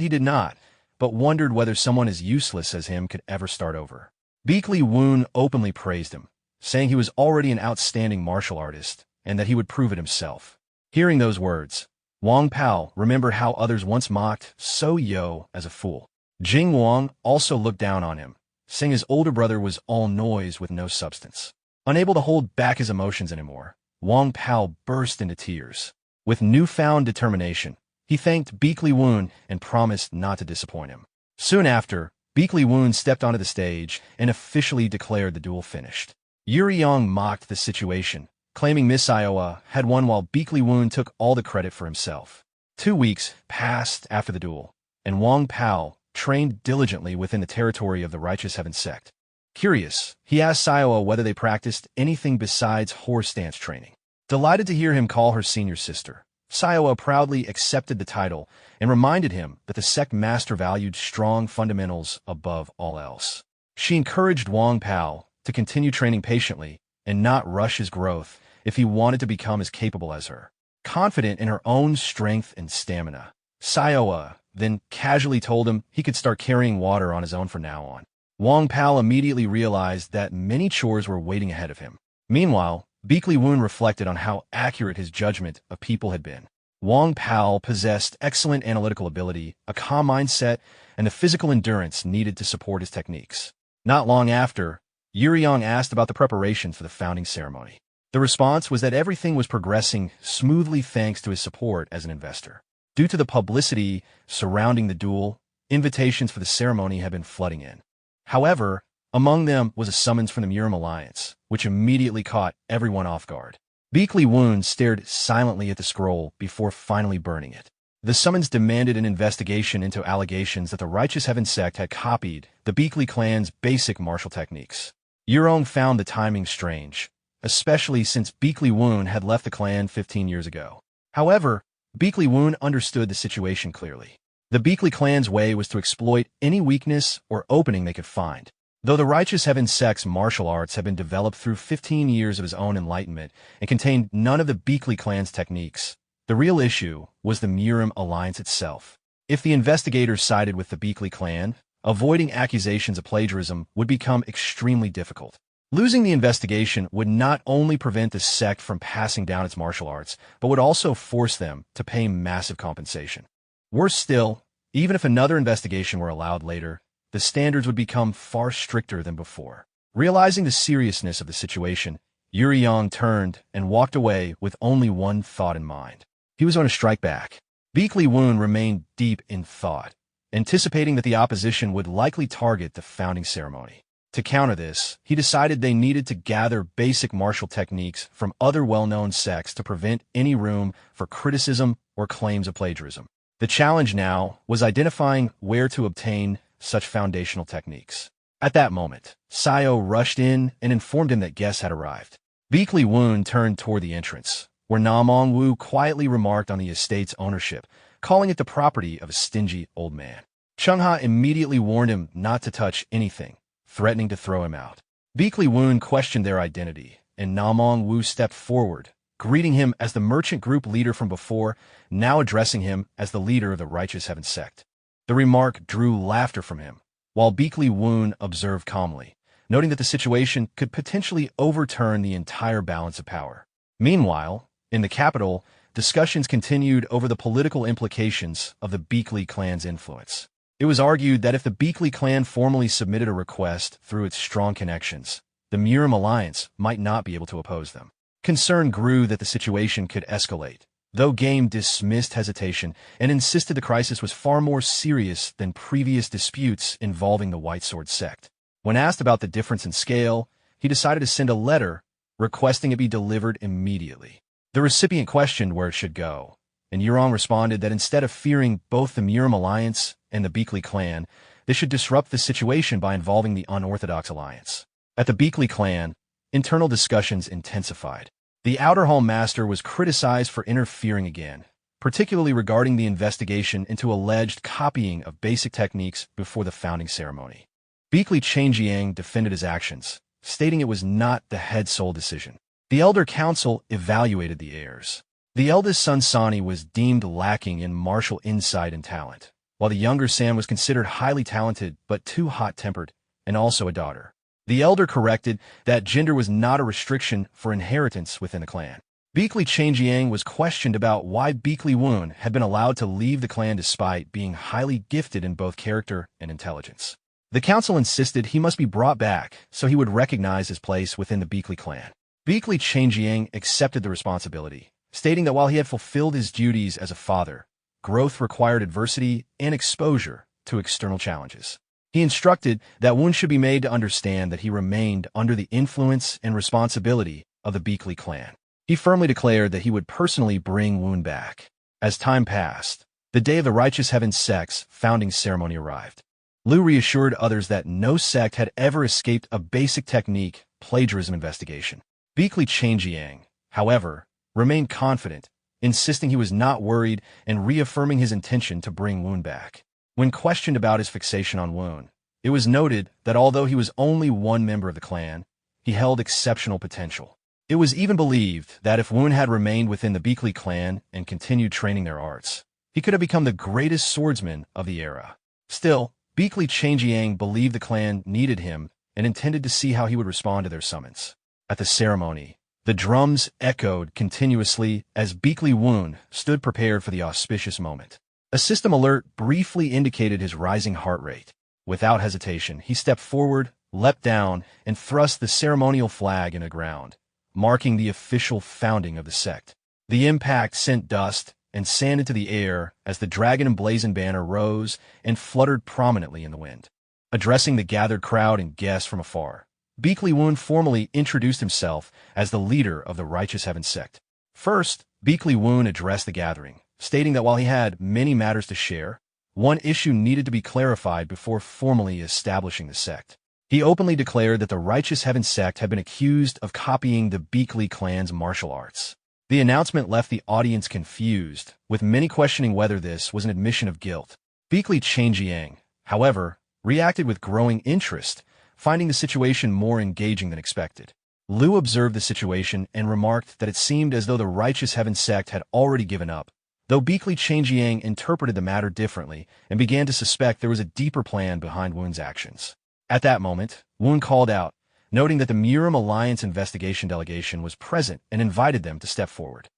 he did not, but wondered whether someone as useless as him could ever start over. Beakley Woon openly praised him, saying he was already an outstanding martial artist and that he would prove it himself. Hearing those words, Wang Pao remembered how others once mocked So Yo as a fool. Jing Wang also looked down on him, saying his older brother was all noise with no substance. Unable to hold back his emotions anymore, Wang Pao burst into tears. With newfound determination, he thanked Beek Li Woon and promised not to disappoint him. Soon after, Beek Li Woon stepped onto the stage and officially declared the duel finished. Yuri Yang mocked the situation, claiming Miss Iowa had won while Beek Li Woon took all the credit for himself. 2 weeks passed after the duel, and Wang Pao trained diligently within the territory of the Righteous Heaven Sect. Curious, he asked Iowa whether they practiced anything besides horse dance training. Delighted to hear him call her senior sister, Siowa proudly accepted the title and reminded him that the sect master valued strong fundamentals above all else. She encouraged Wang Pao to continue training patiently and not rush his growth if he wanted to become as capable as her. Confident in her own strength and stamina, Siowa then casually told him he could start carrying water on his own from now on. Wang Pao immediately realized that many chores were waiting ahead of him. Meanwhile, Beek Li Woon reflected on how accurate his judgment of people had been. Wang Pao possessed excellent analytical ability, a calm mindset, and the physical endurance needed to support his techniques. Not long after, Yuri Yang asked about the preparations for the founding ceremony. The response was that everything was progressing smoothly thanks to his support as an investor. Due to the publicity surrounding the duel, invitations for the ceremony had been flooding in. However, among them was a summons from the Murim Alliance, which immediately caught everyone off guard. Beek Li Woon stared silently at the scroll before finally burning it. The summons demanded an investigation into allegations that the Righteous Heaven Sect had copied the Beek Li clan's basic martial techniques. Yurong found the timing strange, especially since Beek Li Woon had left the clan 15 years ago. However, Beek Li Woon understood the situation clearly. The Beek Li clan's way was to exploit any weakness or opening they could find. Though the Righteous Heaven Sect's martial arts had been developed through 15 years of his own enlightenment and contained none of the Beek Li clan's techniques, the real issue was the Murim Alliance itself. If the investigators sided with the Beek Li clan, avoiding accusations of plagiarism would become extremely difficult. Losing the investigation would not only prevent the sect from passing down its martial arts, but would also force them to pay massive compensation. Worse still, even if another investigation were allowed later, the standards would become far stricter than before. Realizing the seriousness of the situation, Yuri Yang turned and walked away with only one thought in mind. He was going to strike back. Beek Li Woon remained deep in thought, anticipating that the opposition would likely target the founding ceremony. To counter this, he decided they needed to gather basic martial techniques from other well-known sects to prevent any room for criticism or claims of plagiarism. The challenge now was identifying where to obtain such foundational techniques. At that moment, Sayo rushed in and informed him that guests had arrived. Beek Li Woon turned toward the entrance, where Namong Wu quietly remarked on the estate's ownership, calling it the property of a stingy old man. Chung Ha immediately warned him not to touch anything, threatening to throw him out. Beek Li Woon questioned their identity, and Namong Wu stepped forward, greeting him as the merchant group leader from before, now addressing him as the leader of the Righteous Heaven Sect. The remark drew laughter from him, while Beek Li Woon observed calmly, noting that the situation could potentially overturn the entire balance of power. Meanwhile, in the capital, discussions continued over the political implications of the Beek Li clan's influence. It was argued that if the Beek Li clan formally submitted a request through its strong connections, the Murim Alliance might not be able to oppose them. Concern grew that the situation could escalate, though Game dismissed hesitation and insisted the crisis was far more serious than previous disputes involving the White Sword sect. When asked about the difference in scale, he decided to send a letter requesting it be delivered immediately. The recipient questioned where it should go, and Yurong responded that instead of fearing both the Murim Alliance and the Beek Li clan, they should disrupt the situation by involving the Unorthodox Alliance. At the Beek Li clan, internal discussions intensified. The Outer Hall Master was criticized for interfering again, particularly regarding the investigation into alleged copying of basic techniques before the founding ceremony. Beek Li Changjiang defended his actions, stating it was not the head's sole decision. The Elder Council evaluated the heirs. The eldest son Sani was deemed lacking in martial insight and talent, while the younger San was considered highly talented but too hot-tempered, and also a daughter. The elder corrected that gender was not a restriction for inheritance within the clan. Beakley Changjiang was questioned about why Beakley Woon had been allowed to leave the clan despite being highly gifted in both character and intelligence. The council insisted he must be brought back so he would recognize his place within the Beakley clan. Beakley Changjiang accepted the responsibility, stating that while he had fulfilled his duties as a father, growth required adversity and exposure to external challenges. He instructed that Woon should be made to understand that he remained under the influence and responsibility of the Beakley clan. He firmly declared that he would personally bring Woon back. As time passed, the day of the Righteous Heaven Sect's founding ceremony arrived. Liu reassured others that no sect had ever escaped a basic technique plagiarism investigation. Beakley Changjiang, however, remained confident, insisting he was not worried and reaffirming his intention to bring Woon back. When questioned about his fixation on Woon, it was noted that although he was only one member of the clan, he held exceptional potential. It was even believed that if Woon had remained within the Beakley clan and continued training their arts, he could have become the greatest swordsman of the era. Still, Beakley Changjiang believed the clan needed him and intended to see how he would respond to their summons. At the ceremony, the drums echoed continuously as Beakley Woon stood prepared for the auspicious moment. A system alert briefly indicated his rising heart rate. Without hesitation, he stepped forward, leapt down, and thrust the ceremonial flag into the ground, marking the official founding of the sect. The impact sent dust and sand into the air as the dragon emblazoned banner rose and fluttered prominently in the wind. Addressing the gathered crowd and guests from afar, Beakley Woon formally introduced himself as the leader of the Righteous Heaven Sect. First, Beakley Woon addressed the gathering, stating that while he had many matters to share, one issue needed to be clarified before formally establishing the sect. He openly declared that the Righteous Heaven Sect had been accused of copying the Beakley clan's martial arts. The announcement left the audience confused, with many questioning whether this was an admission of guilt. Beakley Changjiang, however, reacted with growing interest, finding the situation more engaging than expected. Liu observed the situation and remarked that it seemed as though the Righteous Heaven Sect had already given up, though Beakley Changjiang interpreted the matter differently and began to suspect there was a deeper plan behind Woon's actions. At that moment, Woon called out, noting that the Murim Alliance investigation delegation was present and invited them to step forward.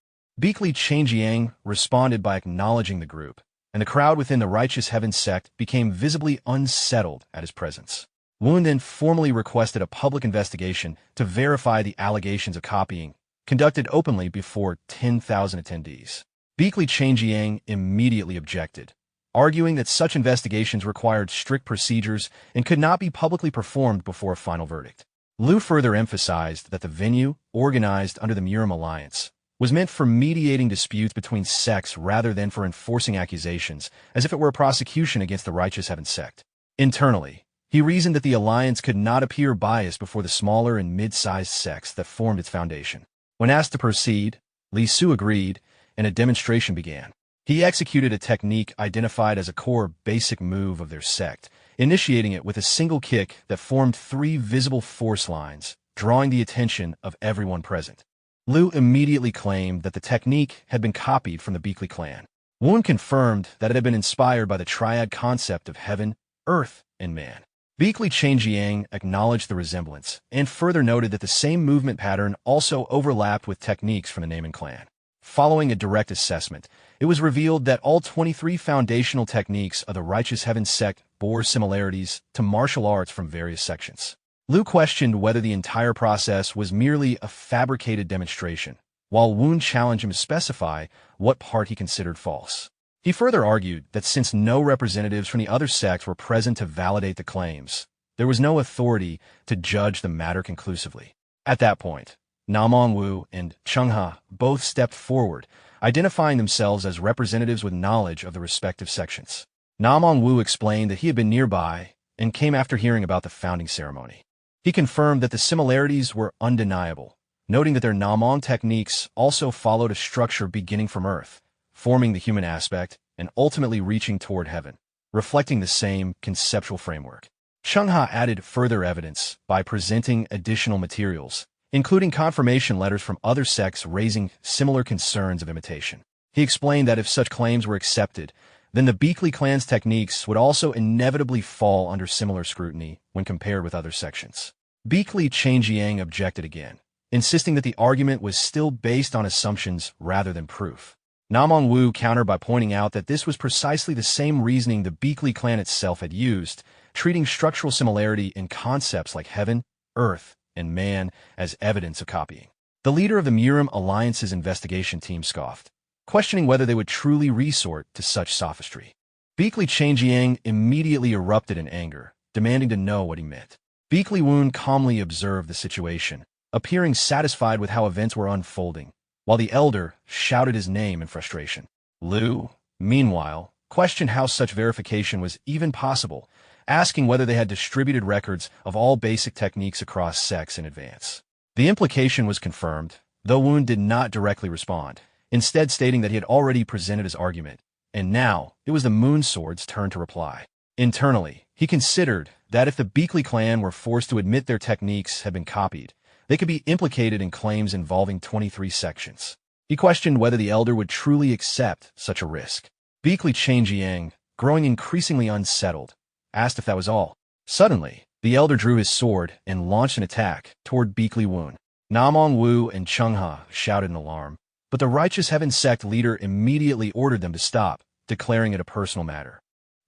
Beakley Changjiang responded by acknowledging the group, and the crowd within the Righteous Heaven Sect became visibly unsettled at his presence. Woon then formally requested a public investigation to verify the allegations of copying, conducted openly before 10,000 attendees. Beakley Changjiang immediately objected, arguing that such investigations required strict procedures and could not be publicly performed before a final verdict. Liu further emphasized that the venue, organized under the Murim Alliance, was meant for mediating disputes between sects rather than for enforcing accusations, as if it were a prosecution against the Righteous Heaven Sect. Internally, he reasoned that the alliance could not appear biased before the smaller and mid-sized sects that formed its foundation. When asked to proceed, Li Su agreed, and a demonstration began. He executed a technique identified as a core basic move of their sect, initiating it with a single kick that formed 3 visible force lines, drawing the attention of everyone present. Liu immediately claimed that the technique had been copied from the Beakley clan. Woon confirmed that it had been inspired by the triad concept of heaven, earth, and man. Beakley Changjiang acknowledged the resemblance and further noted that the same movement pattern also overlapped with techniques from the Naman clan. Following a direct assessment, it was revealed that all 23 foundational techniques of the Righteous Heaven Sect bore similarities to martial arts from various sections. Liu questioned whether the entire process was merely a fabricated demonstration, while Woon challenged him to specify what part he considered false. He further argued that since no representatives from the other sects were present to validate the claims, there was no authority to judge the matter conclusively. At that point, Namong Wu and Chengha both stepped forward, identifying themselves as representatives with knowledge of the respective sections. Namong Wu explained that he had been nearby and came after hearing about the founding ceremony. He confirmed that the similarities were undeniable, noting that their Namong techniques also followed a structure beginning from Earth, forming the human aspect and ultimately reaching toward heaven, reflecting the same conceptual framework. Chengha added further evidence by presenting additional materials, including confirmation letters from other sects raising similar concerns of imitation. He explained that if such claims were accepted, then the Beakley clan's techniques would also inevitably fall under similar scrutiny when compared with other sections. Beakley Changjiang objected again, insisting that the argument was still based on assumptions rather than proof. Namong Wu countered by pointing out that this was precisely the same reasoning the Beakley clan itself had used, treating structural similarity in concepts like heaven, earth, and man as evidence of copying. The leader of the Murim Alliance's investigation team scoffed, questioning whether they would truly resort to such sophistry. Beakley Changjiang immediately erupted in anger, demanding to know what he meant. Beakley Woon calmly observed the situation, appearing satisfied with how events were unfolding, while the elder shouted his name in frustration. Liu, meanwhile, questioned how such verification was even possible, asking whether they had distributed records of all basic techniques across sects in advance. The implication was confirmed, though Woon did not directly respond, instead stating that he had already presented his argument, and now it was the Moon Sword's turn to reply. Internally, he considered that if the Beakley clan were forced to admit their techniques had been copied, they could be implicated in claims involving 23 sections. He questioned whether the elder would truly accept such a risk. Beakley Changjiang, growing increasingly unsettled, asked if that was all. Suddenly, the elder drew his sword and launched an attack toward Beakley Woon. Namong Wu and Chungha shouted in alarm, but the Righteous Heaven Sect leader immediately ordered them to stop, declaring it a personal matter.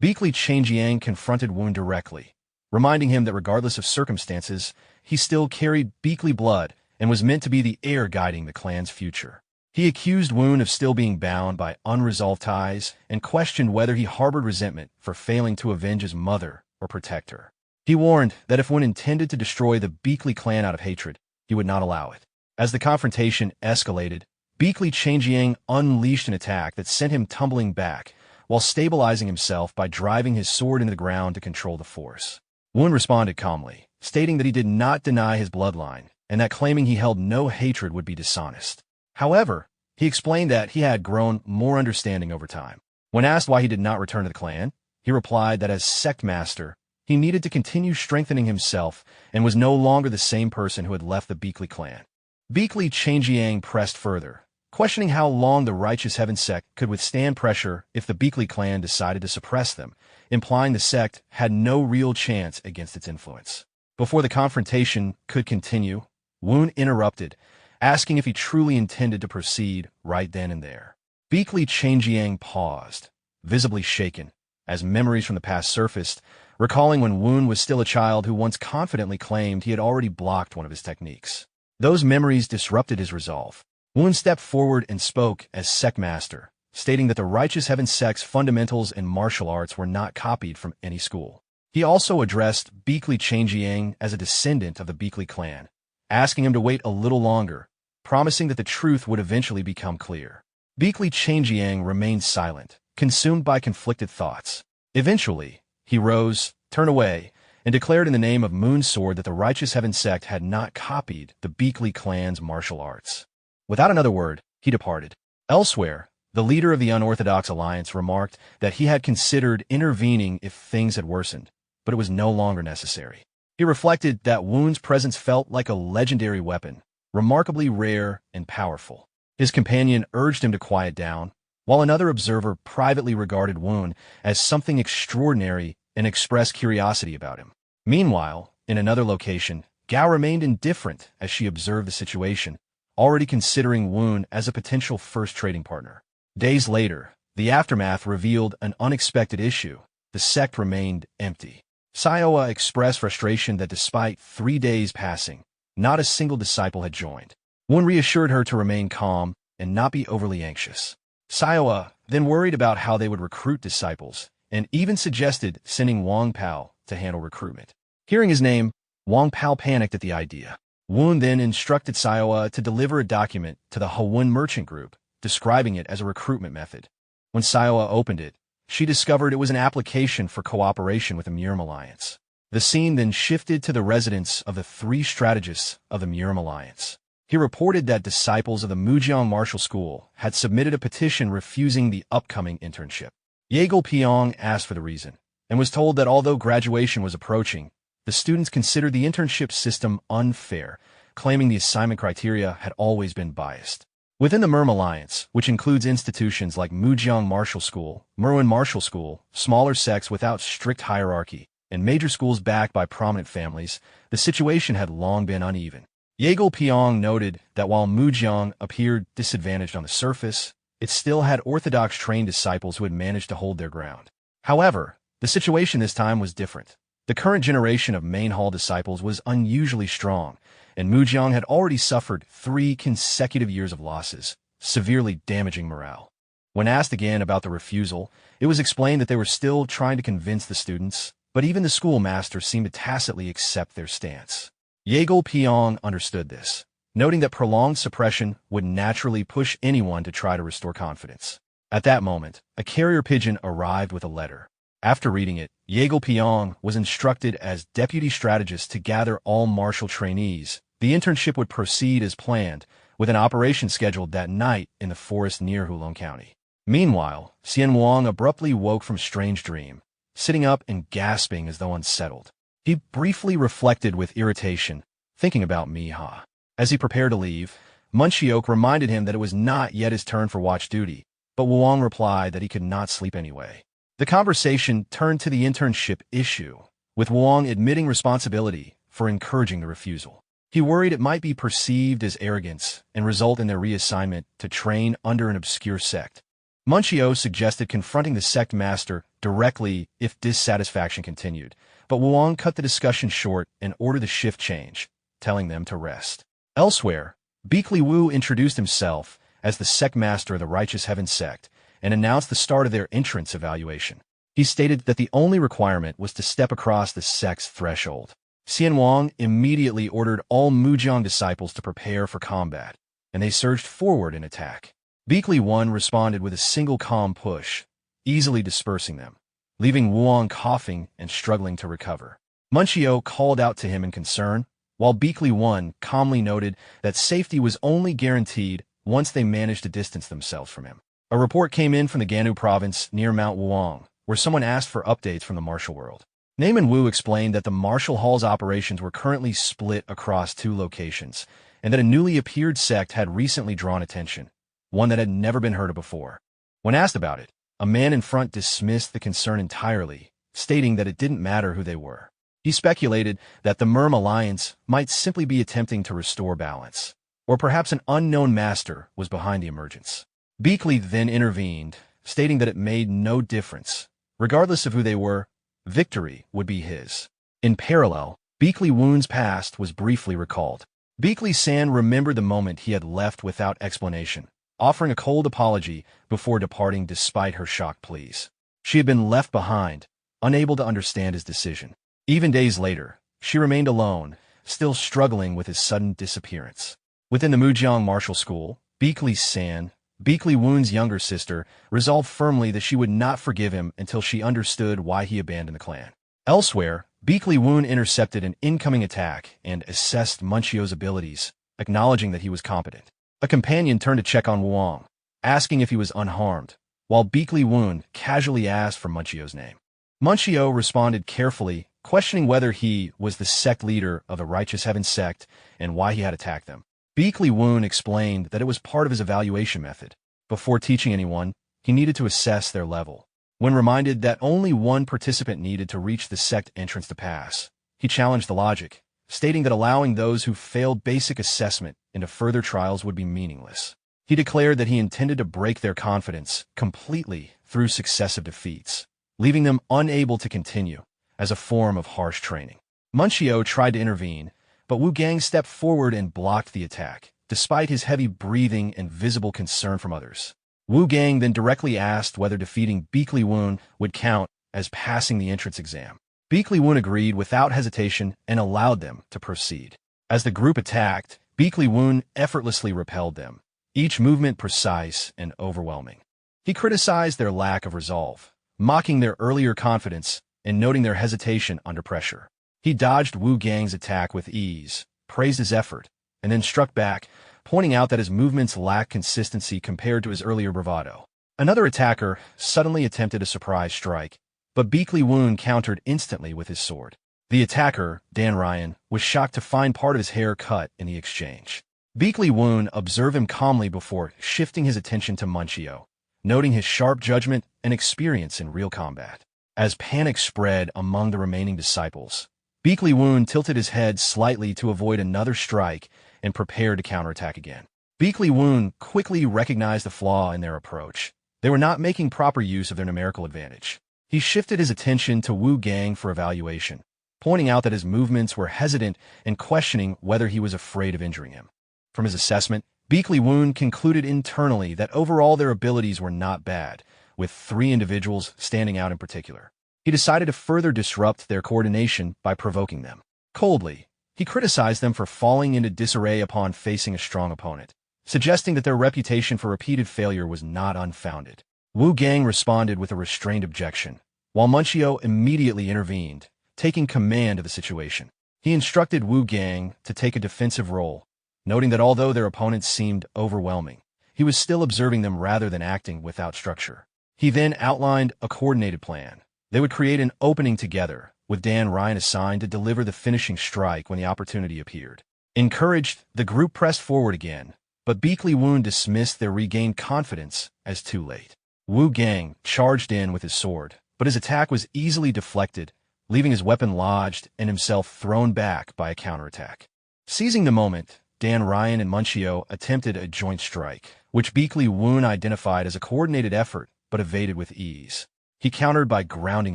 Beakley Changjiang confronted Woon directly, reminding him that regardless of circumstances, he still carried Beakley blood and was meant to be the heir guiding the clan's future. He accused Woon of still being bound by unresolved ties and questioned whether he harbored resentment for failing to avenge his mother or protect her. He warned that if Woon intended to destroy the Beakley clan out of hatred, he would not allow it. As the confrontation escalated, Beakley Changjiang unleashed an attack that sent him tumbling back, while stabilizing himself by driving his sword into the ground to control the force. Woon responded calmly, stating that he did not deny his bloodline, and that claiming he held no hatred would be dishonest. However, he explained that he had grown more understanding over time. When asked why he did not return to the clan, he replied that as sect master, he needed to continue strengthening himself and was no longer the same person who had left the Beakley clan. Beakley Changjiang pressed further, questioning how long the Righteous Heaven Sect could withstand pressure if the Beakley clan decided to suppress them, implying the sect had no real chance against its influence. Before the confrontation could continue, Woon interrupted, asking if he truly intended to proceed right then and there. Beakley Changjiang paused, visibly shaken, as memories from the past surfaced, recalling when Woon was still a child who once confidently claimed he had already blocked one of his techniques. Those memories disrupted his resolve. Woon stepped forward and spoke as sect master, stating that the Righteous Heaven Sect's fundamentals and martial arts were not copied from any school. He also addressed Beakley Changjiang as a descendant of the Beakley clan, asking him to wait a little longer, promising that the truth would eventually become clear. Beakley Changjiang remained silent, consumed by conflicted thoughts. Eventually, he rose, turned away, and declared in the name of Moon Sword that the Righteous Heaven Sect had not copied the Beakley clan's martial arts. Without another word, he departed. Elsewhere, the leader of the Unorthodox Alliance remarked that he had considered intervening if things had worsened, but it was no longer necessary. He reflected that Woon's presence felt like a legendary weapon, remarkably rare and powerful. His companion urged him to quiet down, while another observer privately regarded Woon as something extraordinary and expressed curiosity about him. Meanwhile, in another location, Gao remained indifferent as she observed the situation, already considering Woon as a potential first trading partner. Days later, the aftermath revealed an unexpected issue. The sect remained empty. Sayoa expressed frustration that despite 3 days passing, not a single disciple had joined. Woon reassured her to remain calm and not be overly anxious. Sayoa then worried about how they would recruit disciples, and even suggested sending Wang Pao to handle recruitment. Hearing his name, Wang Pao panicked at the idea. Woon then instructed Sayoa to deliver a document to the Hawun merchant group, describing it as a recruitment method. When Sayoa opened it, she discovered it was an application for cooperation with the Murim Alliance. The scene then shifted to the residence of the 3 strategists of the Murim Alliance. He reported that disciples of the Mujiang Martial School had submitted a petition refusing the upcoming internship. Yeagle Piong asked for the reason, and was told that although graduation was approaching, the students considered the internship system unfair, claiming the assignment criteria had always been biased. Within the Murim Alliance, which includes institutions like Mujiang Martial School, Merwin Martial School, smaller sects without strict hierarchy, and major schools backed by prominent families, the situation had long been uneven. Yeagle Pyong noted that while Mujiang appeared disadvantaged on the surface, it still had orthodox trained disciples who had managed to hold their ground. However, the situation this time was different. The current generation of Manhwa disciples was unusually strong, and Mujiang had already suffered 3 consecutive years of losses, severely damaging morale. When asked again about the refusal, it was explained that they were still trying to convince the students, but even the schoolmaster seemed to tacitly accept their stance. Yeagle Pyong understood this, noting that prolonged suppression would naturally push anyone to try to restore confidence. At that moment, a carrier pigeon arrived with a letter. After reading it, Yeagle Pyong was instructed as deputy strategist to gather all martial trainees. The internship would proceed as planned, with an operation scheduled that night in the forest near Hulong County. Meanwhile, Xian Wang abruptly woke from a strange dream, sitting up and gasping as though unsettled. He briefly reflected with irritation, thinking about Miha. As he prepared to leave, Munchiok reminded him that it was not yet his turn for watch duty, but Wang replied that he could not sleep anyway. The conversation turned to the internship issue, with Wang admitting responsibility for encouraging the refusal. He worried it might be perceived as arrogance and result in their reassignment to train under an obscure sect. Munchio suggested confronting the sect master directly if dissatisfaction continued, but Wang cut the discussion short and ordered the shift change, telling them to rest. Elsewhere, Beakley Wu introduced himself as the sect master of the Righteous Heaven sect and announced the start of their entrance evaluation. He stated that the only requirement was to step across the sect's threshold. Xian Wang immediately ordered all Mujiang disciples to prepare for combat, and they surged forward in attack. Beakley One responded with a single calm push, easily dispersing them, leaving Wang coughing and struggling to recover. Munchio called out to him in concern, while Beakley One calmly noted that safety was only guaranteed once they managed to distance themselves from him. A report came in from the Ganu province near Mount Wuong, where someone asked for updates from the martial world. Naaman Wu explained that the martial hall's operations were currently split across 2 locations, and that a newly appeared sect had recently drawn attention, one that had never been heard of before. When asked about it, a man in front dismissed the concern entirely, stating that it didn't matter who they were. He speculated that the Merm Alliance might simply be attempting to restore balance, or perhaps an unknown master was behind the emergence. Beakley then intervened, stating that it made no difference. Regardless of who they were, victory would be his. In parallel, Beakley Woon's past was briefly recalled. Beakley San remembered the moment he had left without explanation, offering a cold apology before departing despite her shocked pleas. She had been left behind, unable to understand his decision. Even days later, she remained alone, still struggling with his sudden disappearance. Within the Mujiang Martial School, Beakley San, Beakley Woon's younger sister, resolved firmly that she would not forgive him until she understood why he abandoned the clan. Elsewhere, Beakley Woon intercepted an incoming attack and assessed Munchio's abilities, acknowledging that he was competent. A companion turned to check on Wang, asking if he was unharmed, while Beakley Woon casually asked for Munchio's name. Munchio responded carefully, questioning whether he was the sect leader of the Righteous Heaven sect and why he had attacked them. Beakley Woon explained that it was part of his evaluation method. Before teaching anyone, he needed to assess their level. When reminded that only one participant needed to reach the sect entrance to pass, he challenged the logic, stating that allowing those who failed basic assessment into further trials would be meaningless. He declared that he intended to break their confidence completely through successive defeats, leaving them unable to continue as a form of harsh training. Munchio tried to intervene, but Wu Gang stepped forward and blocked the attack, despite his heavy breathing and visible concern from others. Wu Gang then directly asked whether defeating Beakley Woon would count as passing the entrance exam. Beakley Woon agreed without hesitation and allowed them to proceed. As the group attacked, Beakley Woon effortlessly repelled them, each movement precise and overwhelming. He criticized their lack of resolve, mocking their earlier confidence and noting their hesitation under pressure. He dodged Wu Gang's attack with ease, praised his effort, and then struck back, pointing out that his movements lacked consistency compared to his earlier bravado. Another attacker suddenly attempted a surprise strike, but Beakley Woon countered instantly with his sword. The attacker, Dan Ryan, was shocked to find part of his hair cut in the exchange. Beakley Woon observed him calmly before shifting his attention to Munchio, noting his sharp judgment and experience in real combat. As panic spread among the remaining disciples, Beakley Woon tilted his head slightly to avoid another strike and prepared to counterattack again. Beakley Woon quickly recognized the flaw in their approach. They were not making proper use of their numerical advantage. He shifted his attention to Wu Gang for evaluation, pointing out that his movements were hesitant and questioning whether he was afraid of injuring him. From his assessment, Beakley Woon concluded internally that overall their abilities were not bad, with 3 individuals standing out in particular. He decided to further disrupt their coordination by provoking them. Coldly, he criticized them for falling into disarray upon facing a strong opponent, suggesting that their reputation for repeated failure was not unfounded. Wu Gang responded with a restrained objection, while Munchio immediately intervened, taking command of the situation. He instructed Wu Gang to take a defensive role, noting that although their opponents seemed overwhelming, he was still observing them rather than acting without structure. He then outlined a coordinated plan. They would create an opening together, with Dan Ryan assigned to deliver the finishing strike when the opportunity appeared. Encouraged, the group pressed forward again, but Beakley Woon dismissed their regained confidence as too late. Wu Gang charged in with his sword, but his attack was easily deflected, leaving his weapon lodged and himself thrown back by a counterattack. Seizing the moment, Dan Ryan and Munchio attempted a joint strike, which Beakley Woon identified as a coordinated effort but evaded with ease. He countered by grounding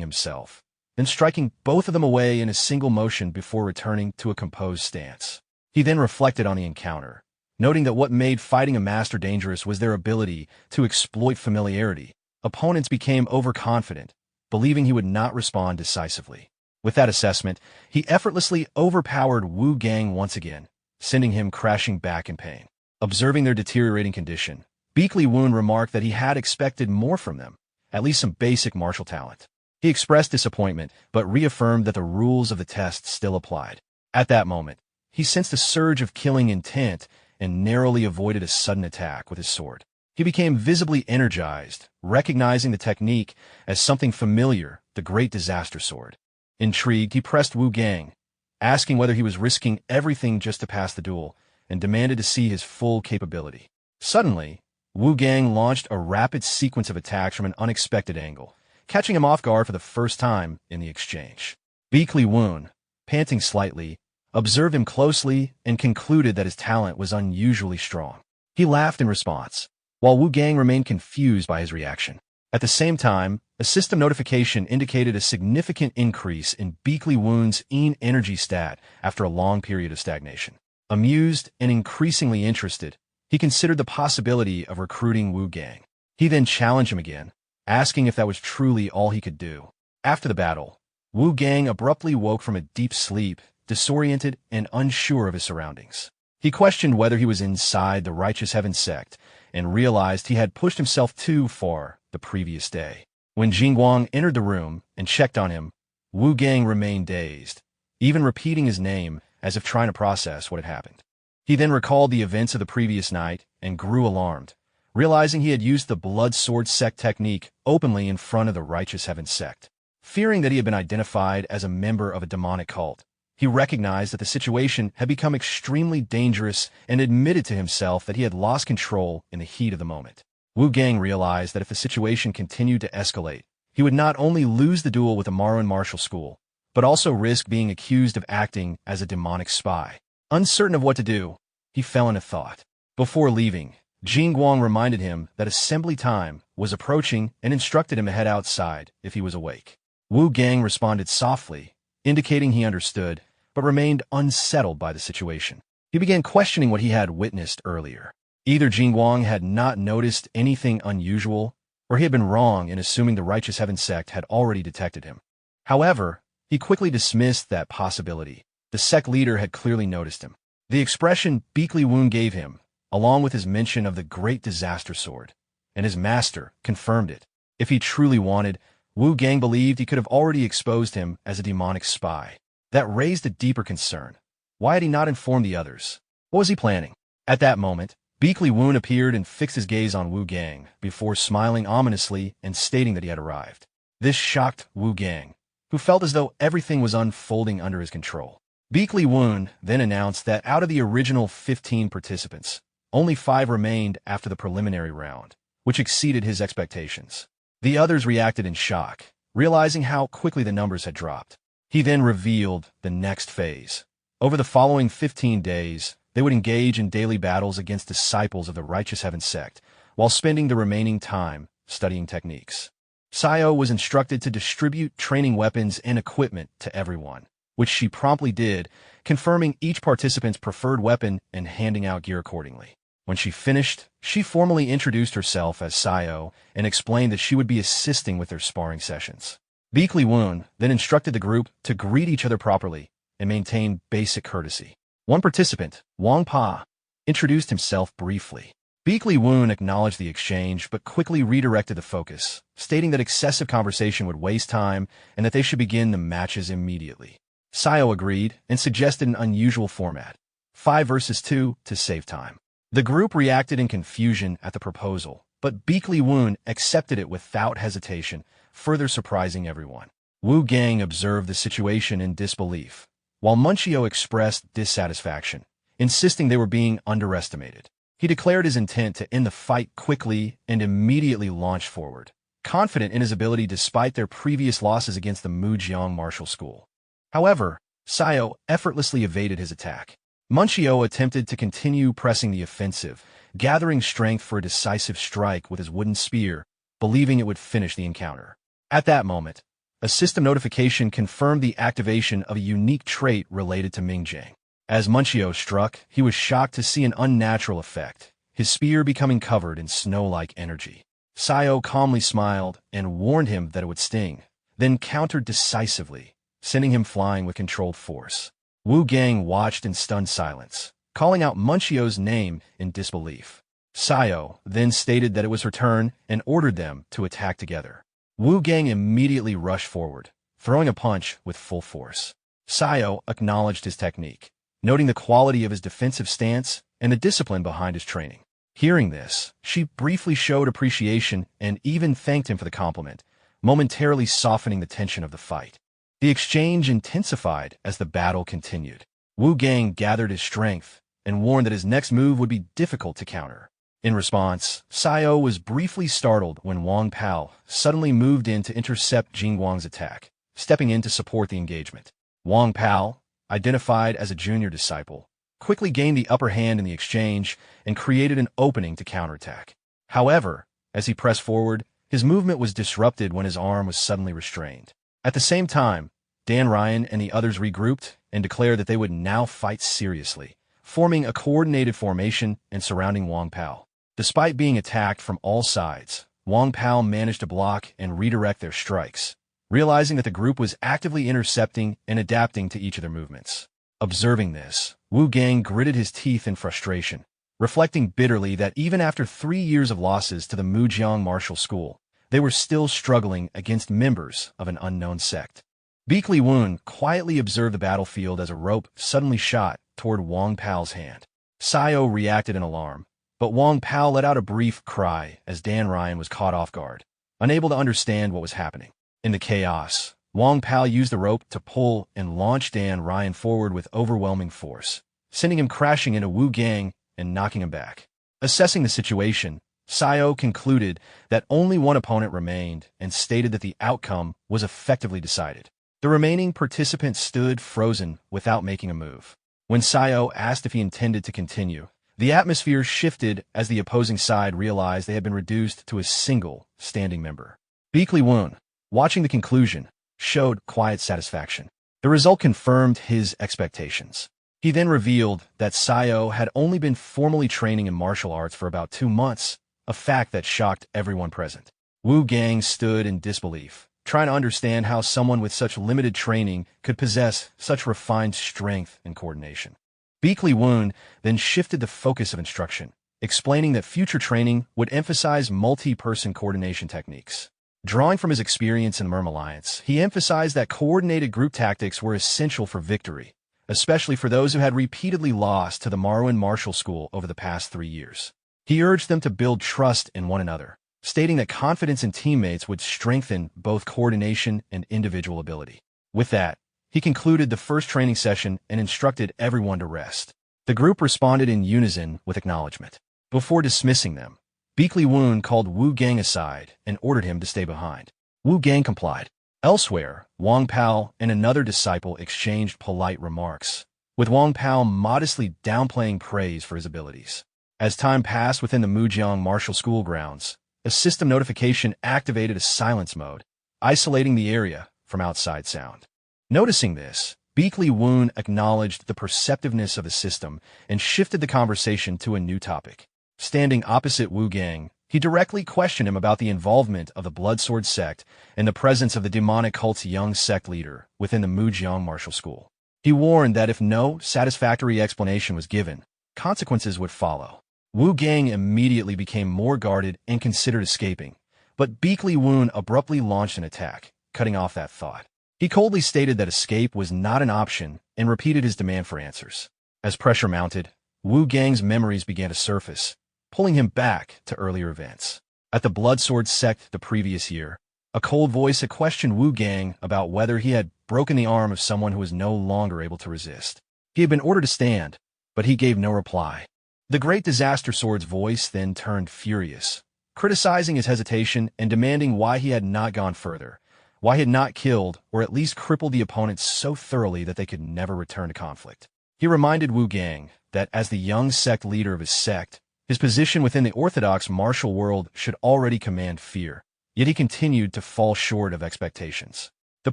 himself, then striking both of them away in a single motion before returning to a composed stance. He then reflected on the encounter, noting that what made fighting a master dangerous was their ability to exploit familiarity. Opponents became overconfident, believing he would not respond decisively. With that assessment, he effortlessly overpowered Wu Gang once again, sending him crashing back in pain. Observing their deteriorating condition, Beakley Woon remarked that he had expected more from them, at least some basic martial talent. He expressed disappointment, but reaffirmed that the rules of the test still applied. At that moment, he sensed a surge of killing intent and narrowly avoided a sudden attack with his sword. He became visibly energized, recognizing the technique as something familiar, the Great Disaster Sword. Intrigued, he pressed Wu Gang, asking whether he was risking everything just to pass the duel, and demanded to see his full capability. Suddenly, Wu Gang launched a rapid sequence of attacks from an unexpected angle, catching him off guard for the first time in the exchange. Beakley Woon, panting slightly, observed him closely and concluded that his talent was unusually strong. He laughed in response, while Wu Gang remained confused by his reaction. At the same time, a system notification indicated a significant increase in Beakley Woon's energy stat after a long period of stagnation. Amused and increasingly interested, he considered the possibility of recruiting Wu Gang. He then challenged him again, asking if that was truly all he could do. After the battle, Wu Gang abruptly woke from a deep sleep, disoriented and unsure of his surroundings. He questioned whether he was inside the Righteous Heaven Sect and realized he had pushed himself too far the previous day. When Jingguang entered the room and checked on him, Wu Gang remained dazed, even repeating his name as if trying to process what had happened. He then recalled the events of the previous night and grew alarmed, realizing he had used the Blood Sword Sect technique openly in front of the Righteous Heaven Sect. Fearing that he had been identified as a member of a demonic cult, he recognized that the situation had become extremely dangerous and admitted to himself that he had lost control in the heat of the moment. Wu Gang realized that if the situation continued to escalate, he would not only lose the duel with the Marun Martial School, but also risk being accused of acting as a demonic spy. Uncertain of what to do, he fell into thought. Before leaving, Jingguang reminded him that assembly time was approaching and instructed him to head outside if he was awake. Wu Gang responded softly, indicating he understood, but remained unsettled by the situation. He began questioning what he had witnessed earlier. Either Jingguang had not noticed anything unusual, or he had been wrong in assuming the Righteous Heaven Sect had already detected him. However, he quickly dismissed that possibility. The sect leader had clearly noticed him. The expression Beakley Woon gave him, along with his mention of the Great Disaster Sword, and his master, confirmed it. If he truly wanted, Wu Gang believed he could have already exposed him as a demonic spy. That raised a deeper concern. Why had he not informed the others? What was he planning? At that moment, Beakley Woon appeared and fixed his gaze on Wu Gang before smiling ominously and stating that he had arrived. This shocked Wu Gang, who felt as though everything was unfolding under his control. Beakley Woon then announced that out of the original 15 participants, only 5 remained after the preliminary round, which exceeded his expectations. The others reacted in shock, realizing how quickly the numbers had dropped. He then revealed the next phase. Over the following 15 days, they would engage in daily battles against disciples of the Righteous Heaven Sect, while spending the remaining time studying techniques. Sayo was instructed to distribute training weapons and equipment to everyone, which she promptly did, confirming each participant's preferred weapon and handing out gear accordingly. When she finished, she formally introduced herself as Sayo and explained that she would be assisting with their sparring sessions. Beek Lee-woon then instructed the group to greet each other properly and maintain basic courtesy. One participant, Wang Pa, introduced himself briefly. Beek Lee-woon acknowledged the exchange but quickly redirected the focus, stating that excessive conversation would waste time and that they should begin the matches immediately. Sayo agreed and suggested an unusual format, 5 versus 2, to save time. The group reacted in confusion at the proposal, but Beek Lee-woon accepted it without hesitation, further surprising everyone. Wu Gang observed the situation in disbelief, while Munchio expressed dissatisfaction, insisting they were being underestimated. He declared his intent to end the fight quickly and immediately launched forward, confident in his ability despite their previous losses against the Mujiang Martial School. However, Sayo effortlessly evaded his attack. Munchio attempted to continue pressing the offensive, gathering strength for a decisive strike with his wooden spear, believing it would finish the encounter. At that moment, a system notification confirmed the activation of a unique trait related to Mingjang. As Munchio struck, he was shocked to see an unnatural effect, his spear becoming covered in snow-like energy. Sayo calmly smiled and warned him that it would sting, then countered decisively, sending him flying with controlled force. Wu Gang watched in stunned silence, calling out Munchio's name in disbelief. Sayo then stated that it was her turn and ordered them to attack together. Wu Gang immediately rushed forward, throwing a punch with full force. Sayo acknowledged his technique, noting the quality of his defensive stance and the discipline behind his training. Hearing this, she briefly showed appreciation and even thanked him for the compliment, momentarily softening the tension of the fight. The exchange intensified as the battle continued. Wu Gang gathered his strength and warned that his next move would be difficult to counter. In response, Sayo was briefly startled when Wang Pao suddenly moved in to intercept Jingguang's attack, stepping in to support the engagement. Wang Pao, identified as a junior disciple, quickly gained the upper hand in the exchange and created an opening to counterattack. However, as he pressed forward, his movement was disrupted when his arm was suddenly restrained. At the same time, Dan Ryan and the others regrouped and declared that they would now fight seriously, forming a coordinated formation and surrounding Wang Pao. Despite being attacked from all sides, Wang Pao managed to block and redirect their strikes, realizing that the group was actively intercepting and adapting to each of their movements. Observing this, Wu Gang gritted his teeth in frustration, reflecting bitterly that even after 3 years of losses to the Mujiang Martial School, they were still struggling against members of an unknown sect. Beek Lee-woon quietly observed the battlefield as a rope suddenly shot toward Wang Pao's hand. Sayo reacted in alarm, but Wang Pao let out a brief cry as Dan Ryan was caught off guard, unable to understand what was happening. In the chaos, Wang Pao used the rope to pull and launch Dan Ryan forward with overwhelming force, sending him crashing into Wu Gang and knocking him back. Assessing the situation, Sayo concluded that only one opponent remained and stated that the outcome was effectively decided. The remaining participants stood frozen without making a move. When Sayo asked if he intended to continue, the atmosphere shifted as the opposing side realized they had been reduced to a single standing member. Beek Lee-woon, watching the conclusion, showed quiet satisfaction. The result confirmed his expectations. He then revealed that Sayo had only been formally training in martial arts for about 2 months, a fact that shocked everyone present. Wu Gang stood in disbelief, trying to understand how someone with such limited training could possess such refined strength and coordination. Beek Lee-woon then shifted the focus of instruction, explaining that future training would emphasize multi-person coordination techniques. Drawing from his experience in the Merm Alliance, he emphasized that coordinated group tactics were essential for victory, especially for those who had repeatedly lost to the Marwan Martial School over the past 3 years. He urged them to build trust in one another, stating that confidence in teammates would strengthen both coordination and individual ability. With that, he concluded the first training session and instructed everyone to rest. The group responded in unison with acknowledgement. Before dismissing them, Beek Lee-woon called Wu Gang aside and ordered him to stay behind. Wu Gang complied. Elsewhere, Wang Pao and another disciple exchanged polite remarks, with Wang Pao modestly downplaying praise for his abilities. As time passed within the Mujiang martial school grounds, a system notification activated a silence mode, isolating the area from outside sound. Noticing this, Beakley Woon acknowledged the perceptiveness of the system and shifted the conversation to a new topic. Standing opposite Wu Gang, he directly questioned him about the involvement of the Bloodsword Sect and the presence of the demonic cult's young sect leader within the Mujiang martial school. He warned that if no satisfactory explanation was given, consequences would follow. Wu Gang immediately became more guarded and considered escaping, but Beakley Woon abruptly launched an attack, cutting off that thought. He coldly stated that escape was not an option and repeated his demand for answers. As pressure mounted, Wu Gang's memories began to surface, pulling him back to earlier events. At the Bloodsword Sect the previous year, a cold voice had questioned Wu Gang about whether he had broken the arm of someone who was no longer able to resist. He had been ordered to stand, but he gave no reply. The Great Disaster Sword's voice then turned furious, criticizing his hesitation and demanding why he had not gone further, why he had not killed or at least crippled the opponents so thoroughly that they could never return to conflict. He reminded Wu Gang that as the young sect leader of his sect, his position within the orthodox martial world should already command fear, yet he continued to fall short of expectations. The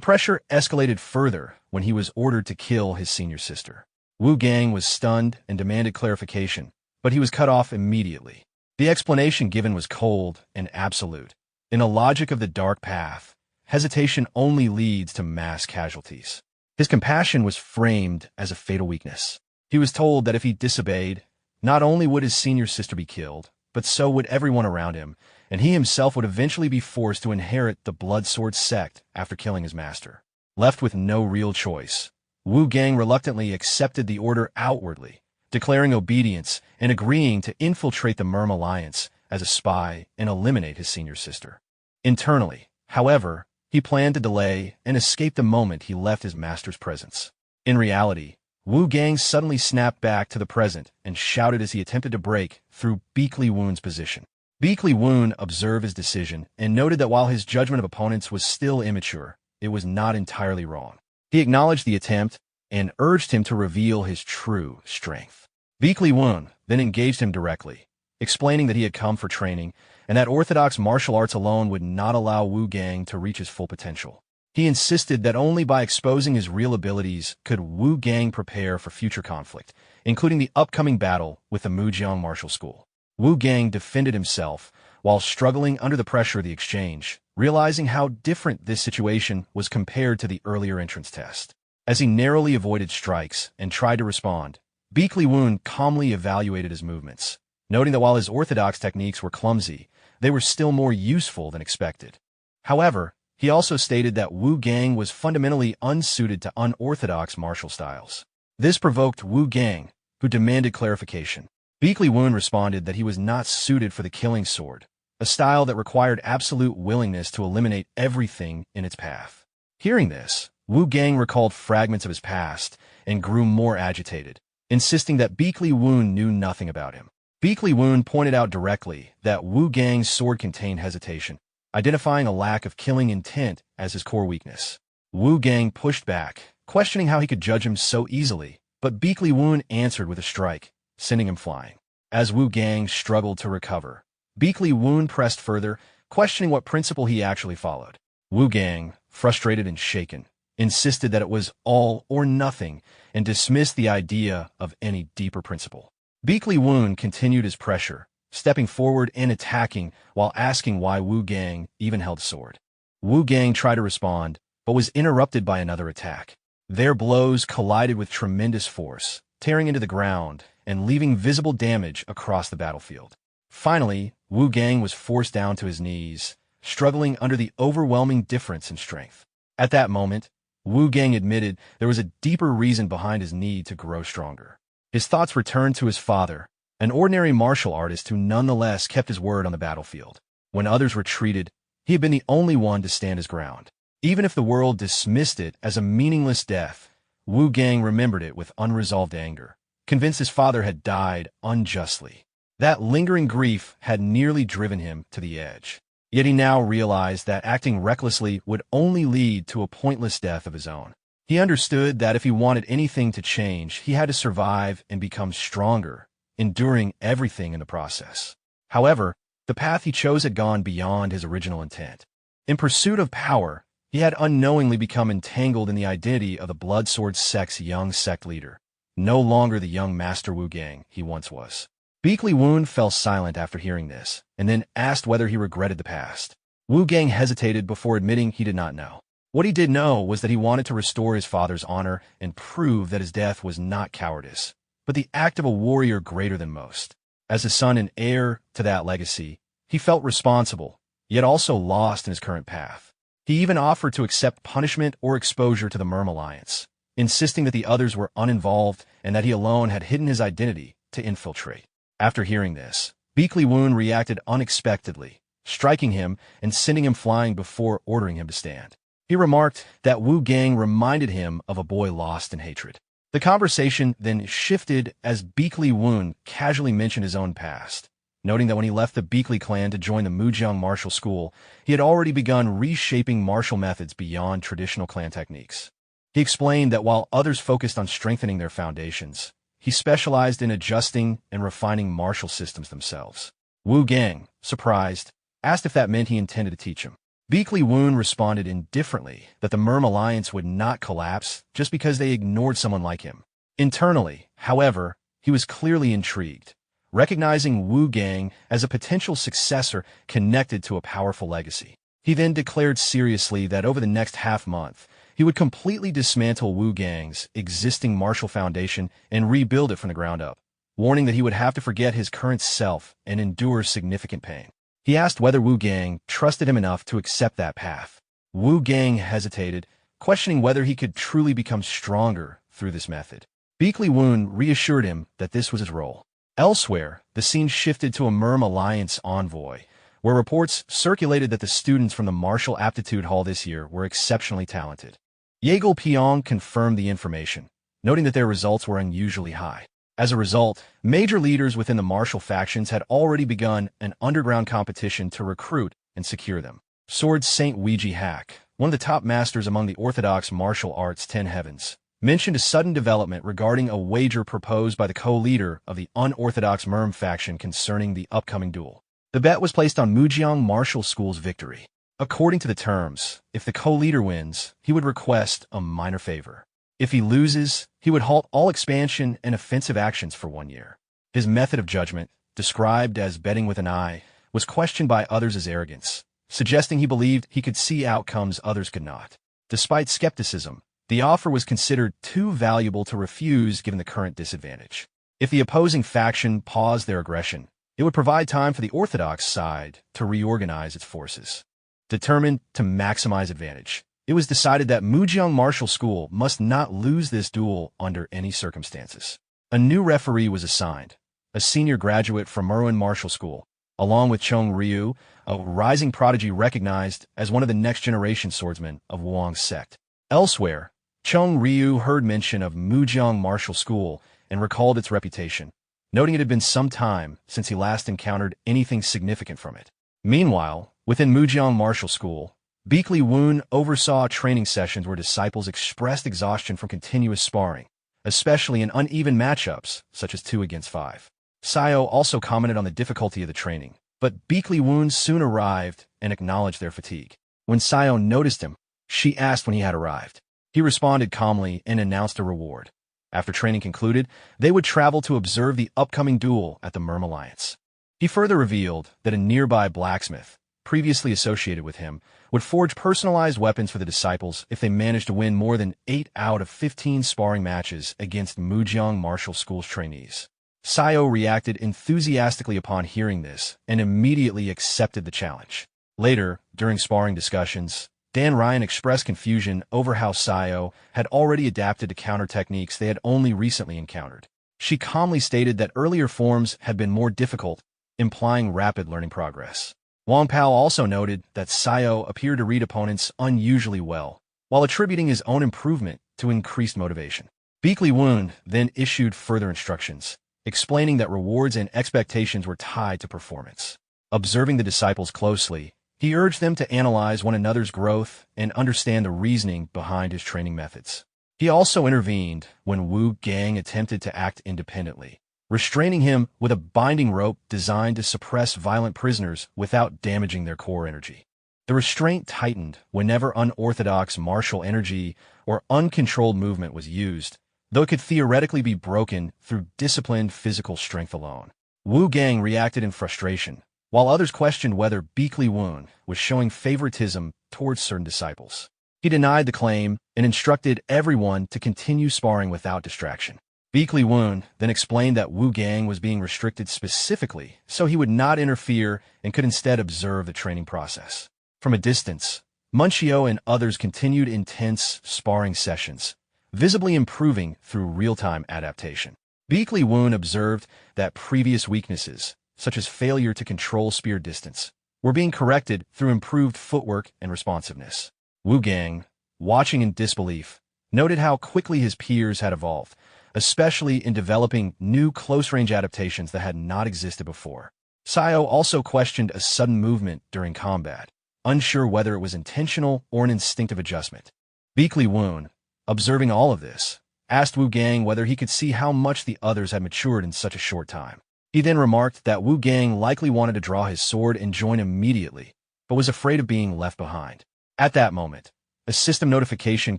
pressure escalated further when he was ordered to kill his senior sister. Wu Gang was stunned and demanded clarification, but he was cut off immediately. The explanation given was cold and absolute. In the logic of the dark path, hesitation only leads to mass casualties. His compassion was framed as a fatal weakness. He was told that if he disobeyed, not only would his senior sister be killed, but so would everyone around him, and he himself would eventually be forced to inherit the Bloodsword Sect after killing his master. Left with no real choice, Wu Gang reluctantly accepted the order outwardly, declaring obedience and agreeing to infiltrate the Merm Alliance as a spy and eliminate his senior sister. Internally, however, he planned to delay and escape the moment he left his master's presence. In reality, Wu Gang suddenly snapped back to the present and shouted as he attempted to break through Beakley Woon's position. Beakley Woon observed his decision and noted that while his judgment of opponents was still immature, it was not entirely wrong. He acknowledged the attempt and urged him to reveal his true strength. Beakley Woon then engaged him directly, explaining that he had come for training and that orthodox martial arts alone would not allow Wu Gang to reach his full potential. He insisted that only by exposing his real abilities could Wu Gang prepare for future conflict, including the upcoming battle with the Mujiang Martial School. Wu Gang defended himself while struggling under the pressure of the exchange, realizing how different this situation was compared to the earlier entrance test. As he narrowly avoided strikes and tried to respond, Beakley Woon calmly evaluated his movements, noting that while his orthodox techniques were clumsy, they were still more useful than expected. However, he also stated that Wu Gang was fundamentally unsuited to unorthodox martial styles. This provoked Wu Gang, who demanded clarification. Beakley Woon responded that he was not suited for the killing sword, a style that required absolute willingness to eliminate everything in its path. Hearing this, Wu Gang recalled fragments of his past and grew more agitated, insisting that Beakley Woon knew nothing about him. Beakley Woon pointed out directly that Wu Gang's sword contained hesitation, identifying a lack of killing intent as his core weakness. Wu Gang pushed back, questioning how he could judge him so easily, but Beakley Woon answered with a strike, sending him flying. As Wu Gang struggled to recover, Beakley Woon pressed further, questioning what principle he actually followed. Wu Gang, frustrated and shaken, insisted that it was all or nothing and dismissed the idea of any deeper principle. Beakley Woon continued his pressure, stepping forward and attacking while asking why Wu Gang even held a sword. Wu Gang tried to respond, but was interrupted by another attack. Their blows collided with tremendous force, tearing into the ground and leaving visible damage across the battlefield. Finally, Wu Gang was forced down to his knees, struggling under the overwhelming difference in strength. At that moment, Wu Gang admitted there was a deeper reason behind his need to grow stronger. His thoughts returned to his father, an ordinary martial artist who nonetheless kept his word on the battlefield. When others retreated, he had been the only one to stand his ground. Even if the world dismissed it as a meaningless death, Wu Gang remembered it with unresolved anger, convinced his father had died unjustly. That lingering grief had nearly driven him to the edge. Yet he now realized that acting recklessly would only lead to a pointless death of his own. He understood that if he wanted anything to change, he had to survive and become stronger, enduring everything in the process. However, the path he chose had gone beyond his original intent. In pursuit of power, he had unknowingly become entangled in the identity of the Blood Sword Sect's young sect leader, no longer the young Master Wu Gang he once was. Beakley Woon fell silent after hearing this, and then asked whether he regretted the past. Wu Gang hesitated before admitting he did not know. What he did know was that he wanted to restore his father's honor and prove that his death was not cowardice, but the act of a warrior greater than most. As a son and heir to that legacy, he felt responsible, yet also lost in his current path. He even offered to accept punishment or exposure to the Merm Alliance, insisting that the others were uninvolved and that he alone had hidden his identity to infiltrate. After hearing this, Beakley Woon reacted unexpectedly, striking him and sending him flying before ordering him to stand. He remarked that Wu Gang reminded him of a boy lost in hatred. The conversation then shifted as Beakley Woon casually mentioned his own past, noting that when he left the Beakley clan to join the Mujeong martial school, he had already begun reshaping martial methods beyond traditional clan techniques. He explained that while others focused on strengthening their foundations, he specialized in adjusting and refining martial systems themselves. Wu Gang, surprised, asked if that meant he intended to teach him. Beakley Woon responded indifferently that the Merm Alliance would not collapse just because they ignored someone like him. Internally, however, he was clearly intrigued, recognizing Wu Gang as a potential successor connected to a powerful legacy. He then declared seriously that over the next half-month, he would completely dismantle Wu Gang's existing martial foundation and rebuild it from the ground up, warning that he would have to forget his current self and endure significant pain. He asked whether Wu Gang trusted him enough to accept that path. Wu Gang hesitated, questioning whether he could truly become stronger through this method. Beakley Woon reassured him that this was his role. Elsewhere, the scene shifted to a Merm Alliance envoy, where reports circulated that the students from the Martial Aptitude Hall this year were exceptionally talented. Yeagle Pyong confirmed the information, noting that their results were unusually high. As a result, major leaders within the martial factions had already begun an underground competition to recruit and secure them. Sword Saint Ouija Hack, one of the top masters among the orthodox martial arts 10 Heavens, mentioned a sudden development regarding a wager proposed by the co-leader of the unorthodox Merm faction concerning the upcoming duel. The bet was placed on Mujeong Martial School's victory. According to the terms, if the co-leader wins, he would request a minor favor. If he loses, he would halt all expansion and offensive actions for 1 year. His method of judgment, described as betting with an eye, was questioned by others as arrogance, suggesting he believed he could see outcomes others could not. Despite skepticism, the offer was considered too valuable to refuse given the current disadvantage. If the opposing faction paused their aggression, it would provide time for the orthodox side to reorganize its forces. Determined to maximize advantage, it was decided that Mujeong Martial School must not lose this duel under any circumstances. A new referee was assigned, a senior graduate from Merwin Martial School, along with Chung Ryu, a rising prodigy recognized as one of the next-generation swordsmen of Wong's sect. Elsewhere, Chung Ryu heard mention of Mujeong Martial School and recalled its reputation, noting it had been some time since he last encountered anything significant from it. Meanwhile, within Mujeong Martial School, Beakley Woon oversaw training sessions where disciples expressed exhaustion from continuous sparring, especially in uneven matchups such as 2 against 5. Sayo also commented on the difficulty of the training, but Beakley Woon soon arrived and acknowledged their fatigue. When Sayo noticed him, she asked when he had arrived. He responded calmly and announced a reward. After training concluded, they would travel to observe the upcoming duel at the Merm Alliance. He further revealed that a nearby blacksmith, previously associated with him, would forge personalized weapons for the disciples if they managed to win more than 8 out of 15 sparring matches against Mujeong Martial School's trainees. Sayo reacted enthusiastically upon hearing this and immediately accepted the challenge. Later, during sparring discussions, Dan Ryan expressed confusion over how Sayo had already adapted to counter techniques they had only recently encountered. She calmly stated that earlier forms had been more difficult, implying rapid learning progress. Wang Pao also noted that Sayo appeared to read opponents unusually well, while attributing his own improvement to increased motivation. Beakley Woon then issued further instructions, explaining that rewards and expectations were tied to performance. Observing the disciples closely, He urged them to analyze one another's growth and understand the reasoning behind his training methods. He also intervened when Wu Gang attempted to act independently, restraining him with a binding rope designed to suppress violent prisoners without damaging their core energy. The restraint tightened whenever unorthodox martial energy or uncontrolled movement was used, though it could theoretically be broken through disciplined physical strength alone. Wu Gang reacted in frustration, while others questioned whether Beakley Woon was showing favoritism towards certain disciples. He denied the claim and instructed everyone to continue sparring without distraction. Beakley Woon then explained that Wu Gang was being restricted specifically so he would not interfere and could instead observe the training process. From a distance, Munchio and others continued intense sparring sessions, visibly improving through real-time adaptation. Beakley Woon observed that previous weaknesses, such as failure to control spear distance, were being corrected through improved footwork and responsiveness. Wu Gang, watching in disbelief, noted how quickly his peers had evolved, especially in developing new close-range adaptations that had not existed before. Sayo also questioned a sudden movement during combat, unsure whether it was intentional or an instinctive adjustment. Beakley Woon, observing all of this, asked Wu Gang whether he could see how much the others had matured in such a short time. He then remarked that Wu Gang likely wanted to draw his sword and join immediately, but was afraid of being left behind. At that moment, a system notification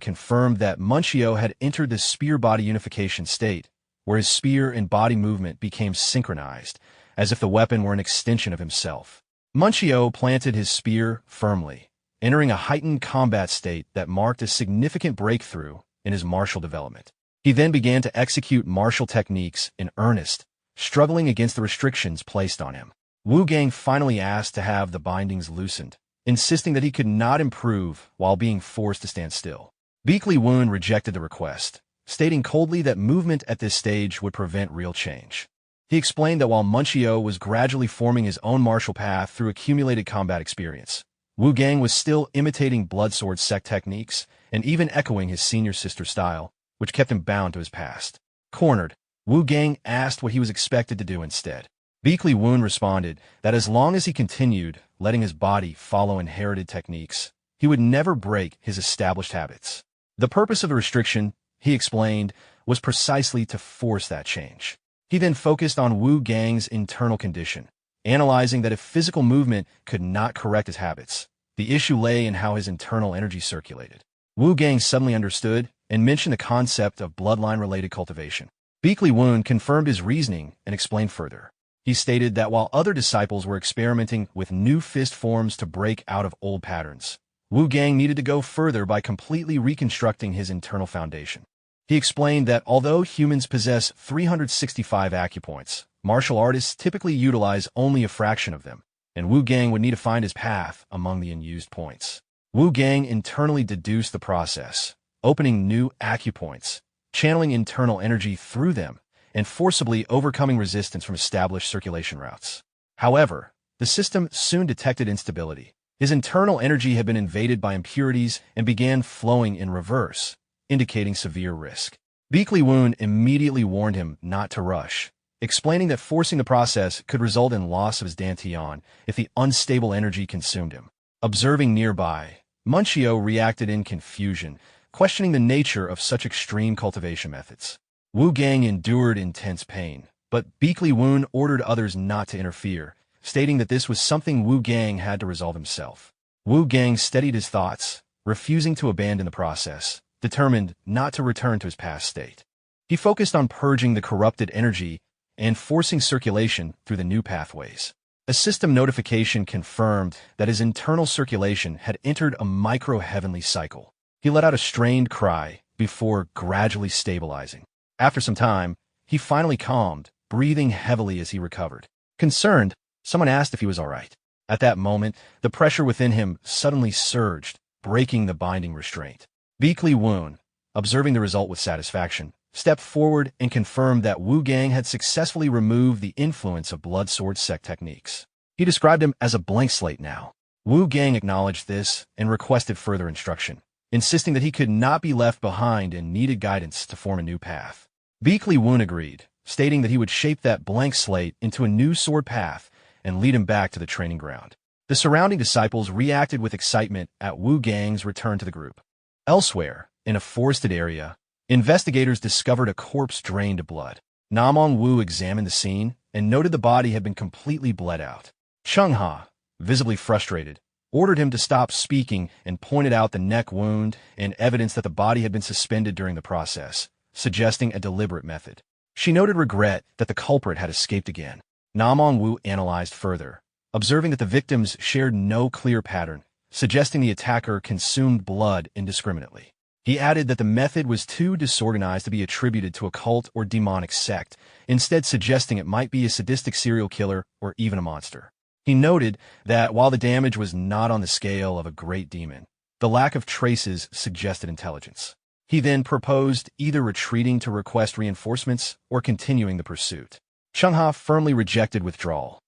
confirmed that Munchio had entered the spear body unification state, where his spear and body movement became synchronized, as if the weapon were an extension of himself. Munchio planted his spear firmly, entering a heightened combat state that marked a significant breakthrough in his martial development. He then began to execute martial techniques in earnest, struggling against the restrictions placed on him. Wu Gang finally asked to have the bindings loosened, insisting that he could not improve while being forced to stand still. Beakley Woon rejected the request, stating coldly that movement at this stage would prevent real change. He explained that while Munchio was gradually forming his own martial path through accumulated combat experience, Wu Gang was still imitating Bloodsword Sect techniques and even echoing his senior sister's style, which kept him bound to his past. Cornered, Wu Gang asked what he was expected to do instead. Beakley Woon responded that as long as he continued letting his body follow inherited techniques, he would never break his established habits. The purpose of the restriction, he explained, was precisely to force that change. He then focused on Wu Gang's internal condition, analyzing that if physical movement could not correct his habits, the issue lay in how his internal energy circulated. Wu Gang suddenly understood and mentioned the concept of bloodline-related cultivation. Beakley Woon confirmed his reasoning and explained further. He stated that while other disciples were experimenting with new fist forms to break out of old patterns, Wu Gang needed to go further by completely reconstructing his internal foundation. He explained that although humans possess 365 acupoints, martial artists typically utilize only a fraction of them, and Wu Gang would need to find his path among the unused points. Wu Gang internally deduced the process, opening new acupoints, channeling internal energy through them, and forcibly overcoming resistance from established circulation routes. However, the system soon detected instability. His internal energy had been invaded by impurities and began flowing in reverse, indicating severe risk. Beakley Woon immediately warned him not to rush, explaining that forcing the process could result in loss of his dantian if the unstable energy consumed him. Observing nearby, Munchio reacted in confusion, questioning the nature of such extreme cultivation methods. Wu Gang endured intense pain, but Beakley Woon ordered others not to interfere, stating that this was something Wu Gang had to resolve himself. Wu Gang steadied his thoughts, refusing to abandon the process, determined not to return to his past state. He focused on purging the corrupted energy and forcing circulation through the new pathways. A system notification confirmed that his internal circulation had entered a micro-heavenly cycle. He let out a strained cry before gradually stabilizing. After some time, he finally calmed, breathing heavily as he recovered. Concerned, someone asked if he was all right. At that moment, the pressure within him suddenly surged, breaking the binding restraint. Beakley Woon, observing the result with satisfaction, stepped forward and confirmed that Wu Gang had successfully removed the influence of Bloodsword Sect techniques. He described him as a blank slate now. Wu Gang acknowledged this and requested further instruction, insisting that he could not be left behind and needed guidance to form a new path. Beakley Woon agreed, stating that he would shape that blank slate into a new sword path and lead him back to the training ground. The surrounding disciples reacted with excitement at Wu Gang's return to the group. Elsewhere, in a forested area, investigators discovered a corpse drained of blood. Namong Wu examined the scene and noted the body had been completely bled out. Chung Ha, visibly frustrated, ordered him to stop speaking and pointed out the neck wound and evidence that the body had been suspended during the process, suggesting a deliberate method. She noted regret that the culprit had escaped again. Namong Wu analyzed further, observing that the victims shared no clear pattern, suggesting the attacker consumed blood indiscriminately. He added that the method was too disorganized to be attributed to a cult or demonic sect, instead suggesting it might be a sadistic serial killer or even a monster. He noted that while the damage was not on the scale of a great demon, the lack of traces suggested intelligence. He then proposed either retreating to request reinforcements or continuing the pursuit. Chung Ha firmly rejected withdrawal,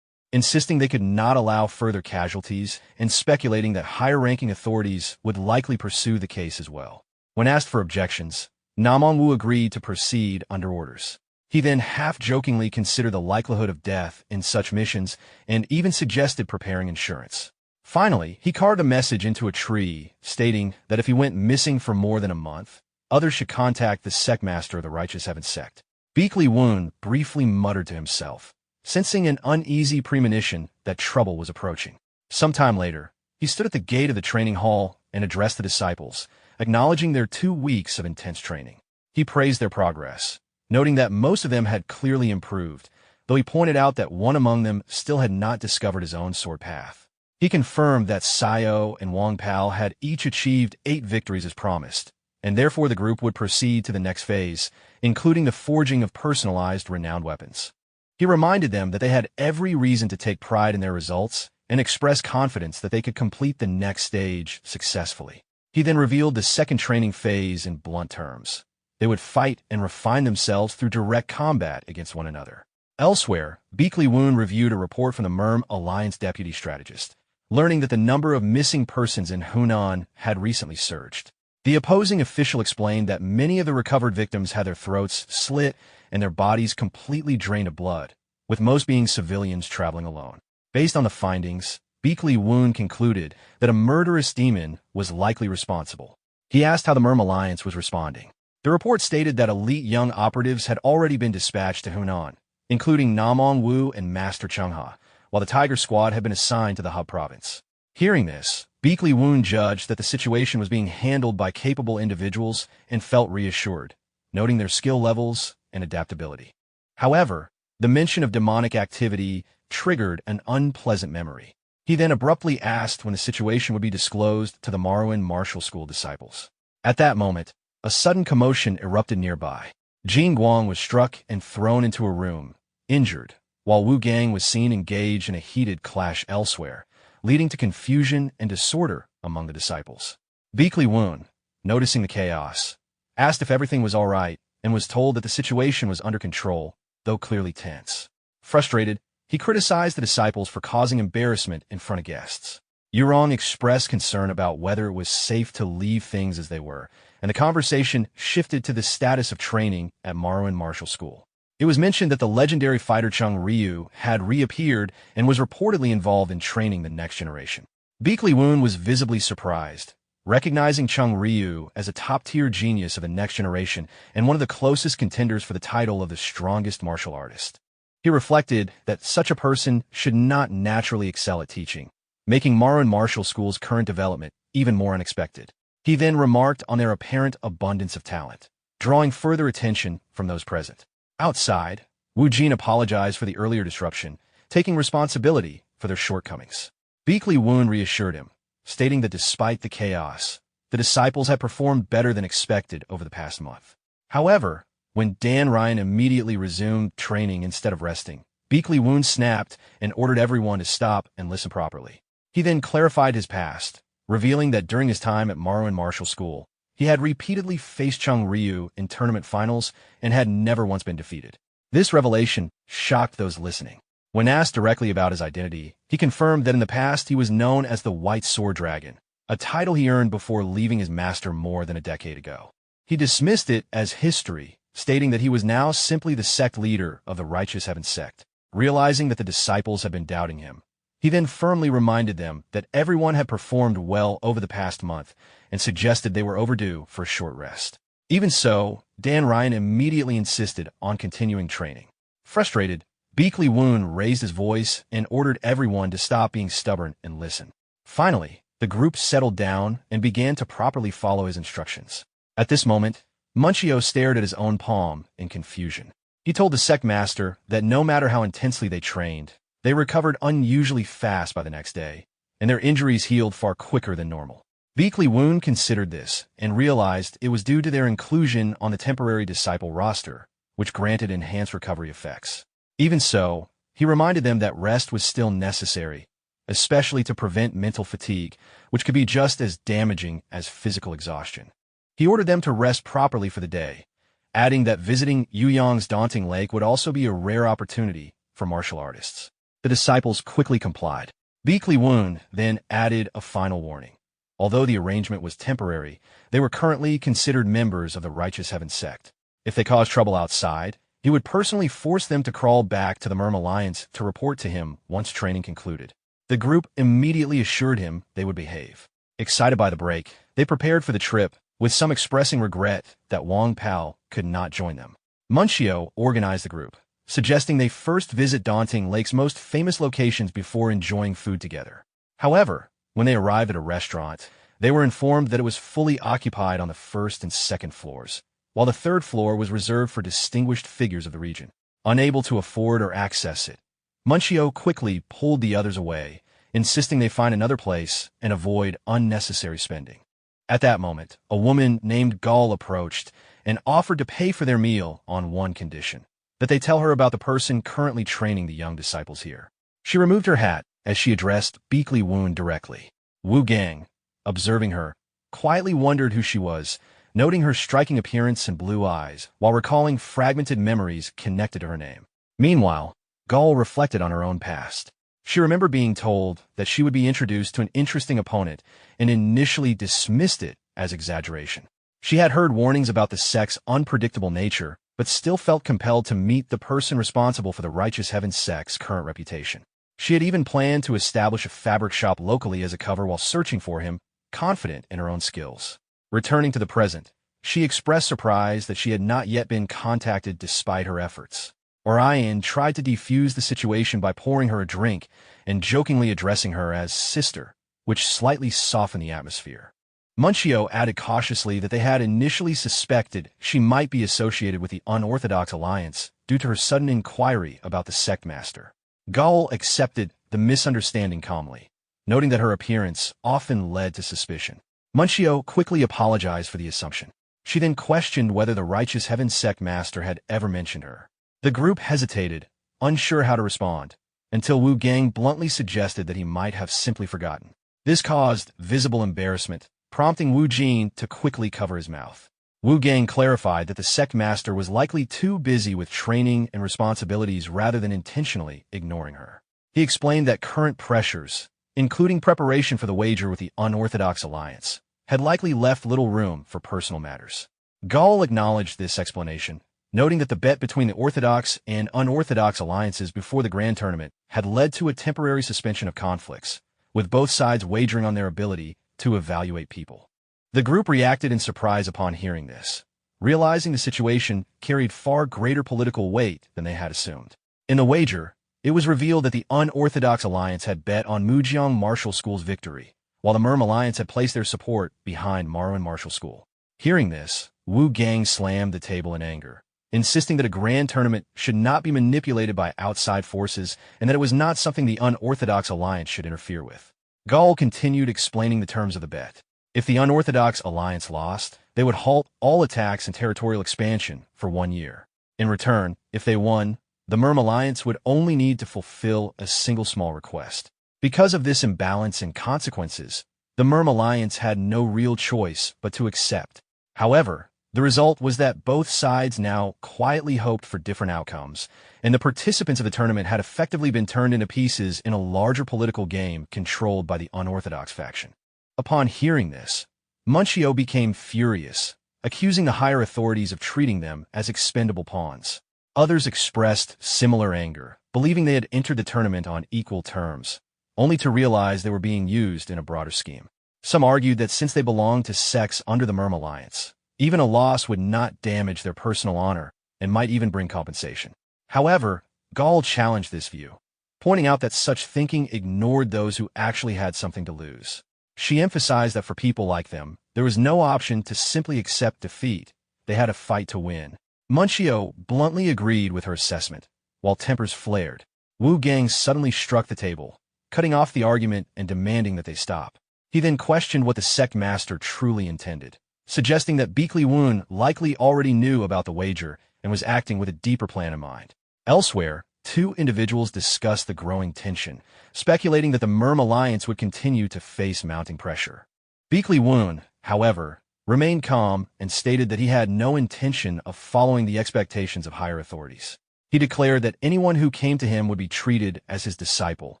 insisting they could not allow further casualties and speculating that higher-ranking authorities would likely pursue the case as well. When asked for objections, Namong Wu agreed to proceed under orders. He then half-jokingly considered the likelihood of death in such missions and even suggested preparing insurance. Finally, he carved a message into a tree, stating that if he went missing for more than a month, others should contact the Sect master of the Righteous Heaven Sect. Beakley Woon briefly muttered to himself, sensing an uneasy premonition that trouble was approaching. Sometime later, he stood at the gate of the training hall and addressed the disciples, acknowledging their 2 weeks of intense training. He praised their progress, noting that most of them had clearly improved, though he pointed out that one among them still had not discovered his own sword path. He confirmed that Sayo and Wang Pao had each achieved 8 victories as promised, and therefore the group would proceed to the next phase, including the forging of personalized renowned weapons. He reminded them that they had every reason to take pride in their results and express confidence that they could complete the next stage successfully. He then revealed the second training phase in blunt terms. They would fight and refine themselves through direct combat against one another. Elsewhere, Beakley Woon reviewed a report from the Merm Alliance deputy strategist, learning that the number of missing persons in Hunan had recently surged. The opposing official explained that many of the recovered victims had their throats slit and their bodies completely drained of blood, with most being civilians traveling alone. Based on the findings, Beakley Woon concluded that a murderous demon was likely responsible. He asked how the Merm Alliance was responding. The report stated that elite young operatives had already been dispatched to Hunan, including Namong Wu and Master Chung Ha, while the Tiger Squad had been assigned to the hub province. Hearing this, Beakley Woon judged that the situation was being handled by capable individuals and felt reassured, noting their skill levels and adaptability. However, the mention of demonic activity triggered an unpleasant memory. He then abruptly asked when the situation would be disclosed to the Manhwa Martial School disciples. At that moment, a sudden commotion erupted nearby. Jin Guang was struck and thrown into a room, injured, while Wu Gang was seen engaged in a heated clash elsewhere, leading to confusion and disorder among the disciples. Beakley Woon, noticing the chaos, asked if everything was all right and was told that the situation was under control, though clearly tense. Frustrated, he criticized the disciples for causing embarrassment in front of guests. Yurong expressed concern about whether it was safe to leave things as they were, and the conversation shifted to the status of training at Manhwa Martial School. It was mentioned that the legendary fighter Chung Ryu had reappeared and was reportedly involved in training the next generation. Beakley Woon was visibly surprised, recognizing Chung Ryu as a top-tier genius of the next generation and one of the closest contenders for the title of the strongest martial artist. He reflected that such a person should not naturally excel at teaching, making Manhwa Martial School's current development even more unexpected. He then remarked on their apparent abundance of talent, drawing further attention from those present. Outside, Wu Jin apologized for the earlier disruption, taking responsibility for their shortcomings. Beakley Woon reassured him, stating that despite the chaos, the disciples had performed better than expected over the past month. However, when Dan Ryan immediately resumed training instead of resting, Beakley Woon snapped and ordered everyone to stop and listen properly. He then clarified his past, revealing that during his time at Manhwa Martial School, he had repeatedly faced Chung Ryu in tournament finals and had never once been defeated. This revelation shocked those listening. When asked directly about his identity, he confirmed that in the past he was known as the White Sword Dragon, a title he earned before leaving his master more than a decade ago. He dismissed it as history, stating that he was now simply the sect leader of the Righteous Heaven Sect. Realizing that the disciples had been doubting him, He then firmly reminded them that everyone had performed well over the past month and suggested they were overdue for a short rest. Even so, Dan Ryan immediately insisted on continuing training. Frustrated, Beakley Woon raised his voice and ordered everyone to stop being stubborn and listen. Finally, the group settled down and began to properly follow his instructions. At this moment, Munchio stared at his own palm in confusion. He told the Sect Master that no matter how intensely they trained, they recovered unusually fast by the next day, and their injuries healed far quicker than normal. Beakley Woon considered this and realized it was due to their inclusion on the temporary disciple roster, which granted enhanced recovery effects. Even so, he reminded them that rest was still necessary, especially to prevent mental fatigue, which could be just as damaging as physical exhaustion. He ordered them to rest properly for the day, adding that visiting Yuyong's daunting lake would also be a rare opportunity for martial artists. The disciples quickly complied. Beakley Woon then added a final warning. Although the arrangement was temporary, they were currently considered members of the Righteous Heaven Sect. If they caused trouble outside, he would personally force them to crawl back to the Merm Alliance to report to him once training concluded. The group immediately assured him they would behave. Excited by the break, they prepared for the trip, with some expressing regret that Wang Pao could not join them. Munchio organized the group, suggesting they first visit Daunting Lake's most famous locations before enjoying food together. However, when they arrived at a restaurant, they were informed that it was fully occupied on the first and second floors, while the third floor was reserved for distinguished figures of the region. Unable to afford or access it, Munchio quickly pulled the others away, insisting they find another place and avoid unnecessary spending. At that moment, a woman named Gall approached and offered to pay for their meal on one condition: that they tell her about the person currently training the young disciples here. She removed her hat as she addressed Beakley Woon directly. Wu Gang, observing her, quietly wondered who she was, noting her striking appearance and blue eyes, while recalling fragmented memories connected to her name. Meanwhile, Gall reflected on her own past. She remembered being told that she would be introduced to an interesting opponent and initially dismissed it as exaggeration. She had heard warnings about the sect's unpredictable nature, but still felt compelled to meet the person responsible for the Righteous Heaven Sect's current reputation. She had even planned to establish a fabric shop locally as a cover while searching for him, confident in her own skills. Returning to the present, she expressed surprise that she had not yet been contacted despite her efforts. Orion tried to defuse the situation by pouring her a drink and jokingly addressing her as sister, which slightly softened the atmosphere. Munchio added cautiously that they had initially suspected she might be associated with the Unorthodox Alliance due to her sudden inquiry about the Sect Master. Gall accepted the misunderstanding calmly, noting that her appearance often led to suspicion. Munchio quickly apologized for the assumption. She then questioned whether the Righteous Heaven Sect Master had ever mentioned her. The group hesitated, unsure how to respond, until Wu Gang bluntly suggested that he might have simply forgotten. This caused visible embarrassment, prompting Wu Jin to quickly cover his mouth. Wu Gang clarified that the Sect Master was likely too busy with training and responsibilities rather than intentionally ignoring her. He explained that current pressures, including preparation for the wager with the Unorthodox Alliance, had likely left little room for personal matters. Gall acknowledged this explanation, noting that the bet between the Orthodox and Unorthodox alliances before the Grand Tournament had led to a temporary suspension of conflicts, with both sides wagering on their ability to evaluate people. The group reacted in surprise upon hearing this, realizing the situation carried far greater political weight than they had assumed. In the wager, it was revealed that the Unorthodox Alliance had bet on Mujiang Martial School's victory, while the Merm Alliance had placed their support behind Marwan Martial School. Hearing this, Wu Gang slammed the table in anger, insisting that a grand tournament should not be manipulated by outside forces and that it was not something the Unorthodox Alliance should interfere with. Gall continued explaining the terms of the bet. If the Unorthodox Alliance lost, they would halt all attacks and territorial expansion for 1 year. In return, if they won, the Merm Alliance would only need to fulfill a single small request. Because of this imbalance and consequences, the Merm Alliance had no real choice but to accept. However, the result was that both sides now quietly hoped for different outcomes, and the participants of the tournament had effectively been turned into pieces in a larger political game controlled by the Unorthodox faction. Upon hearing this, Munchio became furious, accusing the higher authorities of treating them as expendable pawns. Others expressed similar anger, believing they had entered the tournament on equal terms, only to realize they were being used in a broader scheme. Some argued that since they belonged to sects under the Merm Alliance, even a loss would not damage their personal honor and might even bring compensation. However, Gall challenged this view, pointing out that such thinking ignored those who actually had something to lose. She emphasized that for people like them, there was no option to simply accept defeat. They had a fight to win. Munchio bluntly agreed with her assessment, while tempers flared. Wu Gang suddenly struck the table, cutting off the argument and demanding that they stop. He then questioned what the sect master truly intended, suggesting that Beakley Woon likely already knew about the wager and was acting with a deeper plan in mind. Elsewhere, two individuals discussed the growing tension, speculating that the Merm Alliance would continue to face mounting pressure. Beakley Woon, however, remained calm and stated that he had no intention of following the expectations of higher authorities. He declared that anyone who came to him would be treated as his disciple,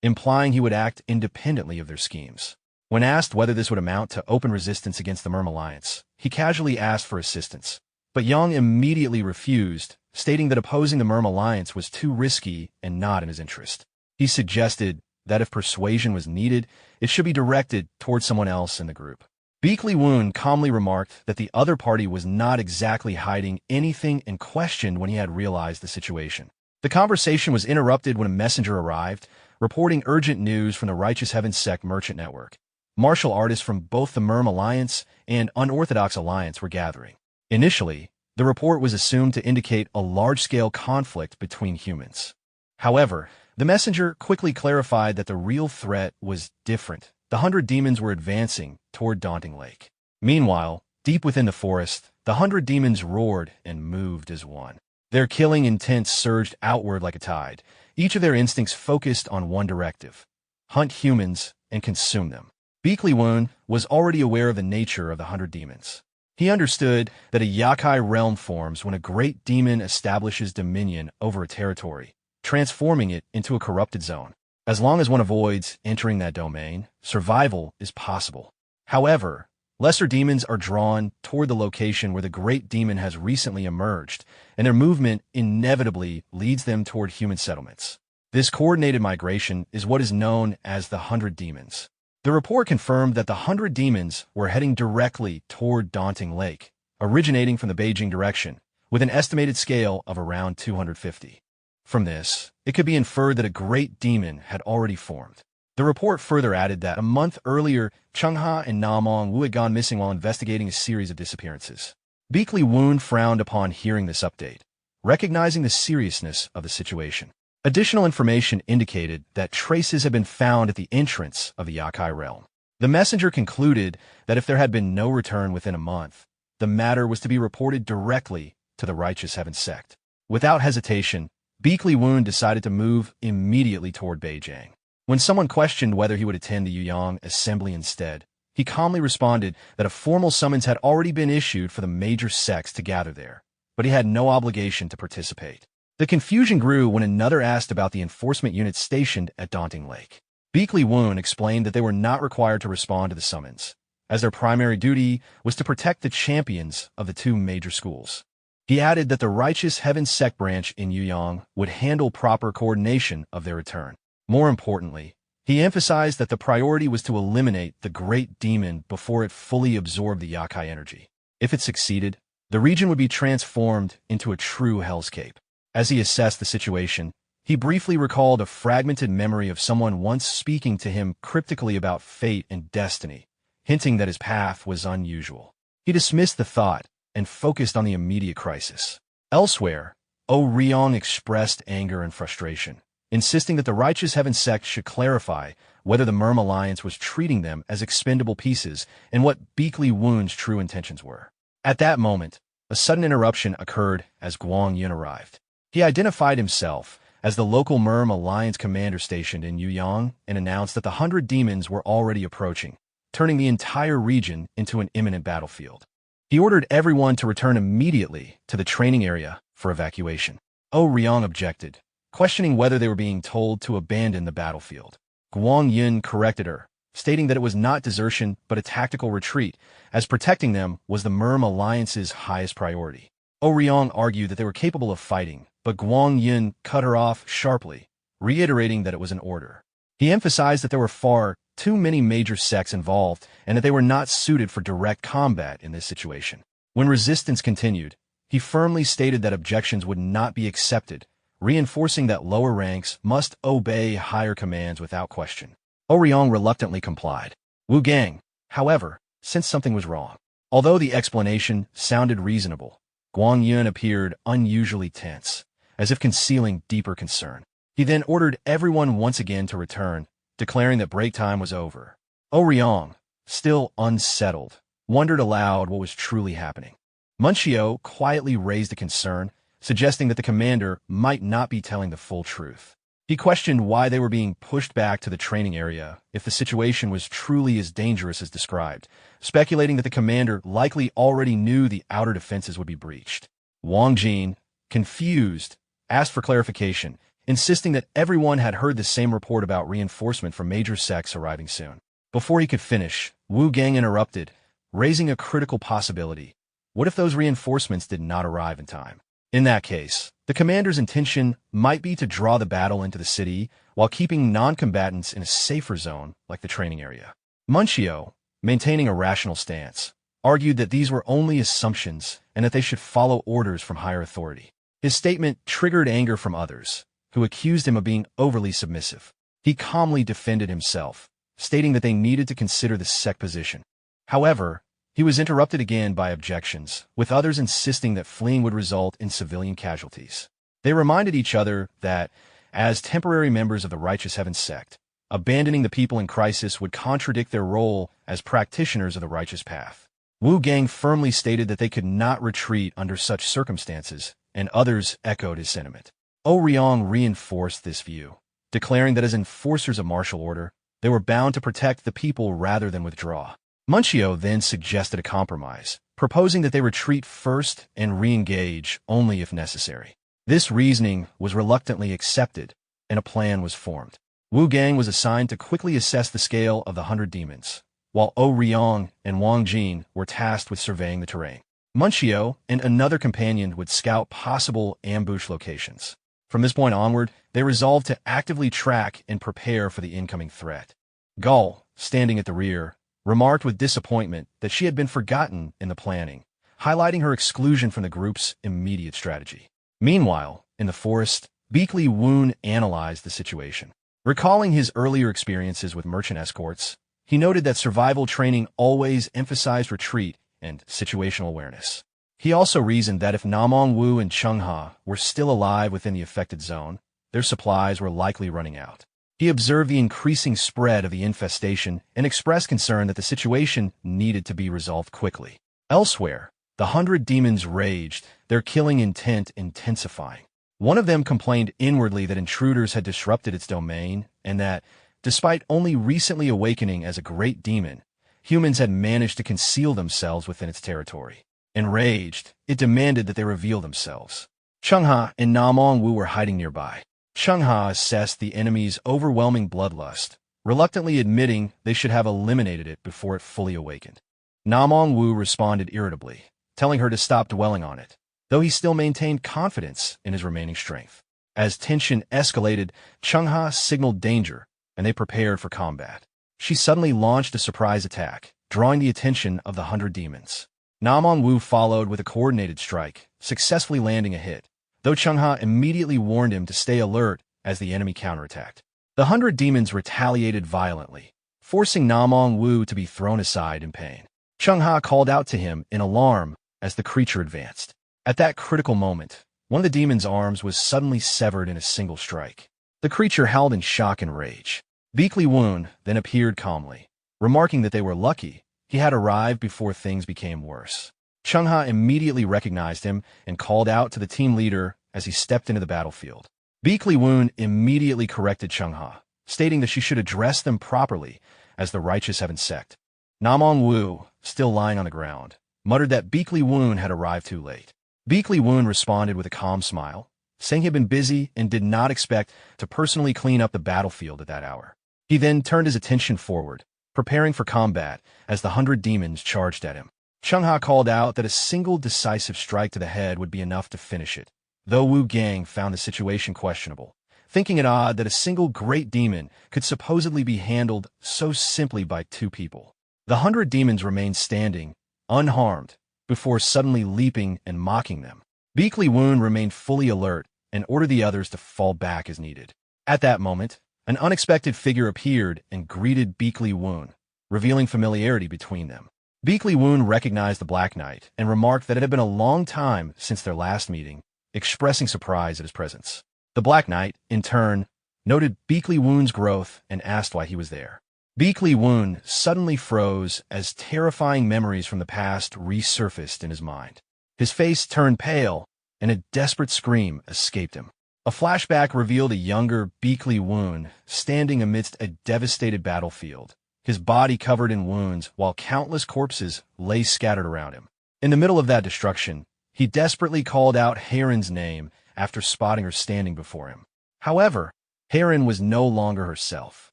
implying he would act independently of their schemes. When asked whether this would amount to open resistance against the Merm Alliance, he casually asked for assistance. But Yang immediately refused, stating that opposing the Merm Alliance was too risky and not in his interest. He suggested that if persuasion was needed, it should be directed towards someone else in the group. Beakley Woon calmly remarked that the other party was not exactly hiding anything and questioned when he had realized the situation. The conversation was interrupted when a messenger arrived, reporting urgent news from the Righteous Heaven Sect merchant network. Martial artists from both the Merm Alliance and Unorthodox Alliance were gathering. Initially, the report was assumed to indicate a large-scale conflict between humans. However, the messenger quickly clarified that the real threat was different. The 100 demons were advancing toward Daunting Lake. Meanwhile, deep within the forest, the 100 demons roared and moved as one. Their killing intent surged outward like a tide, each of their instincts focused on one directive: hunt humans and consume them. Beakley Woon was already aware of the nature of the 100 demons. He understood that a Yakai realm forms when a great demon establishes dominion over a territory, transforming it into a corrupted zone. As long as one avoids entering that domain, survival is possible. However, lesser demons are drawn toward the location where the great demon has recently emerged, and their movement inevitably leads them toward human settlements. This coordinated migration is what is known as the 100 demons. The report confirmed that the 100 demons were heading directly toward Daunting Lake, originating from the Beijing direction, with an estimated scale of around 250. From this, it could be inferred that a great demon had already formed. The report further added that a month earlier, Chengha and Namong Wu had gone missing while investigating a series of disappearances. Beakley Woon frowned upon hearing this update, recognizing the seriousness of the situation. Additional information indicated that traces had been found at the entrance of the Yakai realm. The messenger concluded that if there had been no return within a month, the matter was to be reported directly to the Righteous Heaven Sect. Without hesitation, Beakley Woon decided to move immediately toward Beijing. When someone questioned whether he would attend the Yuyang assembly instead, he calmly responded that a formal summons had already been issued for the major sects to gather there, but he had no obligation to participate. The confusion grew when another asked about the enforcement units stationed at Daunting Lake. Beakley Woon explained that they were not required to respond to the summons, as their primary duty was to protect the champions of the two major schools. He added that the Righteous Heaven Sect branch in Yuyang would handle proper coordination of their return. More importantly, he emphasized that the priority was to eliminate the great demon before it fully absorbed the Yakai energy. If it succeeded, the region would be transformed into a true hellscape. As he assessed the situation, he briefly recalled a fragmented memory of someone once speaking to him cryptically about fate and destiny, hinting that his path was unusual. He dismissed the thought and focused on the immediate crisis. Elsewhere, O Ryong expressed anger and frustration, insisting that the Righteous Heaven Sect should clarify whether the Merm Alliance was treating them as expendable pieces and what Beakley Woon's true intentions were. At that moment, a sudden interruption occurred as Guang Yun arrived. He identified himself as the local Merm Alliance commander stationed in Yuyang and announced that the 100 demons were already approaching, turning the entire region into an imminent battlefield. He ordered everyone to return immediately to the training area for evacuation. O Ryong objected, questioning whether they were being told to abandon the battlefield. Guang Yun corrected her, stating that it was not desertion but a tactical retreat, as protecting them was the Merm Alliance's highest priority. O Ryong argued that they were capable of fighting, but Guang Yun cut her off sharply, reiterating that it was an order. He emphasized that there were far too many major sects involved and that they were not suited for direct combat in this situation. When resistance continued, he firmly stated that objections would not be accepted, reinforcing that lower ranks must obey higher commands without question. Ouyang reluctantly complied. Wu Gang, however, sensed something was wrong. Although the explanation sounded reasonable, Guang Yun appeared unusually tense, as if concealing deeper concern. He then ordered everyone once again to return, declaring that break time was over. Ouyang, still unsettled, wondered aloud what was truly happening. Munchio quietly raised a concern, suggesting that the commander might not be telling the full truth. He questioned why they were being pushed back to the training area if the situation was truly as dangerous as described, speculating that the commander likely already knew the outer defenses would be breached. Wang Jin, confused, asked for clarification, insisting that everyone had heard the same report about reinforcement from major sects arriving soon. Before he could finish, Wu Gang interrupted, raising a critical possibility. What if those reinforcements did not arrive in time? In that case, the commander's intention might be to draw the battle into the city while keeping non-combatants in a safer zone like the training area. Munchio, maintaining a rational stance, argued that these were only assumptions and that they should follow orders from higher authority. His statement triggered anger from others, who accused him of being overly submissive. He calmly defended himself, stating that they needed to consider the Sect position. However, he was interrupted again by objections, with others insisting that fleeing would result in civilian casualties. They reminded each other that, as temporary members of the Righteous Heaven Sect, abandoning the people in crisis would contradict their role as practitioners of the righteous path. Wu Gang firmly stated that they could not retreat under such circumstances, and others echoed his sentiment. Ouyang reinforced this view, declaring that as enforcers of martial order, they were bound to protect the people rather than withdraw. Munchio then suggested a compromise, proposing that they retreat first and re-engage only if necessary. This reasoning was reluctantly accepted, and a plan was formed. Wu Gang was assigned to quickly assess the scale of the 100 demons, while Ouyang and Wang Jin were tasked with surveying the terrain. Munchio and another companion would scout possible ambush locations. From this point onward, they resolved to actively track and prepare for the incoming threat. Gull, standing at the rear, remarked with disappointment that she had been forgotten in the planning, highlighting her exclusion from the group's immediate strategy. Meanwhile, in the forest, Beakley Woon analyzed the situation. Recalling his earlier experiences with merchant escorts, he noted that survival training always emphasized retreat and situational awareness. He also reasoned that if Namong Wu and Chung Ha were still alive within the affected zone, their supplies were likely running out. He observed the increasing spread of the infestation and expressed concern that the situation needed to be resolved quickly. Elsewhere, the 100 demons raged, their killing intent intensifying. One of them complained inwardly that intruders had disrupted its domain and that, despite only recently awakening as a great demon, humans had managed to conceal themselves within its territory. Enraged, it demanded that they reveal themselves. Chung Ha and Namong Wu were hiding nearby. Chung Ha assessed the enemy's overwhelming bloodlust, reluctantly admitting they should have eliminated it before it fully awakened. Namong Wu responded irritably, telling her to stop dwelling on it, though he still maintained confidence in his remaining strength. As tension escalated, Chung Ha signaled danger, and they prepared for combat. She suddenly launched a surprise attack, drawing the attention of the 100 demons. Namong Wu followed with a coordinated strike, successfully landing a hit, though Chung Ha immediately warned him to stay alert as the enemy counterattacked. The 100 demons retaliated violently, forcing Namong Wu to be thrown aside in pain. Chung Ha called out to him in alarm as the creature advanced. At that critical moment, one of the demon's arms was suddenly severed in a single strike. The creature howled in shock and rage. Beakley Woon then appeared calmly, remarking that they were lucky he had arrived before things became worse. Chung Ha immediately recognized him and called out to the team leader as he stepped into the battlefield. Beakley Woon immediately corrected Chung Ha, stating that she should address them properly as the Righteous Heaven Sect. Namong Wu, still lying on the ground, muttered that Beakley Woon had arrived too late. Beakley Woon responded with a calm smile, saying he had been busy and did not expect to personally clean up the battlefield at that hour. He then turned his attention forward, preparing for combat as the 100 demons charged at him. Chung Ha called out that a single decisive strike to the head would be enough to finish it, though Wu Gang found the situation questionable, thinking it odd that a single great demon could supposedly be handled so simply by two people. The 100 demons remained standing, unharmed, before suddenly leaping and mocking them. Beakly Woon remained fully alert and ordered the others to fall back as needed. At that moment, an unexpected figure appeared and greeted Beakly Woon, revealing familiarity between them. Beakly Woon recognized the Black Knight and remarked that it had been a long time since their last meeting, expressing surprise at his presence. The Black Knight, in turn, noted Beakly Woon's growth and asked why he was there. Beakly Woon suddenly froze as terrifying memories from the past resurfaced in his mind. His face turned pale, and a desperate scream escaped him. A flashback revealed a younger Beakly Woon standing amidst a devastated battlefield, his body covered in wounds while countless corpses lay scattered around him. In the middle of that destruction, he desperately called out Heron's name after spotting her standing before him. However, Heron was no longer herself.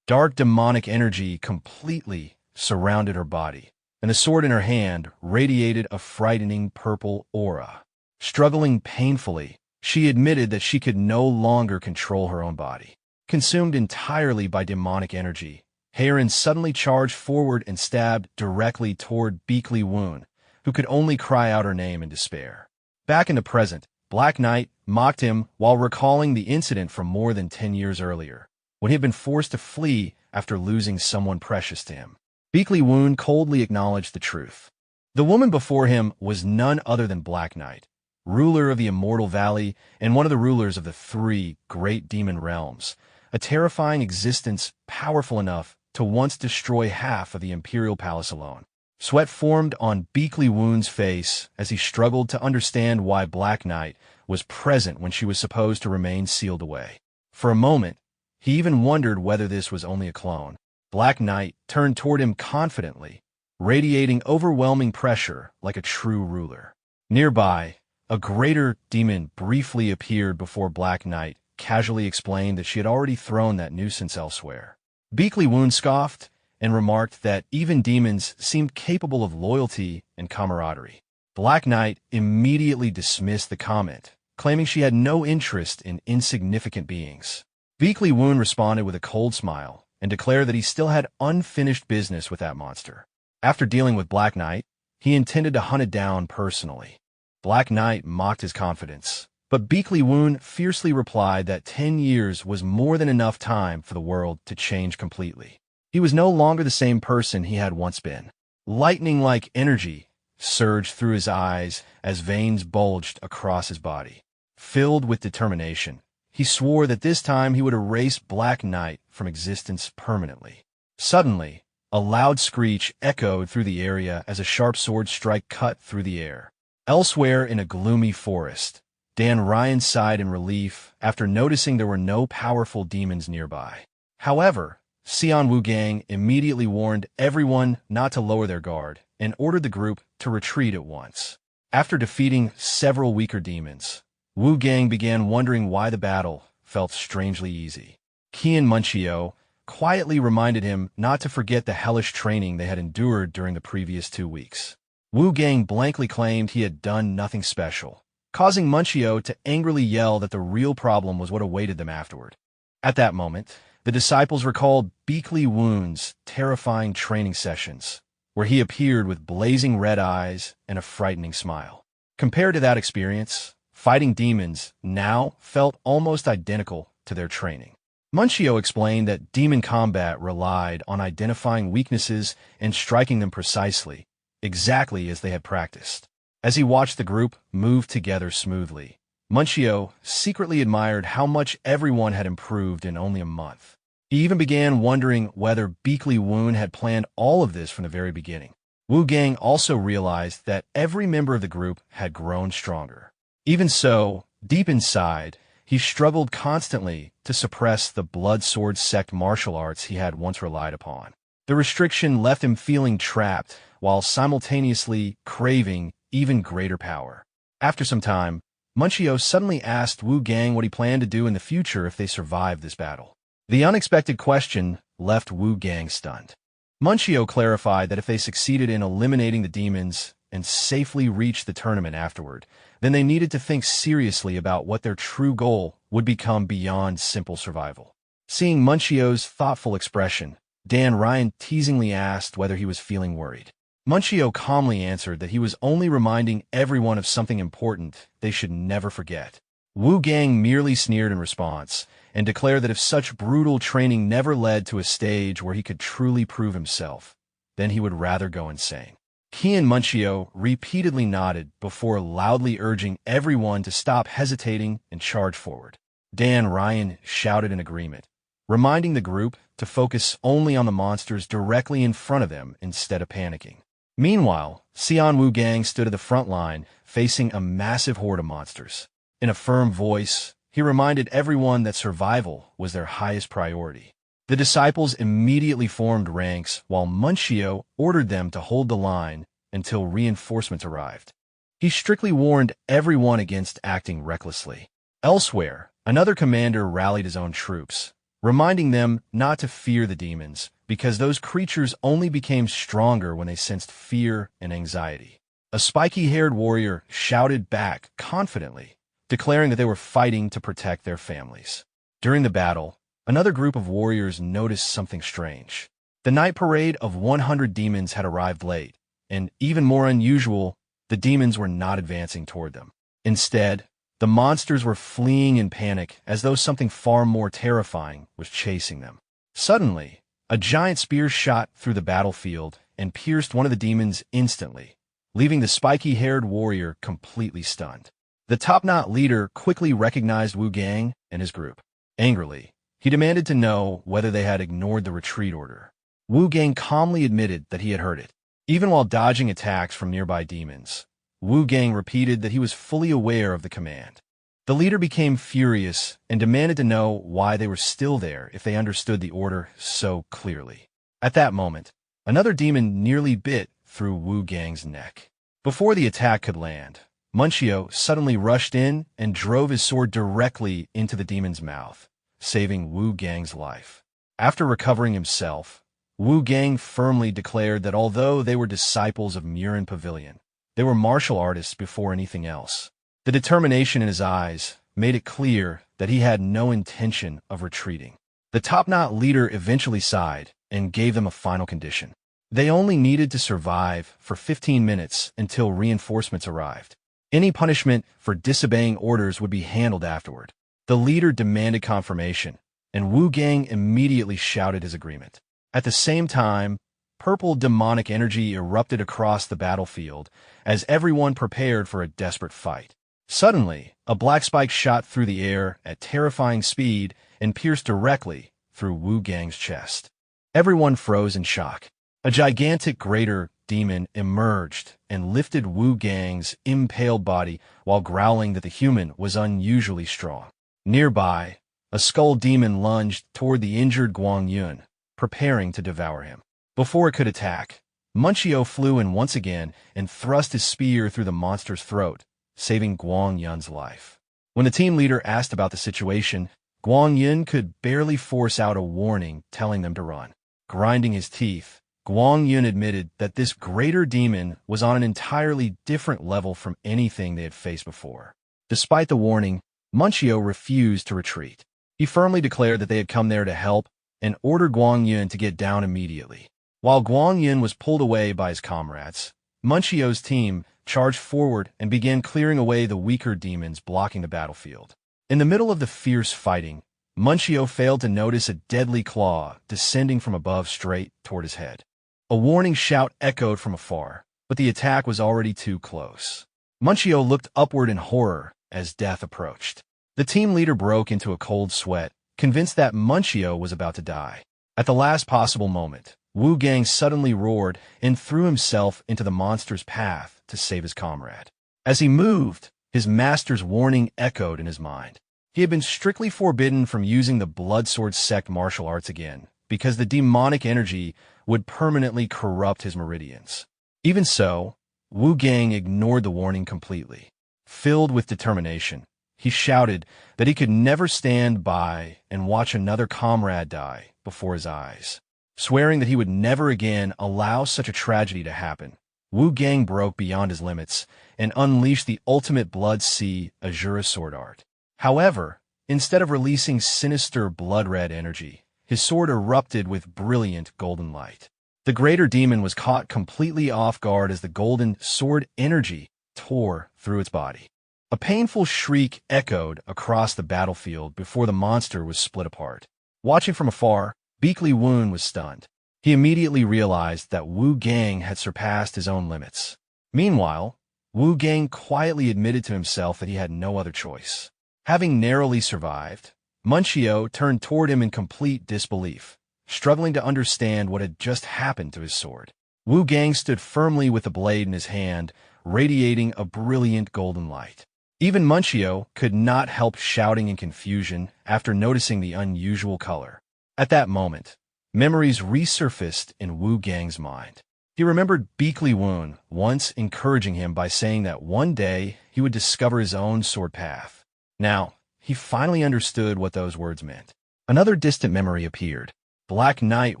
Dark demonic energy completely surrounded her body, and the sword in her hand radiated a frightening purple aura. Struggling painfully, she admitted that she could no longer control her own body. Consumed entirely by demonic energy, Heron suddenly charged forward and stabbed directly toward Beakly Woon, who could only cry out her name in despair. Back in the present, Black Knight mocked him while recalling the incident from more than 10 years earlier, when he had been forced to flee after losing someone precious to him. Beakly Woon coldly acknowledged the truth. The woman before him was none other than Black Knight, ruler of the Immortal Valley and one of the rulers of the 3 great demon realms, a terrifying existence powerful enough to once destroy half of the Imperial Palace alone. Sweat formed on Beakly Woon's face as he struggled to understand why Black Knight was present when she was supposed to remain sealed away. For a moment, he even wondered whether this was only a clone. Black Knight turned toward him confidently, radiating overwhelming pressure like a true ruler. Nearby, a greater demon briefly appeared before Black Knight casually explained that she had already thrown that nuisance elsewhere. Beakly Woon scoffed and remarked that even demons seemed capable of loyalty and camaraderie. Black Knight immediately dismissed the comment, claiming she had no interest in insignificant beings. Beakly Woon responded with a cold smile and declared that he still had unfinished business with that monster. After dealing with Black Knight, he intended to hunt it down personally. Black Knight mocked his confidence, but Beakly Woon fiercely replied that 10 years was more than enough time for the world to change completely. He was no longer the same person he had once been. Lightning-like energy surged through his eyes as veins bulged across his body. Filled with determination, he swore that this time he would erase Black Knight from existence permanently. Suddenly, a loud screech echoed through the area as a sharp sword strike cut through the air. Elsewhere in a gloomy forest, Dan Ryan sighed in relief after noticing there were no powerful demons nearby. However, Xian Wugang immediately warned everyone not to lower their guard and ordered the group to retreat at once. After defeating several weaker demons, Wugang began wondering why the battle felt strangely easy. Qian Munchio quietly reminded him not to forget the hellish training they had endured during the previous 2 weeks. Wugang blankly claimed he had done nothing special, causing Munchio to angrily yell that the real problem was what awaited them afterward. At that moment, the disciples recalled Beakly Woon's terrifying training sessions, where he appeared with blazing red eyes and a frightening smile. Compared to that experience, fighting demons now felt almost identical to their training. Munchio explained that demon combat relied on identifying weaknesses and striking them precisely, exactly as they had practiced. As he watched the group move together smoothly, Munchio secretly admired how much everyone had improved in only a month. He even began wondering whether Beakly Woon had planned all of this from the very beginning. Wugang also realized that every member of the group had grown stronger. Even so, deep inside, he struggled constantly to suppress the blood sword sect martial arts he had once relied upon. The restriction left him feeling trapped while simultaneously craving even greater power. After some time, Munchio suddenly asked Wugang what he planned to do in the future if they survived this battle. The unexpected question left Wugang stunned. Munchio clarified that if they succeeded in eliminating the demons, and safely reach the tournament afterward, then they needed to think seriously about what their true goal would become beyond simple survival. Seeing Munchio's thoughtful expression, Dan Ryan teasingly asked whether he was feeling worried. Munchio calmly answered that he was only reminding everyone of something important they should never forget. Wu Gang merely sneered in response and declared that if such brutal training never led to a stage where he could truly prove himself, then he would rather go insane. He and Munchio repeatedly nodded before loudly urging everyone to stop hesitating and charge forward. Dan Ryan shouted in agreement, reminding the group to focus only on the monsters directly in front of them instead of panicking. Meanwhile, Xian Wu Gang stood at the front line, facing a massive horde of monsters. In a firm voice, he reminded everyone that survival was their highest priority. The disciples immediately formed ranks while Munchio ordered them to hold the line until reinforcements arrived. He strictly warned everyone against acting recklessly. Elsewhere, another commander rallied his own troops, reminding them not to fear the demons, because those creatures only became stronger when they sensed fear and anxiety. A spiky-haired warrior shouted back confidently, declaring that they were fighting to protect their families. During the battle, another group of warriors noticed something strange. The night parade of 100 demons had arrived late, and even more unusual, the demons were not advancing toward them. Instead, the monsters were fleeing in panic as though something far more terrifying was chasing them. Suddenly, a giant spear shot through the battlefield and pierced one of the demons instantly, leaving the spiky-haired warrior completely stunned. The top-knot leader quickly recognized Wu Gang and his group. Angrily, he demanded to know whether they had ignored the retreat order. Wu Gang calmly admitted that he had heard it. Even while dodging attacks from nearby demons, Wu Gang repeated that he was fully aware of the command. The leader became furious and demanded to know why they were still there if they understood the order so clearly. At that moment, another demon nearly bit through Wu Gang's neck. Before the attack could land, Munchio suddenly rushed in and drove his sword directly into the demon's mouth, saving Wu Gang's life. After recovering himself, Wu Gang firmly declared that although they were disciples of Murin Pavilion, they were martial artists before anything else. The determination in his eyes made it clear that he had no intention of retreating. The top-knot leader eventually sighed and gave them a final condition. They only needed to survive for 15 minutes until reinforcements arrived. Any punishment for disobeying orders would be handled afterward. The leader demanded confirmation, and Wu Gang immediately shouted his agreement. At the same time, purple demonic energy erupted across the battlefield as everyone prepared for a desperate fight. Suddenly, a black spike shot through the air at terrifying speed and pierced directly through Wu Gang's chest. Everyone froze in shock. A gigantic greater demon emerged and lifted Wu Gang's impaled body while growling that the human was unusually strong. Nearby, a skull demon lunged toward the injured Guang Yun, preparing to devour him. Before it could attack, Munchio flew in once again and thrust his spear through the monster's throat, saving Guang Yun's life. When the team leader asked about the situation, Guang Yun could barely force out a warning telling them to run. Grinding his teeth, Guang Yun admitted that this greater demon was on an entirely different level from anything they had faced before. Despite the warning, Munchio refused to retreat. He firmly declared that they had come there to help and ordered Guang Yun to get down immediately. While Guang Yun was pulled away by his comrades, Munchio's team charged forward and began clearing away the weaker demons blocking the battlefield. In the middle of the fierce fighting, Munchio failed to notice a deadly claw descending from above straight toward his head. A warning shout echoed from afar, but the attack was already too close. Munchio looked upward in horror as death approached. The team leader broke into a cold sweat, convinced that Munchio was about to die. At the last possible moment, Wu Gang suddenly roared and threw himself into the monster's path to save his comrade. As he moved, his master's warning echoed in his mind. He had been strictly forbidden from using the Bloodsword Sect martial arts again, because the demonic energy would permanently corrupt his meridians. Even so, Wu Gang ignored the warning completely. Filled with determination, he shouted that he could never stand by and watch another comrade die before his eyes. Swearing that he would never again allow such a tragedy to happen, Wu Gang broke beyond his limits and unleashed the ultimate Blood Sea Azura sword art. However, instead of releasing sinister blood-red energy, his sword erupted with brilliant golden light. The greater demon was caught completely off guard as the golden sword energy tore through its body. A painful shriek echoed across the battlefield before the monster was split apart. Watching from afar, Beakley Woon was stunned. He immediately realized that Wu Gang had surpassed his own limits. Meanwhile, Wu Gang quietly admitted to himself that he had no other choice. Having narrowly survived, Munchio turned toward him in complete disbelief, struggling to understand what had just happened to his sword. Wu Gang stood firmly with the blade in his hand, radiating a brilliant golden light. Even Munchio could not help shouting in confusion after noticing the unusual color. At that moment, memories resurfaced in Wu Gang's mind. He remembered Beakley Woon once encouraging him by saying that one day he would discover his own sword path. Now, he finally understood what those words meant. Another distant memory appeared. Black Knight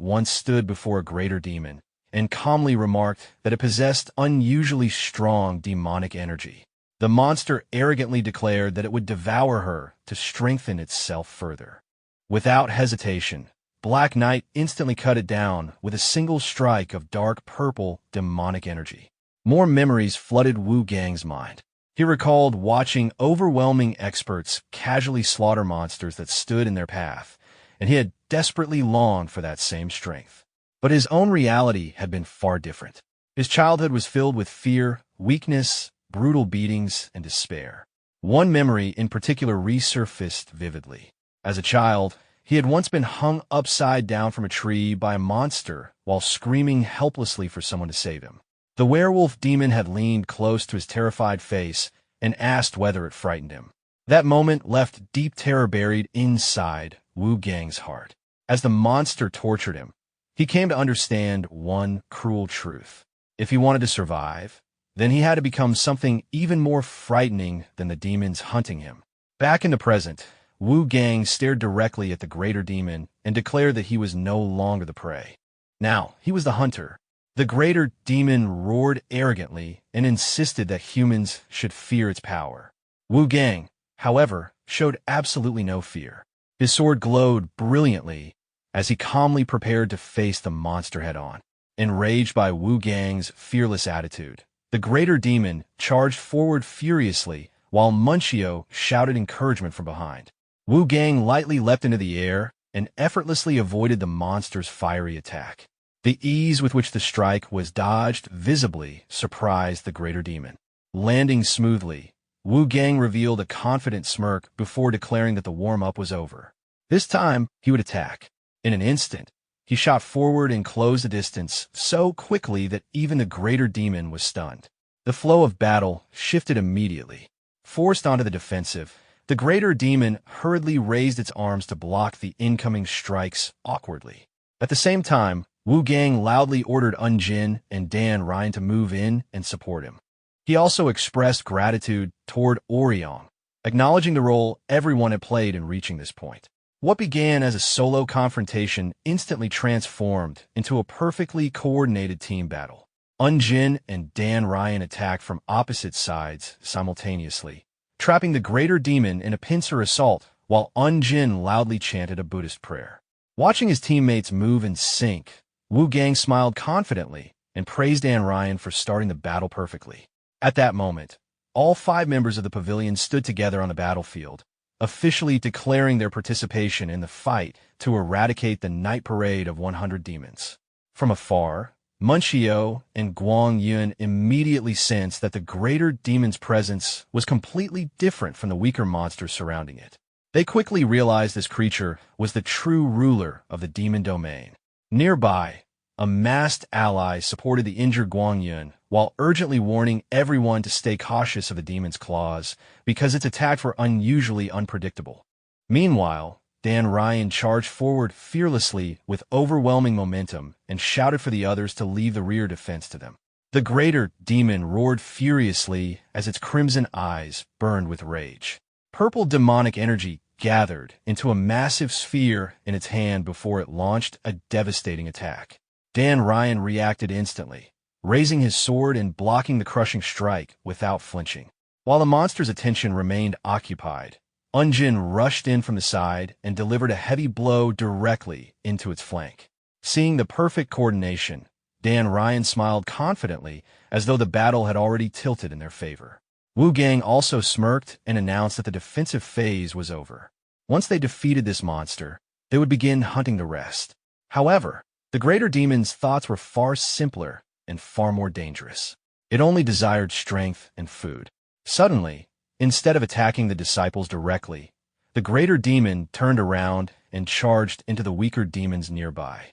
once stood before a greater demon and calmly remarked that it possessed unusually strong demonic energy. The monster arrogantly declared that it would devour her to strengthen itself further. Without hesitation, Black Knight instantly cut it down with a single strike of dark purple demonic energy. More memories flooded Wu Gang's mind. He recalled watching overwhelming experts casually slaughter monsters that stood in their path, and he had desperately longed for that same strength. But his own reality had been far different. His childhood was filled with fear, weakness, brutal beatings, and despair. One memory in particular resurfaced vividly. As a child, he had once been hung upside down from a tree by a monster while screaming helplessly for someone to save him. The werewolf demon had leaned close to his terrified face and asked whether it frightened him. That moment left deep terror buried inside Wu Gang's heart. As the monster tortured him, he came to understand one cruel truth. If he wanted to survive, then he had to become something even more frightening than the demons hunting him. Back in the present, Wu Gang stared directly at the greater demon and declared that he was no longer the prey. Now, he was the hunter. The greater demon roared arrogantly and insisted that humans should fear its power. Wu Gang, however, showed absolutely no fear. His sword glowed brilliantly as he calmly prepared to face the monster head-on. Enraged by Wu Gang's fearless attitude, the greater demon charged forward furiously while Munchio shouted encouragement from behind. Wu Gang lightly leapt into the air and effortlessly avoided the monster's fiery attack. The ease with which the strike was dodged visibly surprised the greater demon. Landing smoothly, Wu Gang revealed a confident smirk before declaring that the warm-up was over. This time, he would attack. In an instant, he shot forward and closed the distance so quickly that even the greater demon was stunned. The flow of battle shifted immediately. Forced onto the defensive, the greater demon hurriedly raised its arms to block the incoming strikes awkwardly. At the same time, Wu Gang loudly ordered Jin and Dan Ryan to move in and support him. He also expressed gratitude toward Oriong, acknowledging the role everyone had played in reaching this point. What began as a solo confrontation instantly transformed into a perfectly coordinated team battle. Jin and Dan Ryan attacked from opposite sides simultaneously, trapping the greater demon in a pincer assault while Jin loudly chanted a Buddhist prayer. Watching his teammates move in sync, Wu Gang smiled confidently and praised Dan Ryan for starting the battle perfectly. At that moment, all 5 members of the pavilion stood together on the battlefield, officially declaring their participation in the fight to eradicate the night parade of 100 demons. From afar, Munchio and Guang Yun immediately sensed that the greater demon's presence was completely different from the weaker monsters surrounding it. They quickly realized this creature was the true ruler of the demon domain. Nearby, a masked ally supported the injured Guang Yun while urgently warning everyone to stay cautious of the demon's claws because its attacks were unusually unpredictable. Meanwhile, Dan Ryan charged forward fearlessly with overwhelming momentum and shouted for the others to leave the rear defense to them. The greater demon roared furiously as its crimson eyes burned with rage. Purple demonic energy gathered into a massive sphere in its hand before it launched a devastating attack. Dan Ryan reacted instantly. raising his sword and blocking the crushing strike without flinching. While the monster's attention remained occupied, Unjin rushed in from the side and delivered a heavy blow directly into its flank. Seeing the perfect coordination, Dan Ryan smiled confidently as though the battle had already tilted in their favor. Wu Gang also smirked and announced that the defensive phase was over. Once they defeated this monster, they would begin hunting the rest. However, the greater demon's thoughts were far simpler and far more dangerous. It only desired strength and food. Suddenly, instead of attacking the disciples directly, the greater demon turned around and charged into the weaker demons nearby.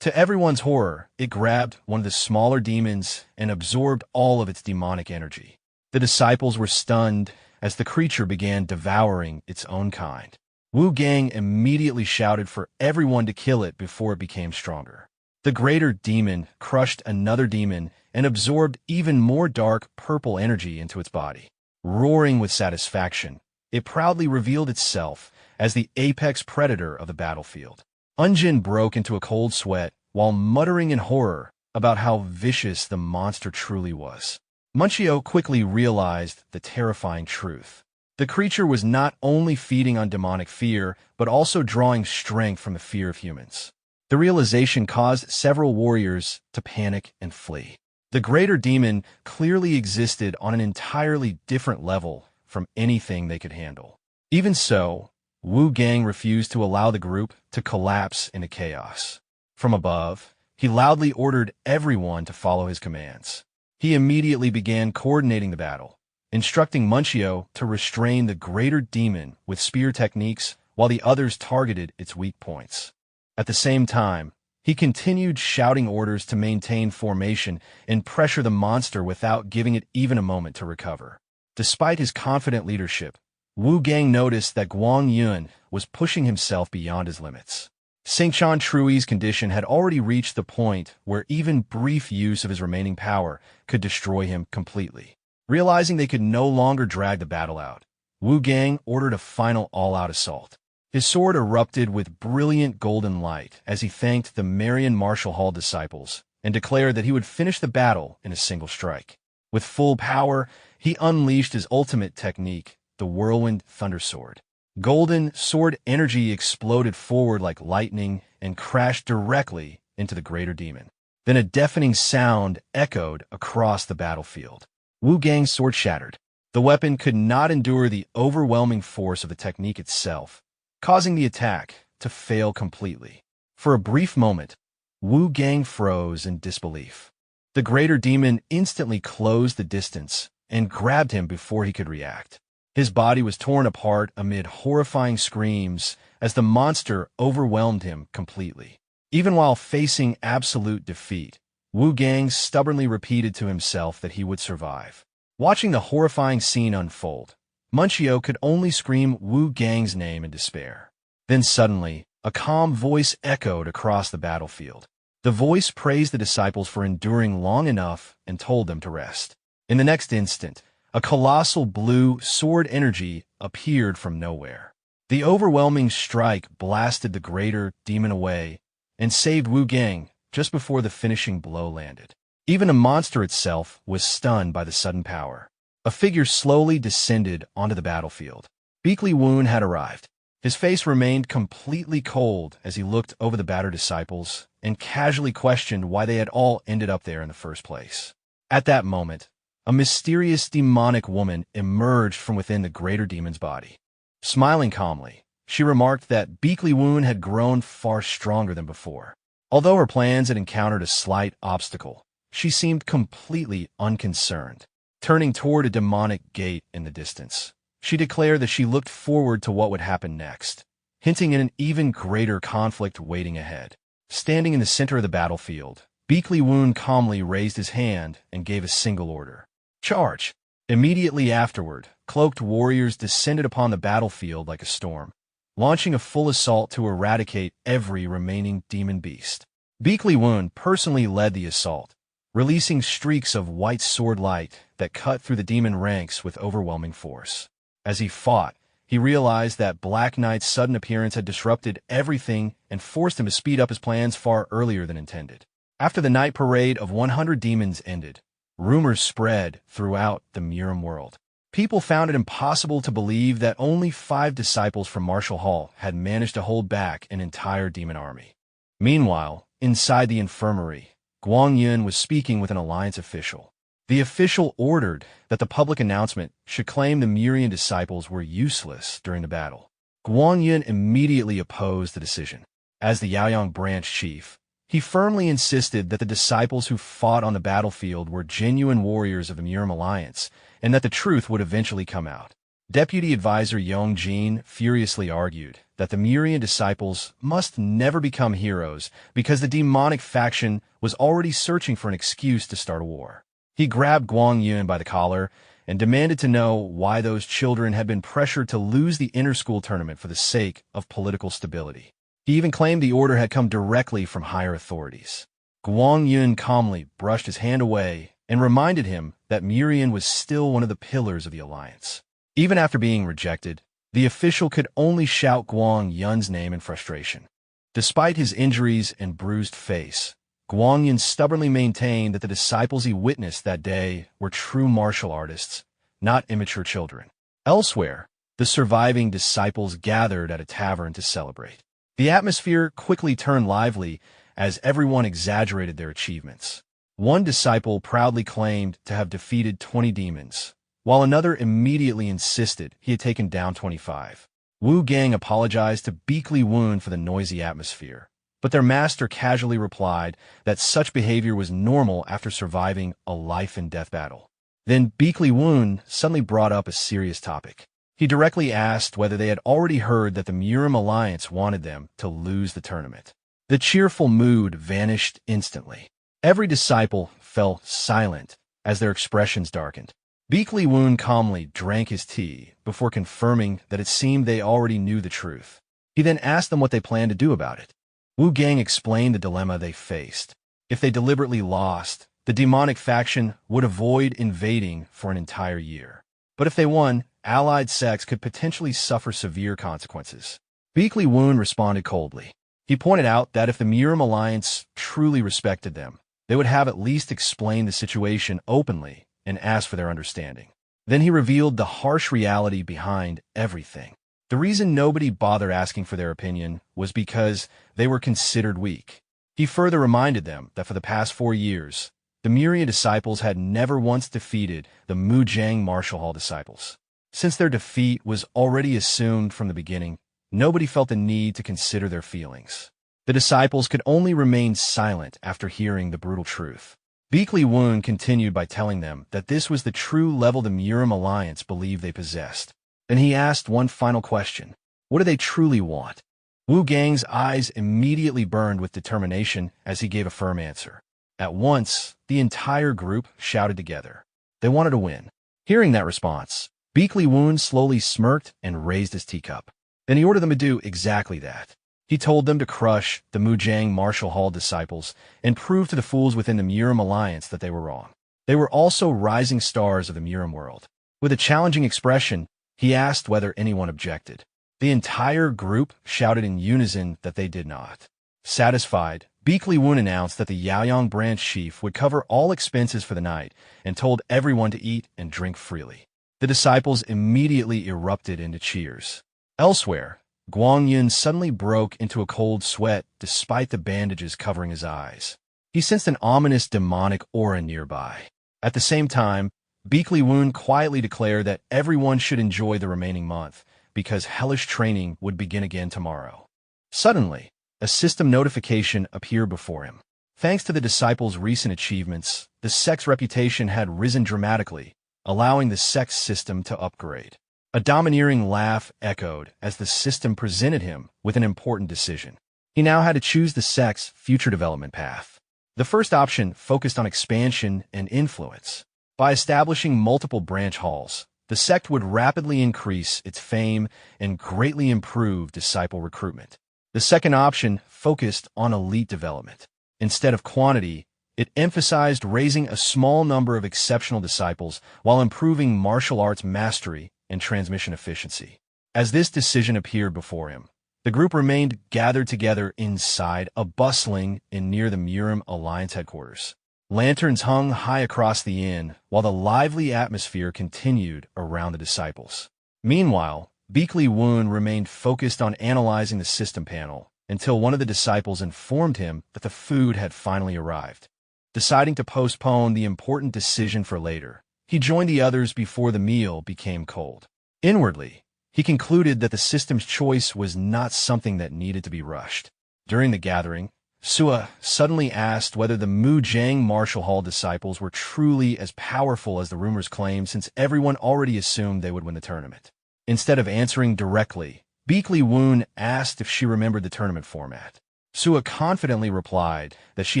To everyone's horror, it grabbed one of the smaller demons and absorbed all of its demonic energy. The disciples were stunned as the creature began devouring its own kind. Wu Gang immediately shouted for everyone to kill it before it became stronger. The greater demon crushed another demon and absorbed even more dark purple energy into its body. Roaring with satisfaction, it proudly revealed itself as the apex predator of the battlefield. Unjin broke into a cold sweat while muttering in horror about how vicious the monster truly was. Munchio quickly realized the terrifying truth. The creature was not only feeding on demonic fear, but also drawing strength from the fear of humans. The realization caused several warriors to panic and flee. The greater demon clearly existed on an entirely different level from anything they could handle. Even so, Wu Gang refused to allow the group to collapse into chaos. From above, he loudly ordered everyone to follow his commands. He immediately began coordinating the battle, instructing Munchio to restrain the greater demon with spear techniques while the others targeted its weak points. At the same time, he continued shouting orders to maintain formation and pressure the monster without giving it even a moment to recover. Despite his confident leadership, Wu Gang noticed that Guang Yun was pushing himself beyond his limits. Singchan Trui's condition had already reached the point where even brief use of his remaining power could destroy him completely. Realizing they could no longer drag the battle out, Wu Gang ordered a final all-out assault. His sword erupted with brilliant golden light as he thanked the Marian Martial Hall disciples and declared that he would finish the battle in a single strike. With full power, he unleashed his ultimate technique, the Whirlwind Thunder Sword. Golden sword energy exploded forward like lightning and crashed directly into the greater demon. Then a deafening sound echoed across the battlefield. Wu Gang's sword shattered. The weapon could not endure the overwhelming force of the technique itself, causing the attack to fail completely. For a brief moment, Wu Gang froze in disbelief. The greater demon instantly closed the distance and grabbed him before he could react. His body was torn apart amid horrifying screams as the monster overwhelmed him completely. Even while facing absolute defeat, Wu Gang stubbornly repeated to himself that he would survive. Watching the horrifying scene unfold, Munchio could only scream Wu Gang's name in despair. Then suddenly, a calm voice echoed across the battlefield. The voice praised the disciples for enduring long enough and told them to rest. In the next instant, a colossal blue sword energy appeared from nowhere. The overwhelming strike blasted the greater demon away and saved Wu Gang just before the finishing blow landed. Even the monster itself was stunned by the sudden power. A figure slowly descended onto the battlefield. Beakley Woon had arrived. His face remained completely cold as he looked over the battered disciples and casually questioned why they had all ended up there in the first place. At that moment, a mysterious demonic woman emerged from within the greater demon's body. Smiling calmly, she remarked that Beakley Woon had grown far stronger than before. Although her plans had encountered a slight obstacle, she seemed completely unconcerned. Turning toward a demonic gate in the distance, she declared that she looked forward to what would happen next, hinting at an even greater conflict waiting ahead. Standing in the center of the battlefield, Beakley Woon calmly raised his hand and gave a single order. Charge! Immediately afterward, cloaked warriors descended upon the battlefield like a storm, launching a full assault to eradicate every remaining demon beast. Beakley Woon personally led the assault, releasing streaks of white sword light that cut through the demon ranks with overwhelming force. As he fought, he realized that Black Knight's sudden appearance had disrupted everything and forced him to speed up his plans far earlier than intended. After the night parade of 100 demons ended, rumors spread throughout the Miram world. People found it impossible to believe that only 5 disciples from Martial Hall had managed to hold back an entire demon army. Meanwhile, inside the infirmary, Guang Yun was speaking with an alliance official. The official ordered that the public announcement should claim the Murian disciples were useless during the battle. Guang Yun immediately opposed the decision. As the Yaoyang branch chief, he firmly insisted that the disciples who fought on the battlefield were genuine warriors of the Miram Alliance, and that the truth would eventually come out. Deputy Advisor Yong Jin furiously argued that the Murian disciples must never become heroes because the demonic faction was already searching for an excuse to start a war. He grabbed Guang Yun by the collar and demanded to know why those children had been pressured to lose the inter-school tournament for the sake of political stability. He even claimed the order had come directly from higher authorities. Guang Yun calmly brushed his hand away and reminded him that Murian was still one of the pillars of the alliance. Even after being rejected, the official could only shout Guang Yun's name in frustration. Despite his injuries and bruised face, Guang Yun stubbornly maintained that the disciples he witnessed that day were true martial artists, not immature children. Elsewhere, the surviving disciples gathered at a tavern to celebrate. The atmosphere quickly turned lively as everyone exaggerated their achievements. One disciple proudly claimed to have defeated 20 demons, while another immediately insisted he had taken down 25. Wu Gang apologized to Beakley Woon for the noisy atmosphere, but their master casually replied that such behavior was normal after surviving a life-and-death battle. Then Beakley Woon suddenly brought up a serious topic. He directly asked whether they had already heard that the Miram Alliance wanted them to lose the tournament. The cheerful mood vanished instantly. Every disciple fell silent as their expressions darkened. Beakley Woon calmly drank his tea before confirming that it seemed they already knew the truth. He then asked them what they planned to do about it. Wu Gang explained the dilemma they faced. If they deliberately lost, the demonic faction would avoid invading for an entire year. But if they won, allied sects could potentially suffer severe consequences. Beakley Woon responded coldly. He pointed out that if the Miram Alliance truly respected them, they would have at least explained the situation openly and asked for their understanding. Then he revealed the harsh reality behind everything. The reason nobody bothered asking for their opinion was because they were considered weak. He further reminded them that for the past 4 years, the Murian disciples had never once defeated the Mujang Martial Hall disciples. Since their defeat was already assumed from the beginning, nobody felt the need to consider their feelings. The disciples could only remain silent after hearing the brutal truth. Beakley Woon continued by telling them that this was the true level the Miram Alliance believed they possessed. Then he asked one final question. What do they truly want? Wu Gang's eyes immediately burned with determination as he gave a firm answer. At once, the entire group shouted together. They wanted to win. Hearing that response, Beakley Woon slowly smirked and raised his teacup. Then he ordered them to do exactly that. He told them to crush the Mujang Martial Hall disciples and prove to the fools within the Miram Alliance that they were wrong. They were also rising stars of the Miram world. With a challenging expression, he asked whether anyone objected. The entire group shouted in unison that they did not. Satisfied, Beakley Woon announced that the Yaoyang branch chief would cover all expenses for the night and told everyone to eat and drink freely. The disciples immediately erupted into cheers. Elsewhere, Guang Yun suddenly broke into a cold sweat despite the bandages covering his eyes. He sensed an ominous demonic aura nearby. At the same time, Beakley Woon quietly declared that everyone should enjoy the remaining month because hellish training would begin again tomorrow. Suddenly, a system notification appeared before him. Thanks to the disciples' recent achievements, the Sect's reputation had risen dramatically, allowing the Sect's system to upgrade. A domineering laugh echoed as the system presented him with an important decision. He now had to choose the Sect's future development path. The first option focused on expansion and influence. By establishing multiple branch halls, the Sect would rapidly increase its fame and greatly improve disciple recruitment. The second option focused on elite development. Instead of quantity, it emphasized raising a small number of exceptional disciples while improving martial arts mastery and transmission efficiency. As this decision appeared before him, The group remained gathered together inside a bustling and near the Murim Alliance headquarters. Lanterns hung high across the inn, while the lively atmosphere continued around the disciples. Meanwhile, Beakley Woon remained focused on analyzing the system panel until one of the disciples informed him that the food had finally arrived. Deciding to postpone the important decision for later, he joined the others before the meal became cold. Inwardly, he concluded that the system's choice was not something that needed to be rushed. During the gathering, Sua suddenly asked whether the Mujang Marshall Hall disciples were truly as powerful as the rumors claimed, since everyone already assumed they would win the tournament. Instead of answering directly, Beakley Woon asked if she remembered the tournament format. Sua confidently replied that she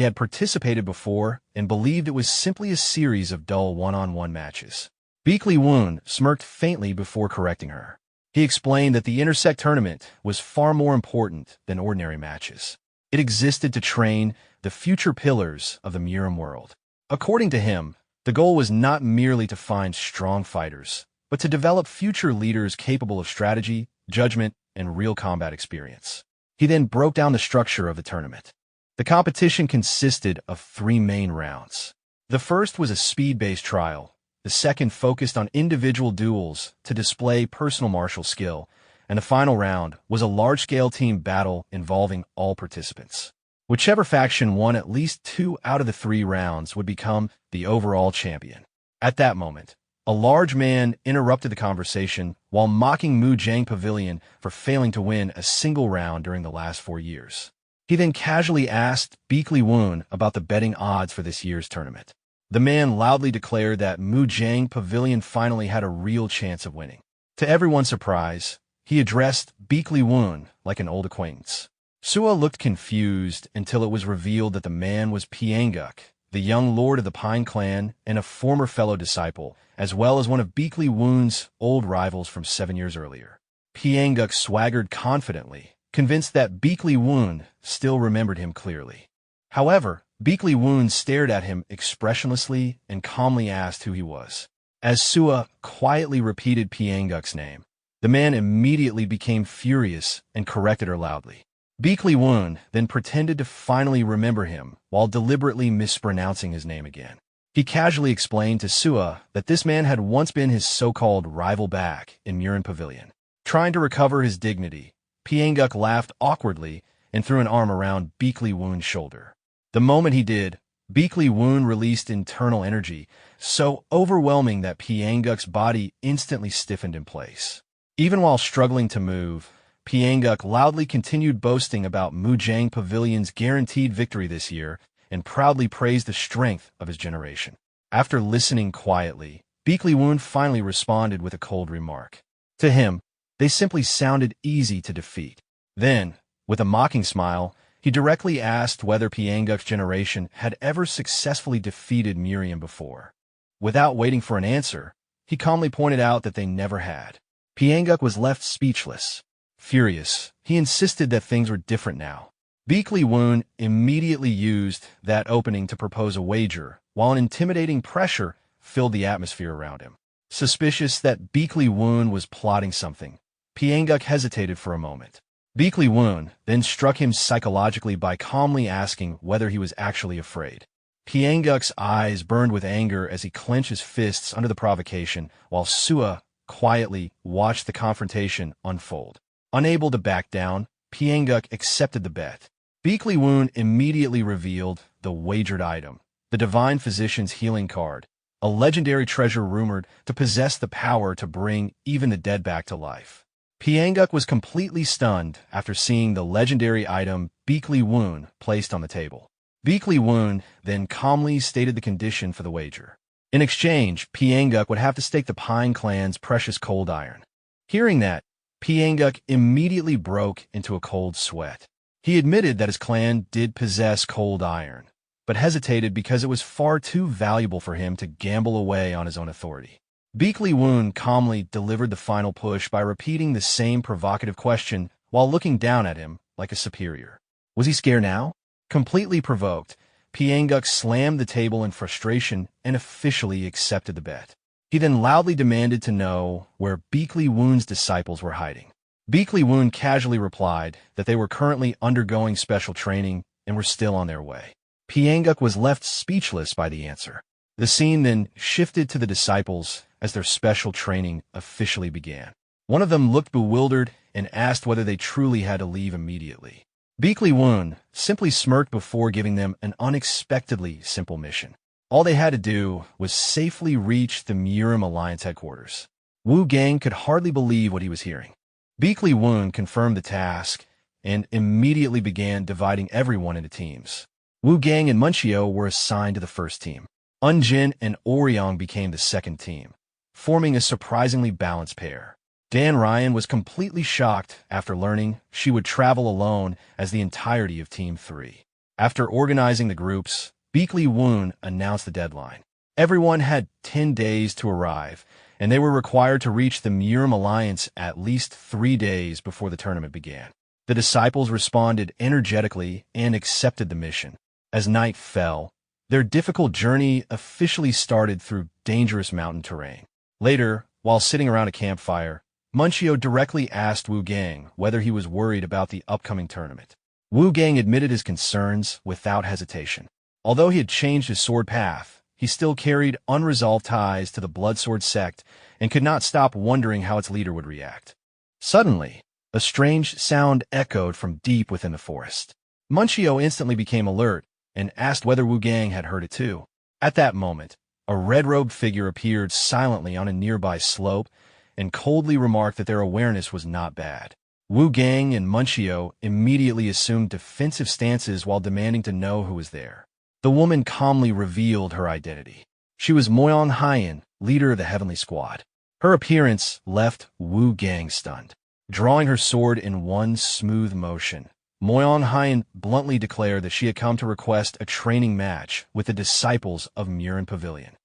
had participated before and believed it was simply a series of dull one-on-one matches. Beakley Woon smirked faintly before correcting her. He explained that the Intersect tournament was far more important than ordinary matches. It existed to train the future pillars of the Murim world. According to him, the goal was not merely to find strong fighters, but to develop future leaders capable of strategy, judgment, and real combat experience. He then broke down the structure of the tournament. The competition consisted of 3 main rounds. The first was a speed-based trial. The second focused on individual duels to display personal martial skill, and the final round was a large-scale team battle involving all participants. Whichever faction won at least 2 out of the 3 rounds would become the overall champion. At that moment, a large man interrupted the conversation while mocking Mujang Pavilion for failing to win a single round during the last 4 years. He then casually asked Beakley Woon about the betting odds for this year's tournament. The man loudly declared that Mujang Pavilion finally had a real chance of winning. To everyone's surprise, he addressed Beakley Woon like an old acquaintance. Sua looked confused until it was revealed that the man was Pianguk, the young lord of the Pine Clan and a former fellow disciple, as well as one of Beakley Woon's old rivals from 7 years earlier. Pianguk swaggered confidently, convinced that Beakley Woon still remembered him clearly. However, Beakley Woon stared at him expressionlessly and calmly asked who he was. As Sua quietly repeated Pianguk's name, the man immediately became furious and corrected her loudly. Beakley Woon then pretended to finally remember him while deliberately mispronouncing his name again. He casually explained to Sua that this man had once been his so-called rival back in Murin Pavilion. Trying to recover his dignity, Pianguk laughed awkwardly and threw an arm around Beakley Woon's shoulder. The moment he did, Beakley Woon released internal energy, so overwhelming that Pianguk's body instantly stiffened in place. Even while struggling to move, Pianguk loudly continued boasting about Mujang Pavilion's guaranteed victory this year and proudly praised the strength of his generation. After listening quietly, Beakley Woon finally responded with a cold remark. To him, they simply sounded easy to defeat. Then, with a mocking smile, he directly asked whether Pianguk's generation had ever successfully defeated Miriam before. Without waiting for an answer, he calmly pointed out that they never had. Pianguk was left speechless. Furious, he insisted that things were different now. Beakley Woon immediately used that opening to propose a wager, while an intimidating pressure filled the atmosphere around him. Suspicious that Beakley Woon was plotting something, Pianguk hesitated for a moment. Beakley Woon then struck him psychologically by calmly asking whether he was actually afraid. Pianguk's eyes burned with anger as he clenched his fists under the provocation, while Sua quietly watched the confrontation unfold. Unable to back down, Pianguk accepted the bet. Beakley Woon immediately revealed the wagered item, the Divine Physician's healing card, a legendary treasure rumored to possess the power to bring even the dead back to life. Pianguk was completely stunned after seeing the legendary item Beakley Woon placed on the table. Beakley Woon then calmly stated the condition for the wager. In exchange, Pianguk would have to stake the Pine Clan's precious cold iron. Hearing that, Pianguk immediately broke into a cold sweat. He admitted that his clan did possess cold iron, but hesitated because it was far too valuable for him to gamble away on his own authority. Beakley Woon calmly delivered the final push by repeating the same provocative question while looking down at him like a superior. Was he scared now? Completely provoked, Pianguk slammed the table in frustration and officially accepted the bet. He then loudly demanded to know where Beakley Woon's disciples were hiding. Beakley Woon casually replied that they were currently undergoing special training and were still on their way. Pyanguk was left speechless by the answer. The scene then shifted to the disciples as their special training officially began. One of them looked bewildered and asked whether they truly had to leave immediately. Beakley Woon simply smirked before giving them an unexpectedly simple mission. All they had to do was safely reach the Murim Alliance headquarters. Wu Gang could hardly believe what he was hearing. Beakley Woon confirmed the task and immediately began dividing everyone into teams. Wu Gang and Munchio were assigned to the first team. Unjin and Oryong became the second team, forming a surprisingly balanced pair. Dan Ryan was completely shocked after learning she would travel alone as the entirety of Team 3. After organizing the groups, Beakley Woon announced the deadline. Everyone had 10 days to arrive, and they were required to reach the Murim Alliance at least 3 days before the tournament began. The disciples responded energetically and accepted the mission. As night fell, their difficult journey officially started through dangerous mountain terrain. Later, while sitting around a campfire, Munchio directly asked Wu Gang whether he was worried about the upcoming tournament. Wu Gang admitted his concerns without hesitation. Although he had changed his sword path, he still carried unresolved ties to the Bloodsword Sect and could not stop wondering how its leader would react. Suddenly, a strange sound echoed from deep within the forest. Munchio instantly became alert and asked whether Wu Gang had heard it too. At that moment, a red-robed figure appeared silently on a nearby slope and coldly remarked that their awareness was not bad. Wu Gang and Munchio immediately assumed defensive stances while demanding to know who was there. The woman calmly revealed her identity. She was Moyong Hyen, leader of the Heavenly Squad. Her appearance left Wu Gang stunned. Drawing her sword in one smooth motion, Moyong Hyen bluntly declared that she had come to request a training match with the disciples of Murin Pavilion.